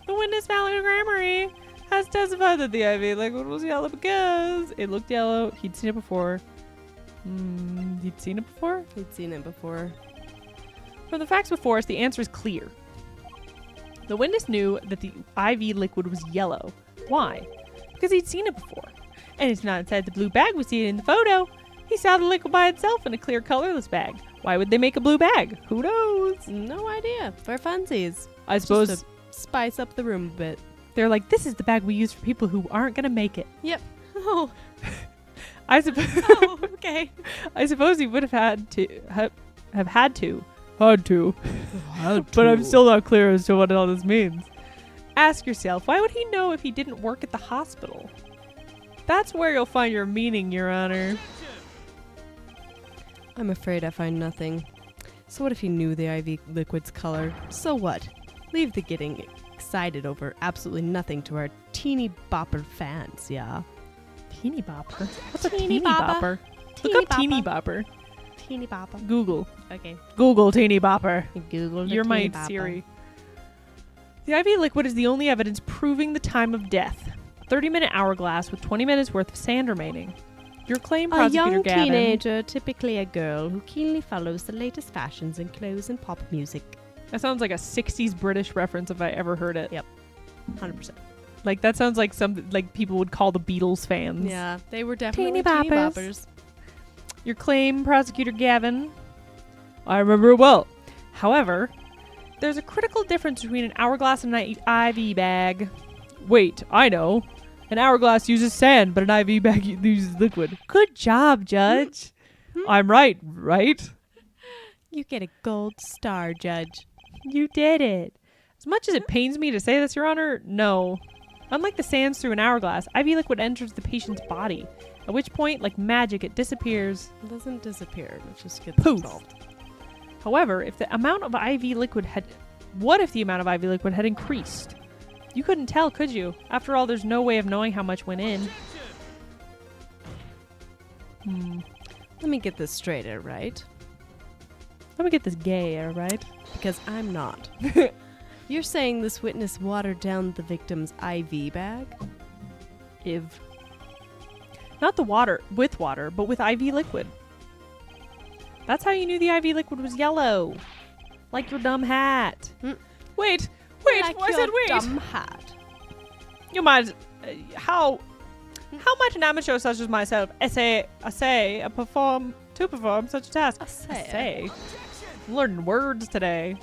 The witness, Valerie Grammary, has testified that the IV liquid was yellow because it looked yellow. He'd seen it before. He'd seen it before? He'd seen it before. From the facts before us, the answer is clear. The witness knew that the IV liquid was yellow. Why? Because he'd seen it before. And it's not inside the blue bag we see it in the photo. He saw the liquid by itself in a clear, colorless bag. Why would they make a blue bag? Who knows? No idea. For funsies. I suppose Just to spice up the room a bit. they're like, this is the bag we use for people who aren't going to make it. Yep. Oh. I suppose. Oh, okay. I suppose he would have had to. But I'm still not clear as to what all this means. Ask yourself, why would he know if he didn't work at the hospital? That's where you'll find your meaning, Your Honor. I'm afraid I find nothing. So what if he knew the IV liquid's color? So what? Leave the getting excited over absolutely nothing to our teeny bopper fans, yeah? Teeny bopper? What's a Teeny teeny bopper? Teeny Look up bopper. teeny bopper. Teeny bopper. Google. Okay. Google teeny bopper. Google. You're my Siri. The IV liquid is the only evidence proving the time of death. A 30-minute hourglass with 20 minutes worth of sand remaining. Your claim, A Prosecutor young Gavin. teenager, typically a girl, who keenly follows the latest fashions in clothes and pop music. That sounds like a 60s British reference if I ever heard it. Yep. 100%. Like, that sounds like something like people would call the Beatles fans. Yeah, they were definitely Teeny teeny boppers. boppers. Your claim, Prosecutor Gavin. I remember it well. However, there's a critical difference between an hourglass and an IV bag. Wait, I know. An hourglass uses sand, but an IV bag uses liquid. Good job, Judge. I'm right? You get a gold star, Judge. You did it. As much as it pains me to say this, Your Honor, no. Unlike the sands through an hourglass, IV liquid enters the patient's body, at which point, like magic, it disappears. It doesn't disappear. It just gets Poof. dissolved. However, if the amount of IV liquid had... What if the amount of IV liquid had increased? You couldn't tell, could you? After all, there's no way of knowing how much went in. Let me get this straight, right? Let me get this gay, right? Because I'm not. You're saying this witness watered down the victim's IV bag? Not the water, with water, but with IV liquid. That's how you knew the IV liquid was yellow. Like your dumb hat. Wait, Like I your said wait. dumb hat. You might, how might an amateur such as myself perform such a task? Essay. I'm learning words today.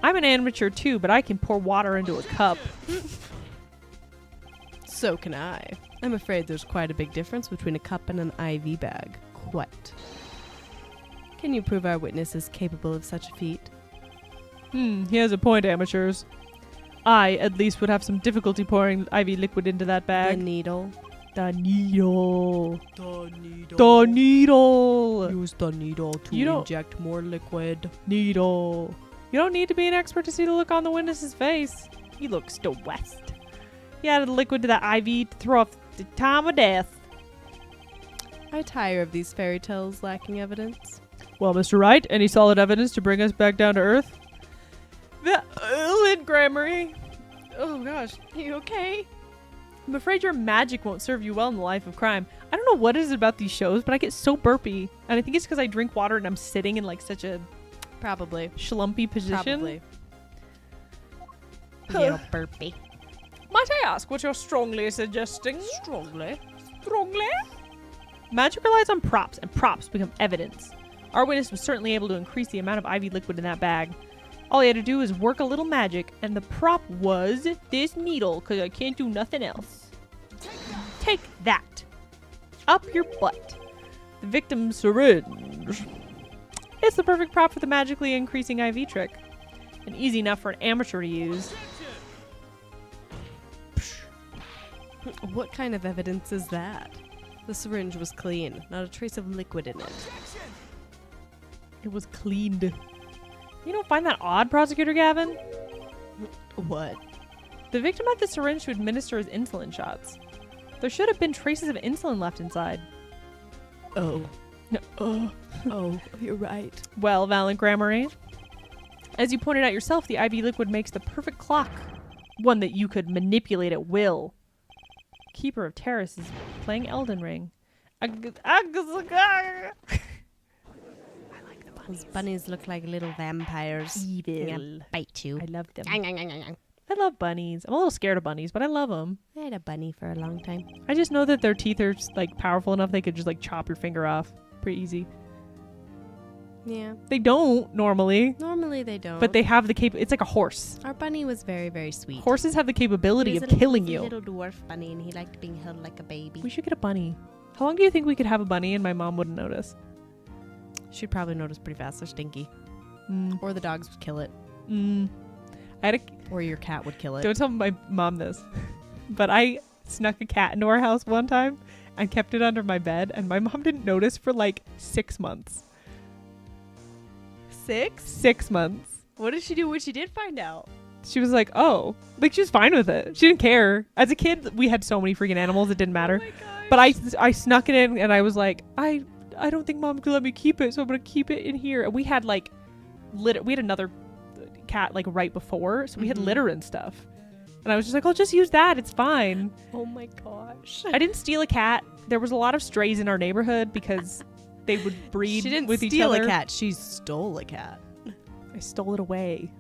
I'm an amateur too, but I can pour water into a cup. So can I. I'm afraid there's quite a big difference between a cup and an IV bag. Quite. Can you prove our witness is capable of such a feat? He has a point, amateurs. I, at least, would have some difficulty pouring IV liquid into that The bag. needle. The needle. The needle. The needle. Use the needle to You don't- inject more liquid. Needle. You don't need to be an expert to see the look on the witness's face. He looks distressed. He added the liquid to the IV to throw off the time of death. I tire of these fairy tales lacking evidence. Well, Mr. Wright, any solid evidence to bring us back down to earth? The Lid Grammary. Oh gosh, Are you okay? I'm afraid your magic won't serve you well in the life of crime. I don't know what it is about these shows, but I get so burpy. And I think it's because I drink water and I'm sitting in like such a Probably. schlumpy position. Probably. Little burpy. Might I ask what you're strongly suggesting? Strongly. Strongly? Magic relies on props, and props become evidence. Our witness was certainly able to increase the amount of IV liquid in that bag. All he had to do was work a little magic, and the prop was this needle, because I can't do nothing else. Take that. Up your butt. The victim's syringe. It's the perfect prop for the magically increasing IV trick. And easy enough for an amateur to use. What kind of evidence is that? The syringe was clean, not a trace of liquid in it. It was cleaned. You don't find that odd, Prosecutor Gavin? What? The victim had the syringe to administer his insulin shots. There should have been traces of insulin left inside. Oh. No. Oh, you're right. Well, Valiant Grammary, as you pointed out yourself, the IV liquid makes the perfect clock. One that you could manipulate at will. Keeper of Terrace is playing Elden Ring. I like the Those bunnies look like little vampires. evil. Gonna bite you. I love them. I I love bunnies. I'm a little scared of bunnies, but I love them. had a bunny for a long time. I just know that their teeth are like powerful enough they could just like chop your finger off. Pretty easy. Yeah. They don't normally, Normally they don't. but they have the it's like a horse. Our bunny was very, very sweet. Horses have the capability He of was a killing little- you. Little dwarf bunny, and he liked being held like a baby. We should get a bunny. How long do you think we could have a bunny and my mom wouldn't notice? She'd probably notice pretty fast. They're stinky. Mm. Or the dogs would kill it. Mm. I had a Or your cat would kill it. Don't tell my mom this, but I snuck a cat into our house one time and kept it under my bed, and my mom didn't notice for like 6 months. 6? 6 months. What did she do when she did find out? She was like, oh. Like, she was fine with it. She didn't care. As a kid, we had so many freaking animals, it didn't matter. Oh my gosh. But I snuck it in, and I was like, I don't think Mom could let me keep it, so I'm going to keep it in here. And we had, like, we had another cat, like, right before, so we had litter and stuff. And I was just like, I'll just use that. It's fine. Oh my gosh. I didn't steal a cat. There was a lot of strays in our neighborhood because they would breed She didn't with each steal other. a cat. She stole a cat. I stole it away.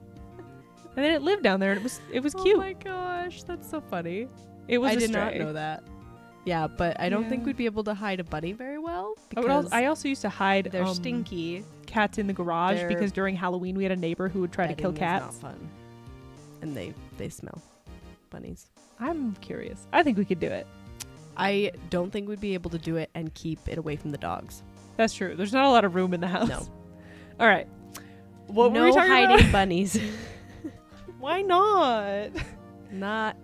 And then it lived down there, and it was cute. Oh my gosh, that's so funny. It was I a did stray. not know that. Yeah, but I don't think Yeah. we'd be able to hide a bunny very well. I also used to hide They're stinky. cats in the garage They're- because during Halloween we had a neighbor who would try to kill Bedding is cats. not fun. And they smell. Bunnies. I'm curious. I think we could do it. I don't think we'd be able to do it and keep it away from the dogs. That's true. There's not a lot of room in the house. No. All right. What no were we talking hiding about? bunnies. Why not? not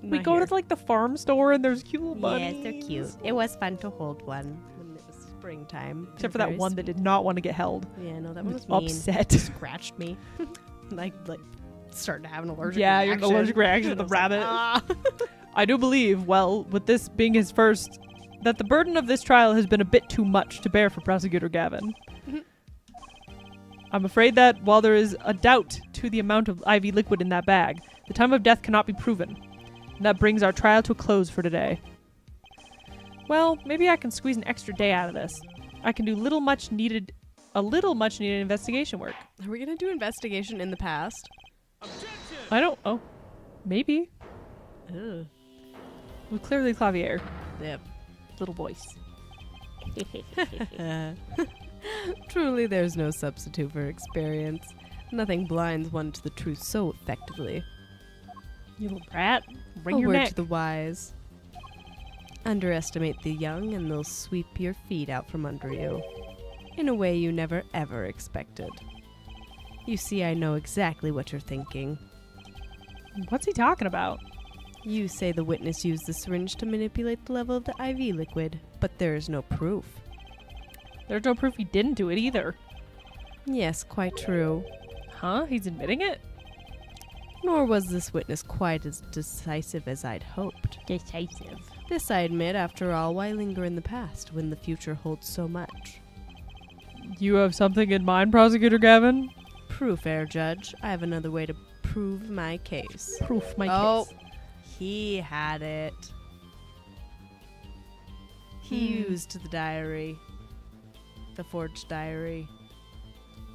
We go here. to like the farm store and there's cute little bunnies. Yes, they're cute. It was fun to hold one when it was springtime. Except for that one that did not want to get held. Yeah, no, that one was mean. Upset. Scratched me. like started to have an allergic Yeah, reaction. you have an allergic reaction to the I was like, rabbit. "Ah." I do believe, well, with this being his first, that the burden of this trial has been a bit too much to bear for Prosecutor Gavin. I'm afraid that while there is a doubt to the amount of IV liquid in that bag, the time of death cannot be proven. And that brings our trial to a close for today. Well, maybe I can squeeze an extra day out of this. I can do a little much needed investigation work. Are we gonna do investigation in the past? Maybe. Ugh. Well, clearly Clavier. Yep. Little voice. Truly, there's no substitute for experience. Nothing blinds one to the truth so effectively. You little brat. Bring A your word neck. to the wise. Underestimate the young and they'll sweep your feet out from under you. In a way you never ever expected. You see, I know exactly what you're thinking. What's he talking about? You say the witness used the syringe to manipulate the level of the IV liquid, but there is no proof. There's no proof he didn't do it either. Yes, quite true. Huh? He's admitting it? Nor was this witness quite as decisive as I'd hoped. Decisive. This I admit, after all, why linger in the past when the future holds so much? You have something in mind, Prosecutor Gavin? Proof, Air Judge. I have another way to prove my case. Proof, my Oh. case. He had it. He used the diary. The forged diary.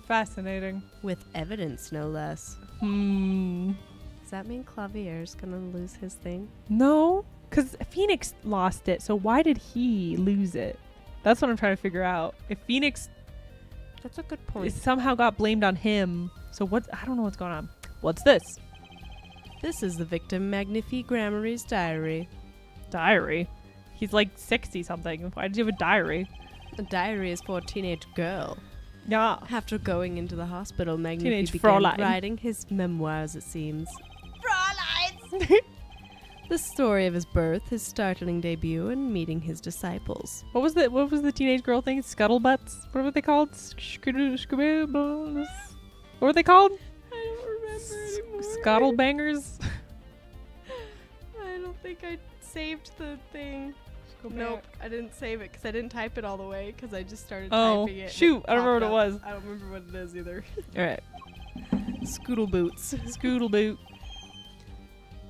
Fascinating. With evidence, no less. Does that mean Clavier's gonna lose his thing? No, because Phoenix lost it, so why did he lose it? That's what I'm trying to figure out. If Phoenix That's a good point. somehow got blamed on him, so what? I don't know what's going on. What's this? This is the victim Magnifique Gramarie's diary. Diary? He's like 60 something. Why did you have a diary? A diary is for a teenage girl. Yeah. After going into the hospital, Magnifique Teenage began Fräulein. writing his memoirs, it seems. Fräulein! The story of his birth, his startling debut, and meeting his disciples. What was the teenage girl thing? Scuttlebutts? What were they called? What were they called? I don't remember anymore. Scuttlebangers? I don't think I saved the thing. Nope, I didn't save it because I didn't type it all the way because I just started typing it. and shoot, I don't remember popped what it up. was. I don't remember what it is either. Alright. Scoodle boots. Scoodleboot.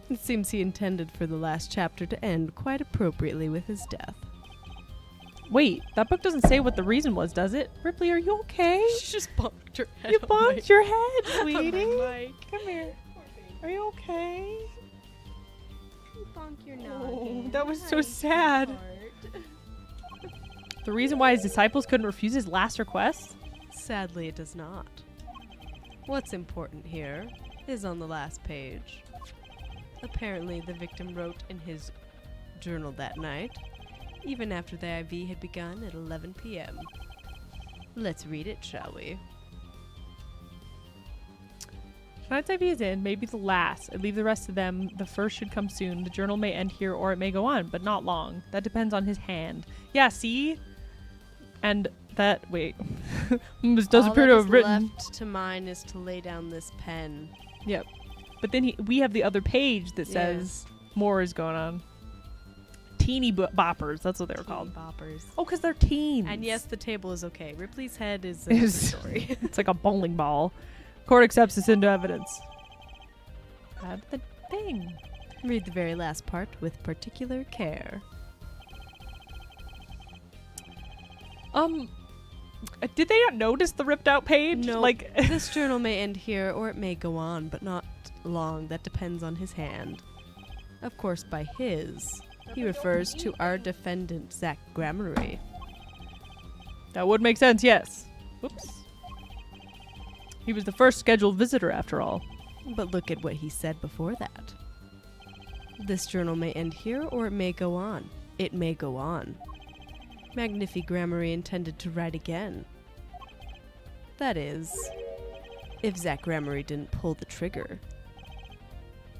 It seems he intended for the last chapter to end quite appropriately with his death. Wait, that book doesn't say what the reason was, does it? Ripley, are you okay? She just bumped her head. You bonked your head, on my sweetie. mic. Come here. Are you okay? Bonk your Oh, that was so sad. The reason why his disciples couldn't refuse his last request? Sadly, it does not. What's important here is on the last page. Apparently, the victim wrote in his journal that night, even after the IV had begun at 11 p.m. Let's read it, shall we? Tonight's IV is in, maybe the last. I leave the rest of them. The first should come soon. The journal may end here or it may go on, but not long. That depends on his hand. Yeah, see? And that, wait. This does appear to have written. Left to mine is to lay down this pen. Yep. But then we have the other page that says more is going on. Teeny boppers, that's what they were called. Boppers. Oh, because they're teens. And yes, the table is okay. Ripley's head is another story. It's like a bowling ball. Court accepts this into evidence. Add the thing. Read the very last part with particular care. Did they not notice the ripped out page? No. Like This journal may end here or it may go on, but not long. That depends on his hand. Of course, by his, he refers to our defendant, Zach Gramarye. that would make sense, yes. Whoops. He was the first scheduled visitor, after all. But look at what he said before that. This journal may end here or it may go on. It may go on. Magnifi Gramarye intended to write again. That is, if Zach Gramarye didn't pull the trigger.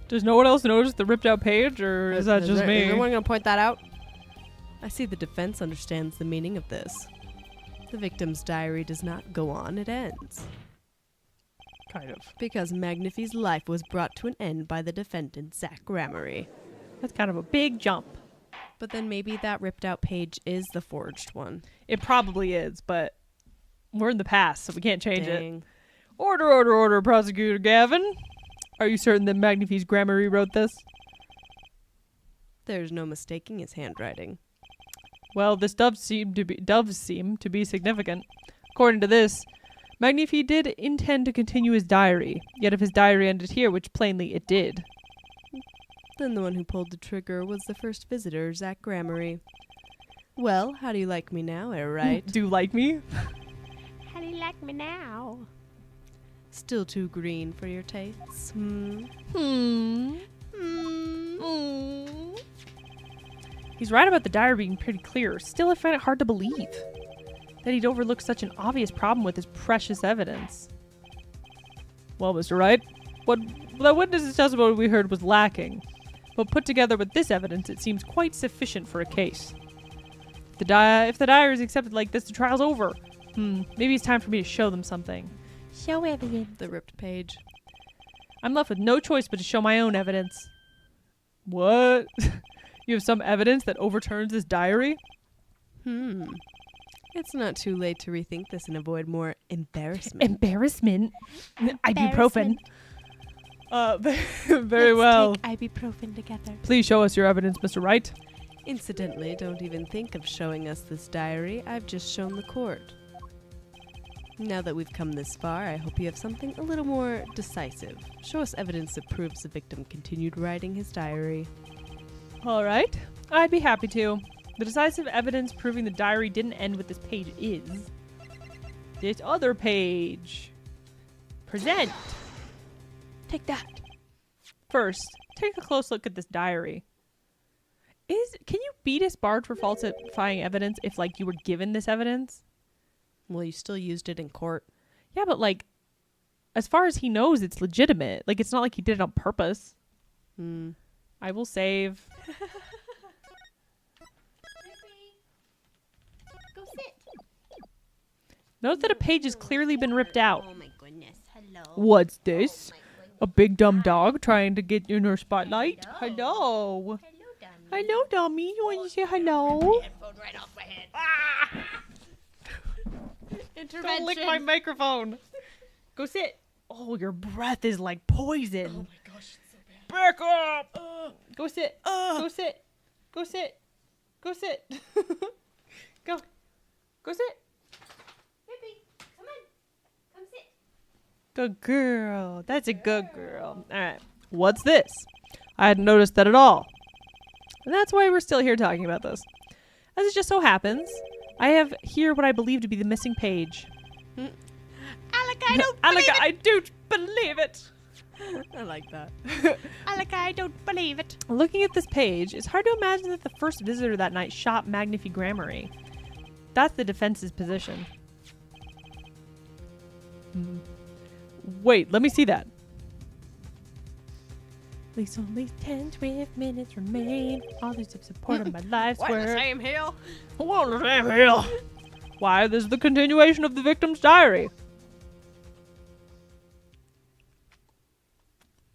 Does no one else notice the ripped out page, or is that just me? Is anyone going to point that out? I see the defense understands the meaning of this. The victim's diary does not go on, it ends. Kind of. Because Magnifi's life was brought to an end by the defendant, Zach Gramarye. That's kind of a big jump. But then maybe that ripped out page is the forged one. It probably is, but we're in the past, so we can't change it. Dang. Order, order, order, Prosecutor Gavin. Are you certain that Magnifi's Gramarye wrote this? There's no mistaking his handwriting. Well, this does seem to be significant. According to this, Magnifi did intend to continue his diary, yet if his diary ended here, which plainly it did. Then the one who pulled the trigger was the first visitor, Zach Gramarye. Well, how do you like me now, right? Do you like me? How do you like me now? Still too green for your tastes? He's right about the diary being pretty clear. Still, I find it hard to believe that he'd overlook such an obvious problem with his precious evidence. Well, Mr. Wright, what the witness's testimony we heard was lacking, but put together with this evidence, it seems quite sufficient for a case. If the diary is accepted like this, the trial's over. Maybe it's time for me to show them something. Show evidence. The ripped page. I'm left with no choice but to show my own evidence. What? You have some evidence that overturns this diary? It's not too late to rethink this and avoid more embarrassment. Embarrassment? Ibuprofen. Embarrassment. Very well. Let's take ibuprofen together. Please show us your evidence, Mr. Wright. Incidentally, don't even think of showing us this diary. I've just shown the court. Now that we've come this far, I hope you have something a little more decisive. Show us evidence that proves the victim continued writing his diary. All right. I'd be happy to. The decisive evidence proving the diary didn't end with this page is this other page. Present. Take that. First, take a close look at this diary. Can you be disbarred for falsifying evidence if, like, you were given this evidence? Well, you still used it in court. Yeah, but, like, as far as he knows, it's legitimate. Like, it's not like he did it on purpose. I will save. Go sit. Note that a page has clearly been ripped out. Oh my goodness. Hello. What's this? Oh my goodness. A big dumb dog trying to get in her spotlight? Hello. Hello, dummy. Hello, dummy. You want to say hello? Headphone right off my head. Don't lick my microphone. Go sit. Oh, your breath is like poison. Oh my gosh, it's so bad. Back up. Go sit. Go sit. Go sit. Go sit. Go. Go sit. Rippy, come on. Come sit. Good girl. That's a good girl. All right. What's this? I hadn't noticed that at all. And that's why we're still here talking about this. As it just so happens, I have here what I believe to be the missing page. Alec, I don't believe Alec, I don't believe it. I like that. Alec, I don't believe it. Looking at this page, it's hard to imagine that the first visitor that night shot Magnifi Gramarye. That's the defense's position. Wait, let me see that. At least only 10 swift minutes remain. All these tips support of my life's work. hill? What the same hill? Why, this is the continuation of the victim's diary.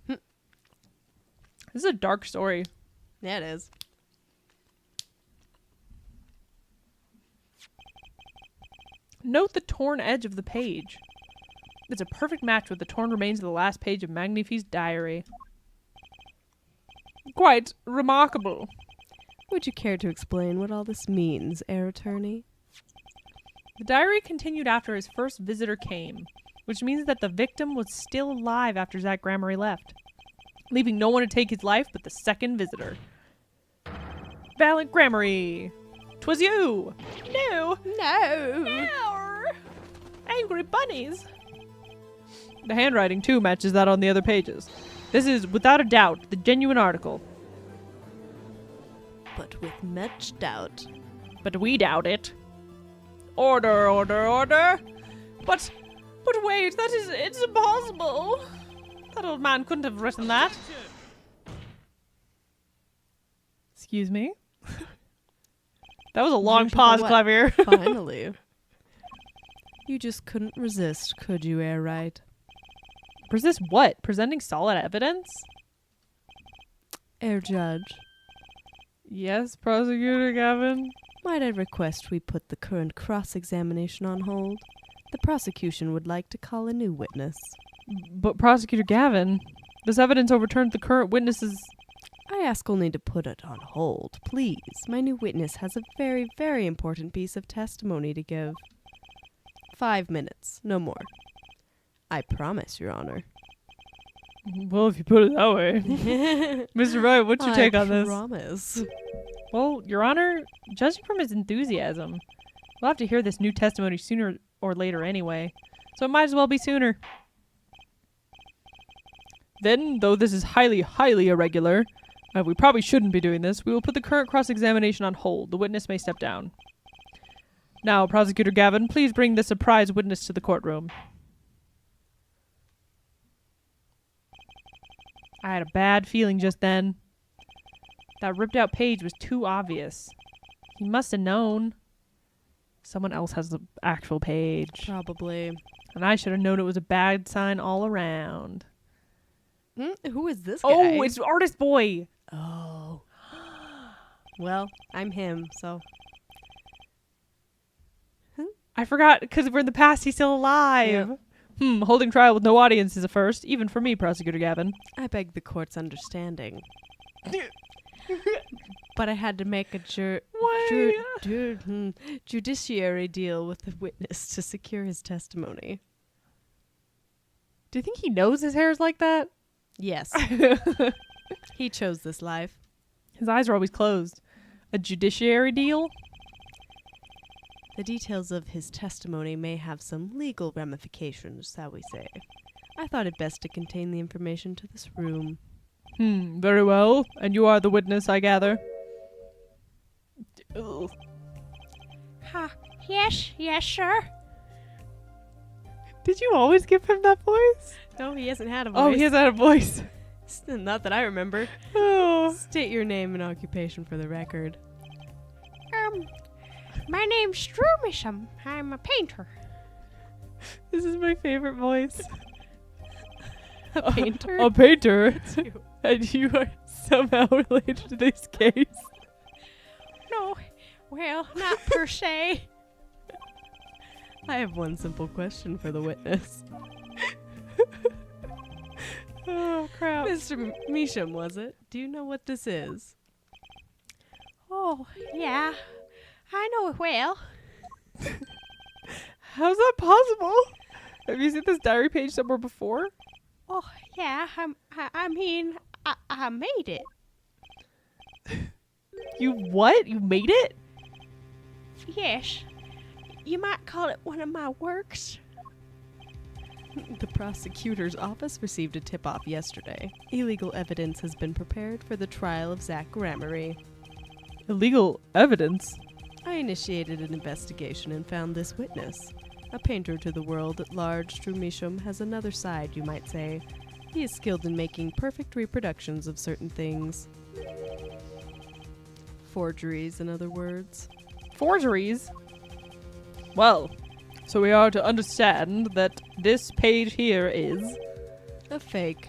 This is a dark story. Yeah, it is. Note the torn edge of the page. It's a perfect match with the torn remains of the last page of Magnifi's diary. Quite remarkable. Would you care to explain what all this means, Heir Attorney? The diary continued after his first visitor came, which means that the victim was still alive after Zach Gramarye left, leaving no one to take his life but the second visitor. Valiant Gramarye! 'Twas you! No! No! Angry bunnies! The handwriting, too, matches that on the other pages. This is, without a doubt, the genuine article. But with much doubt. But we doubt it. Order, order, order! But wait, it's impossible! That old man couldn't have written that. Excuse me? That was a long pause, Clever. Finally. You just couldn't resist, could you, Heir Right? Resist what? Presenting solid evidence? Heir Judge, Yes, Prosecutor Gavin? might I request we put the current cross-examination on hold? The prosecution would like to call a new witness. But Prosecutor Gavin, this evidence overturned the current witnesses. I ask only to put it on hold, please. My new witness has a very, very important piece of testimony to give. 5 minutes, no more. I promise, Your Honor. Well, if you put it that way. Mr. Wright, what's your take on this? I promise. Well, Your Honor, judging from his enthusiasm, we'll have to hear this new testimony sooner or later anyway, so it might as well be sooner. Then, though this is highly, highly irregular, and we probably shouldn't be doing this, we will put the current cross-examination on hold. The witness may step down. Now, Prosecutor Gavin, please bring the surprise witness to the courtroom. I had a bad feeling just then. That ripped out page was too obvious. He must have known. Someone else has the actual page. Probably. And I should have known it was a bad sign all around. Who is this guy? Oh, it's Artist Boy. Oh. Well, I'm him, so. I forgot, because we're in the past, he's still alive. Yeah. Holding trial with no audience is a first, even for me, Prosecutor Gavin. I beg the court's understanding. But I had to make a judiciary deal with the witness to secure his testimony. Do you think he knows his hair's like that? Yes. He chose this life. His eyes are always closed. A judiciary deal? The details of his testimony may have some legal ramifications, shall we say. I thought it best to contain the information to this room. Very well. And you are the witness, I gather. Ugh. Yes, sir. Did you always give him that voice? No, he hasn't had a voice. Oh, he has had a voice. Not that I remember. Oh. State your name and occupation for the record. My name's Strumisham. I'm a painter. This is my favorite voice. A painter? A painter? It's you. And you are somehow related to this case? No, well, not per se. I have one simple question for the witness. Oh, crap. Mr. Measham, was it? Do you know what this is? Oh, yeah. I know it well. How's that possible? Have you seen this diary page somewhere before? Oh, yeah. I mean, I made it. You what? You made it? Yes. You might call it one of my works. The prosecutor's office received a tip-off yesterday. Illegal evidence has been prepared for the trial of Zach Gramarye. Illegal evidence? I initiated an investigation and found this witness. A painter to the world at large, Drew Measham has another side, you might say. He is skilled in making perfect reproductions of certain things. Forgeries, in other words. Forgeries? Well, so we are to understand that this page here is... A fake,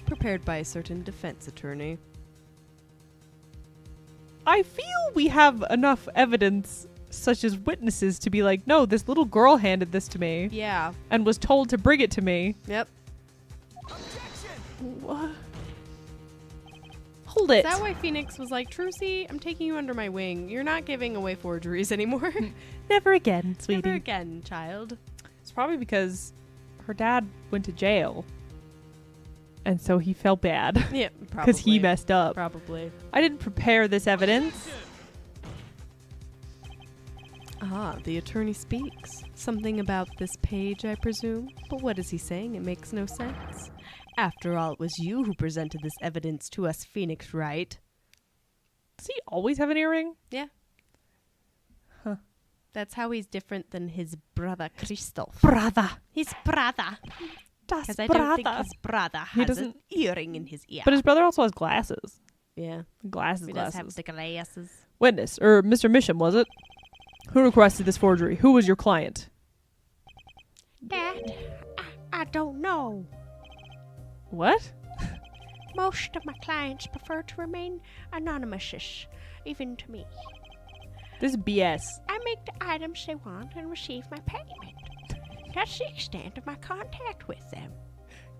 prepared by a certain defense attorney. I feel we have enough evidence, such as witnesses, to be like, no, this little girl handed this to me Yeah. and was told to bring it to me. Yep. What? Hold it. Is that why Phoenix was like, Trucy, I'm taking you under my wing. You're not giving away forgeries anymore. Never again, sweetie. Never again, child. It's probably because her dad went to jail. And so he felt bad. Yeah, probably. Because he messed up. Probably. I didn't prepare this evidence. Ah, the attorney speaks. Something about this page, I presume. But what is he saying? It makes no sense. After all, it was you who presented this evidence to us, Phoenix, right? Does he always have an earring? Yeah. Huh. That's how he's different than his brother, Christoph. Brother. His brother. Das Because I don't think his brother has doesn't- an earring in his ear. But his brother also has glasses. yeah, Glasses, he does glasses. have the glasses. Witness, or Mr. Misham, was it? Who requested this forgery? Who was your client? Dad, I don't know. What? Most of my clients prefer to remain anonymous, even to me. This is BS. I make the items they want and receive my payment. That's the extent of my contact with them.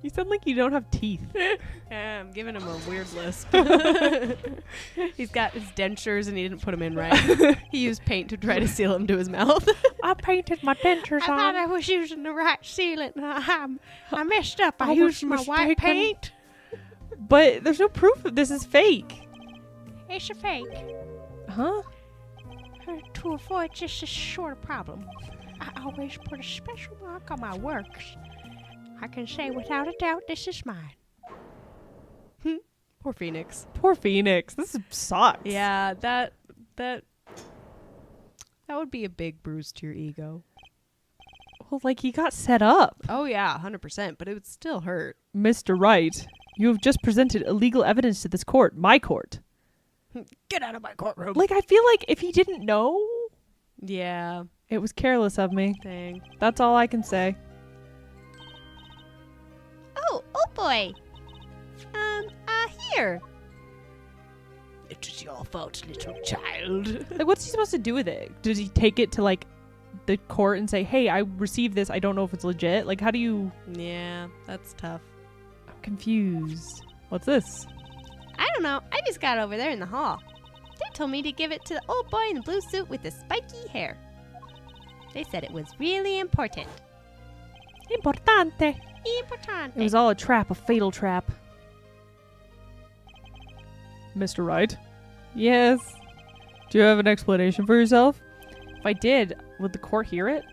You sound like you don't have teeth. Yeah, I'm giving him a weird lisp. He's got his dentures and he didn't put them in right. He used paint to try to seal them to his mouth. I painted my dentures I thought I was using the right sealant. I messed up. I I used was my white mistaken. paint. But there's no proof that this is fake. It's a fake. Huh? To avoid just this sort of problem, I always put a special mark on my works. I can say without a doubt this is mine. Poor Phoenix. Poor Phoenix. This sucks. Yeah, that would be a big bruise to your ego. Well, like he got set up. Oh yeah, 100%, but it would still hurt. Mr. Wright, you have just presented illegal evidence to this court, my court. Get out of my courtroom. Like, I feel like if he didn't know, Yeah, it was careless of me. dang. That's all I can say. Oh boy. Here. It is your fault, little child. Like, what's he supposed to do with it? Does he take it to, like, the court and say, hey, I received this, I don't know if it's legit? Like, how do you... Yeah, that's tough. I'm confused. What's this? I don't know. I just got over there in the hall. They told me to give it to the old boy in the blue suit with the spiky hair. They said it was really important. Importante. Importante. It was all a trap, a fatal trap. Mr. Wright? Yes? Do you have an explanation for yourself? If I did, would the court hear it?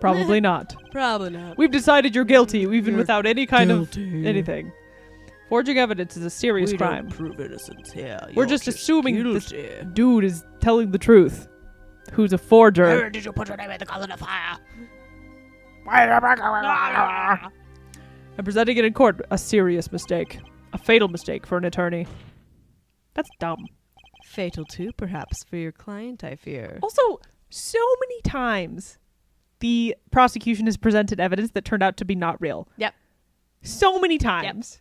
Probably not. Probably not. We've decided you're guilty, even You're without any kind guilty. of anything. Forging evidence is a serious crime. prove innocence here. We're just assuming this dude is telling the truth. Who's a forger. Where did you put your name in the column of fire? I'm presenting it in court. A serious mistake. A fatal mistake for an attorney. That's dumb. Fatal too, perhaps, for your client, I fear. Also, so many times the prosecution has presented evidence that turned out to be not real. Yep. So many times.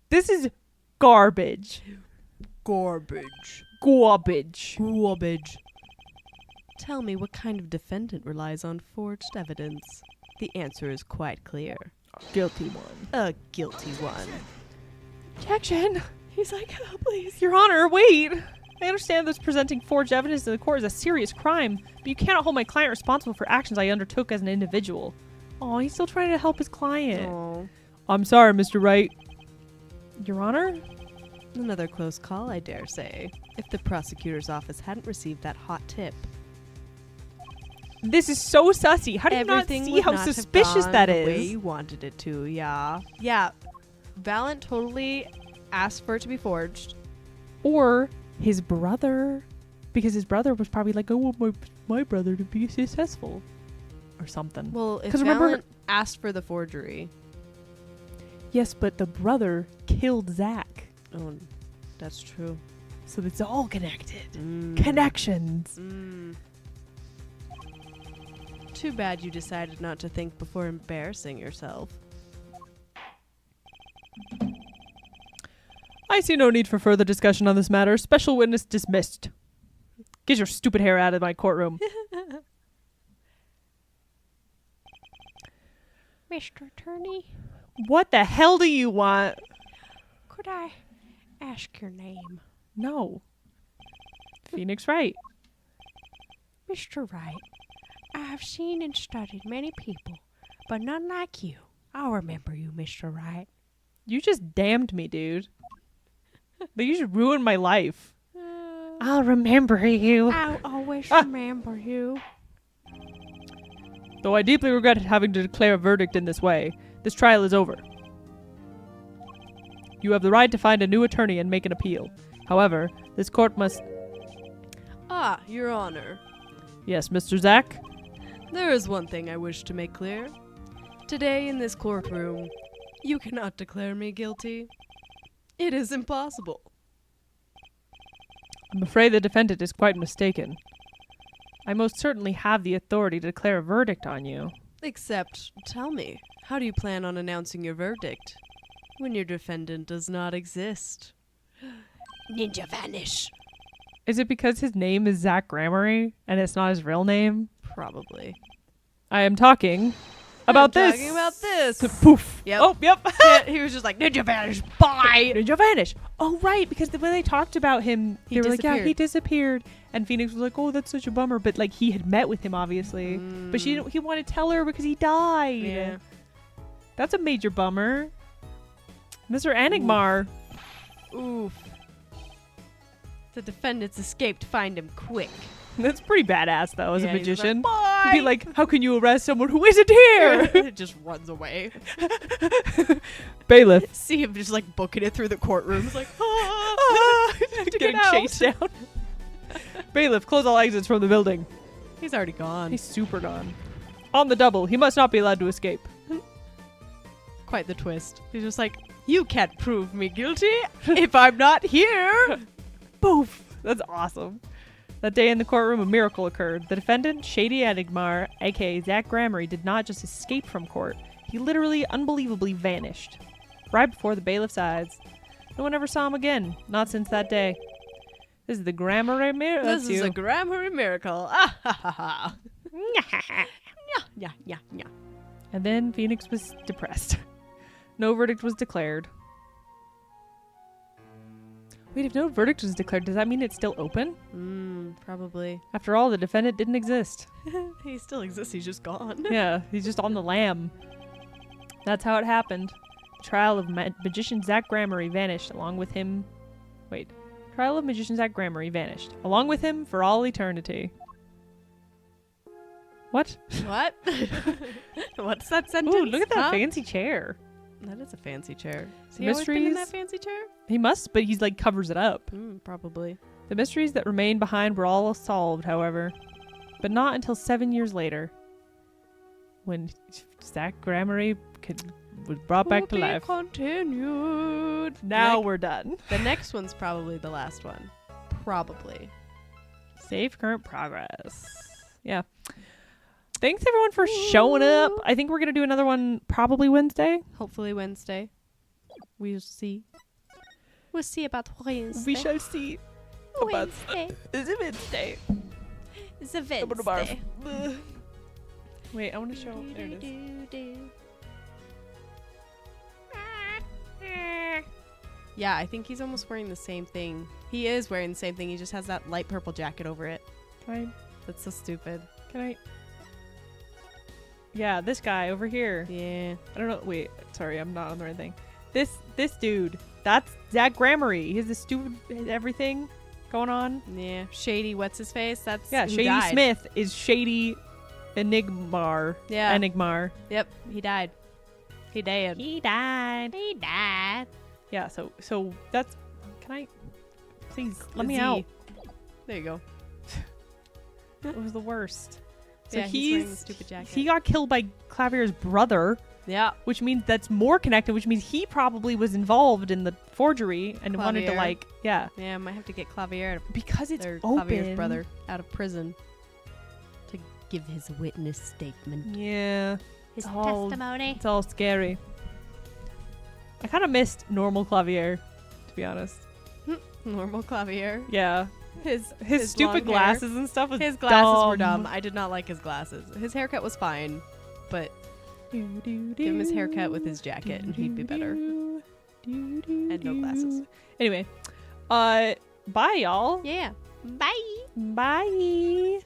This is garbage. Garbage. Garbage. Garbage. Tell me, what kind of defendant relies on forged evidence? The answer is quite clear. Guilty one. A guilty one. Objection. He's like, oh, please. Your Honor, wait. I understand that presenting forged evidence in the court is a serious crime, but you cannot hold my client responsible for actions I undertook as an individual. Oh, he's still trying to help his client. Oh. I'm sorry, Mr. Wright. Your Honor? Another close call, I dare say. If the prosecutor's office hadn't received that hot tip, This is so sussy. How do you not everything see would how not have suspicious gone that the way is? you wanted it to. Yeah. Yeah. Valiant totally asked for it to be forged. Or his brother. Because his brother was probably like, I want my brother to be successful. Or something. Well, if 'Cause remember- Valiant asked for the forgery, Yes, but the brother killed Zach. Oh, that's true. So it's all connected. Mm. Connections. Mm. Too bad you decided not to think before embarrassing yourself. I see no need for further discussion on this matter. Special witness dismissed. Get your stupid hair out of my courtroom. Mr. Attorney, What the hell do you want? could I ask your name? No. Phoenix Wright. Mr. Wright, I have seen and studied many people, but none like you. I'll remember you, Mr. Wright. You just damned me, dude. But you just ruined my life. I'll remember you. I'll always remember you. Though I deeply regret having to declare a verdict in this way, this trial is over. You have the right to find a new attorney and make an appeal. However, this court must... Ah, Your Honor. Yes, Mr. Zach? There is one thing I wish to make clear. Today in this courtroom, you cannot declare me guilty. It is impossible. I'm afraid the defendant is quite mistaken. I most certainly have the authority to declare a verdict on you. Except, tell me, how do you plan on announcing your verdict when your defendant does not exist? Ninja vanish. Is it because his name is Zach Gramery and it's not his real name? Probably. I am talking about this. Talking about this. Poof. Yep. Oh, yep. He was just like, Ninja vanish, bye! Ninja vanish. Oh, right, because when they talked about him, He they were like, yeah, he disappeared. disappeared. And Phoenix was like, oh, that's such a bummer. But, like, he had met with him, obviously. But he wanted to tell her because he died. Yeah. That's a major bummer. Mr. Enigmar. Oof. The defendants escaped. Find him quick. That's pretty badass, though, as a Yeah, he's just magician. like, bye! He'd be like, how can you arrest someone who isn't here? It just runs away. Bailiff. See him just like booking it through the courtroom. It's like, Getting chased down. Bailiff, close all exits from the building. He's already gone. He's super gone. On the double, he must not be allowed to escape. Quite the twist. He's just like, you can't prove me guilty if I'm not here. Boof. That's awesome. That day in the courtroom, a miracle occurred. The defendant, Shady Enigmar, aka Zach Gramery, did not just escape from court. He literally, unbelievably vanished. Right before the bailiff's eyes. No one ever saw him again. Not since that day. This is the Gramery miracle. This is a Gramery miracle. Ah ha ha ha. Yeah, yeah, yeah. And then Phoenix was depressed. No verdict was declared. Wait, if no verdict was declared, does that mean it's still open? Probably. After all, the defendant didn't exist. He still exists. He's just gone. Yeah, he's just on the lam. That's how it happened. The trial of magician Zach Gramery vanished along with him. Wait. Trial of magician Zach Gramery vanished along with him for all eternity. What? What? What's that sentence? Ooh, look at that Huh? fancy chair. That is a fancy chair. Has he always been in Mysteries? that fancy chair? He must, but he's like covers it up. Probably. The mysteries that remained behind were all solved, however, but not until 7 years later, when Zach Gramery was brought back to life. Continued. Now we're done. The next one's probably the last one. Probably. Save current progress. Yeah. Thanks everyone for showing up. I think we're gonna do another one probably Wednesday. Hopefully Wednesday. We'll see. We'll see about Wednesday. We shall see. Wednesday. Is it Wednesday? It's a Wednesday. Wait, I want to show. There it is. Yeah, I think he's almost wearing the same thing. He is wearing the same thing. He just has that light purple jacket over it. That's so stupid. Can I? Yeah, this guy over here. Yeah. I don't know. Wait, sorry, I'm not on the right thing. This dude. That's Zach Gramery. He has this stupid everything going on. Yeah. Shady, what's his face? That's who Shady died. Smith is Shady Enigmar. Yeah. Enigmar. Yep, he died. He died. He died. He died. Yeah, so that's... Can I... Please, let me Z. out. There you go. It was the worst. So Yeah, he's wearing the stupid jacket. He got killed by Clavier's brother. Yeah. which means that's more connected, which means he probably was involved in the forgery and wanted to Clavier. yeah. Yeah, I might have to get Clavier, Because it's their open. Clavier's brother, out of prison to give his witness statement. Yeah. His Oh. testimony. It's all scary. I kind of missed normal Clavier, to be honest. Normal Clavier. Yeah. His His long stupid hair. glasses and stuff was His glasses were dumb. I did not like his glasses. His haircut was fine, but give him his haircut with his jacket and he'd be better. And no glasses. Anyway, bye y'all. Yeah. Bye. Bye.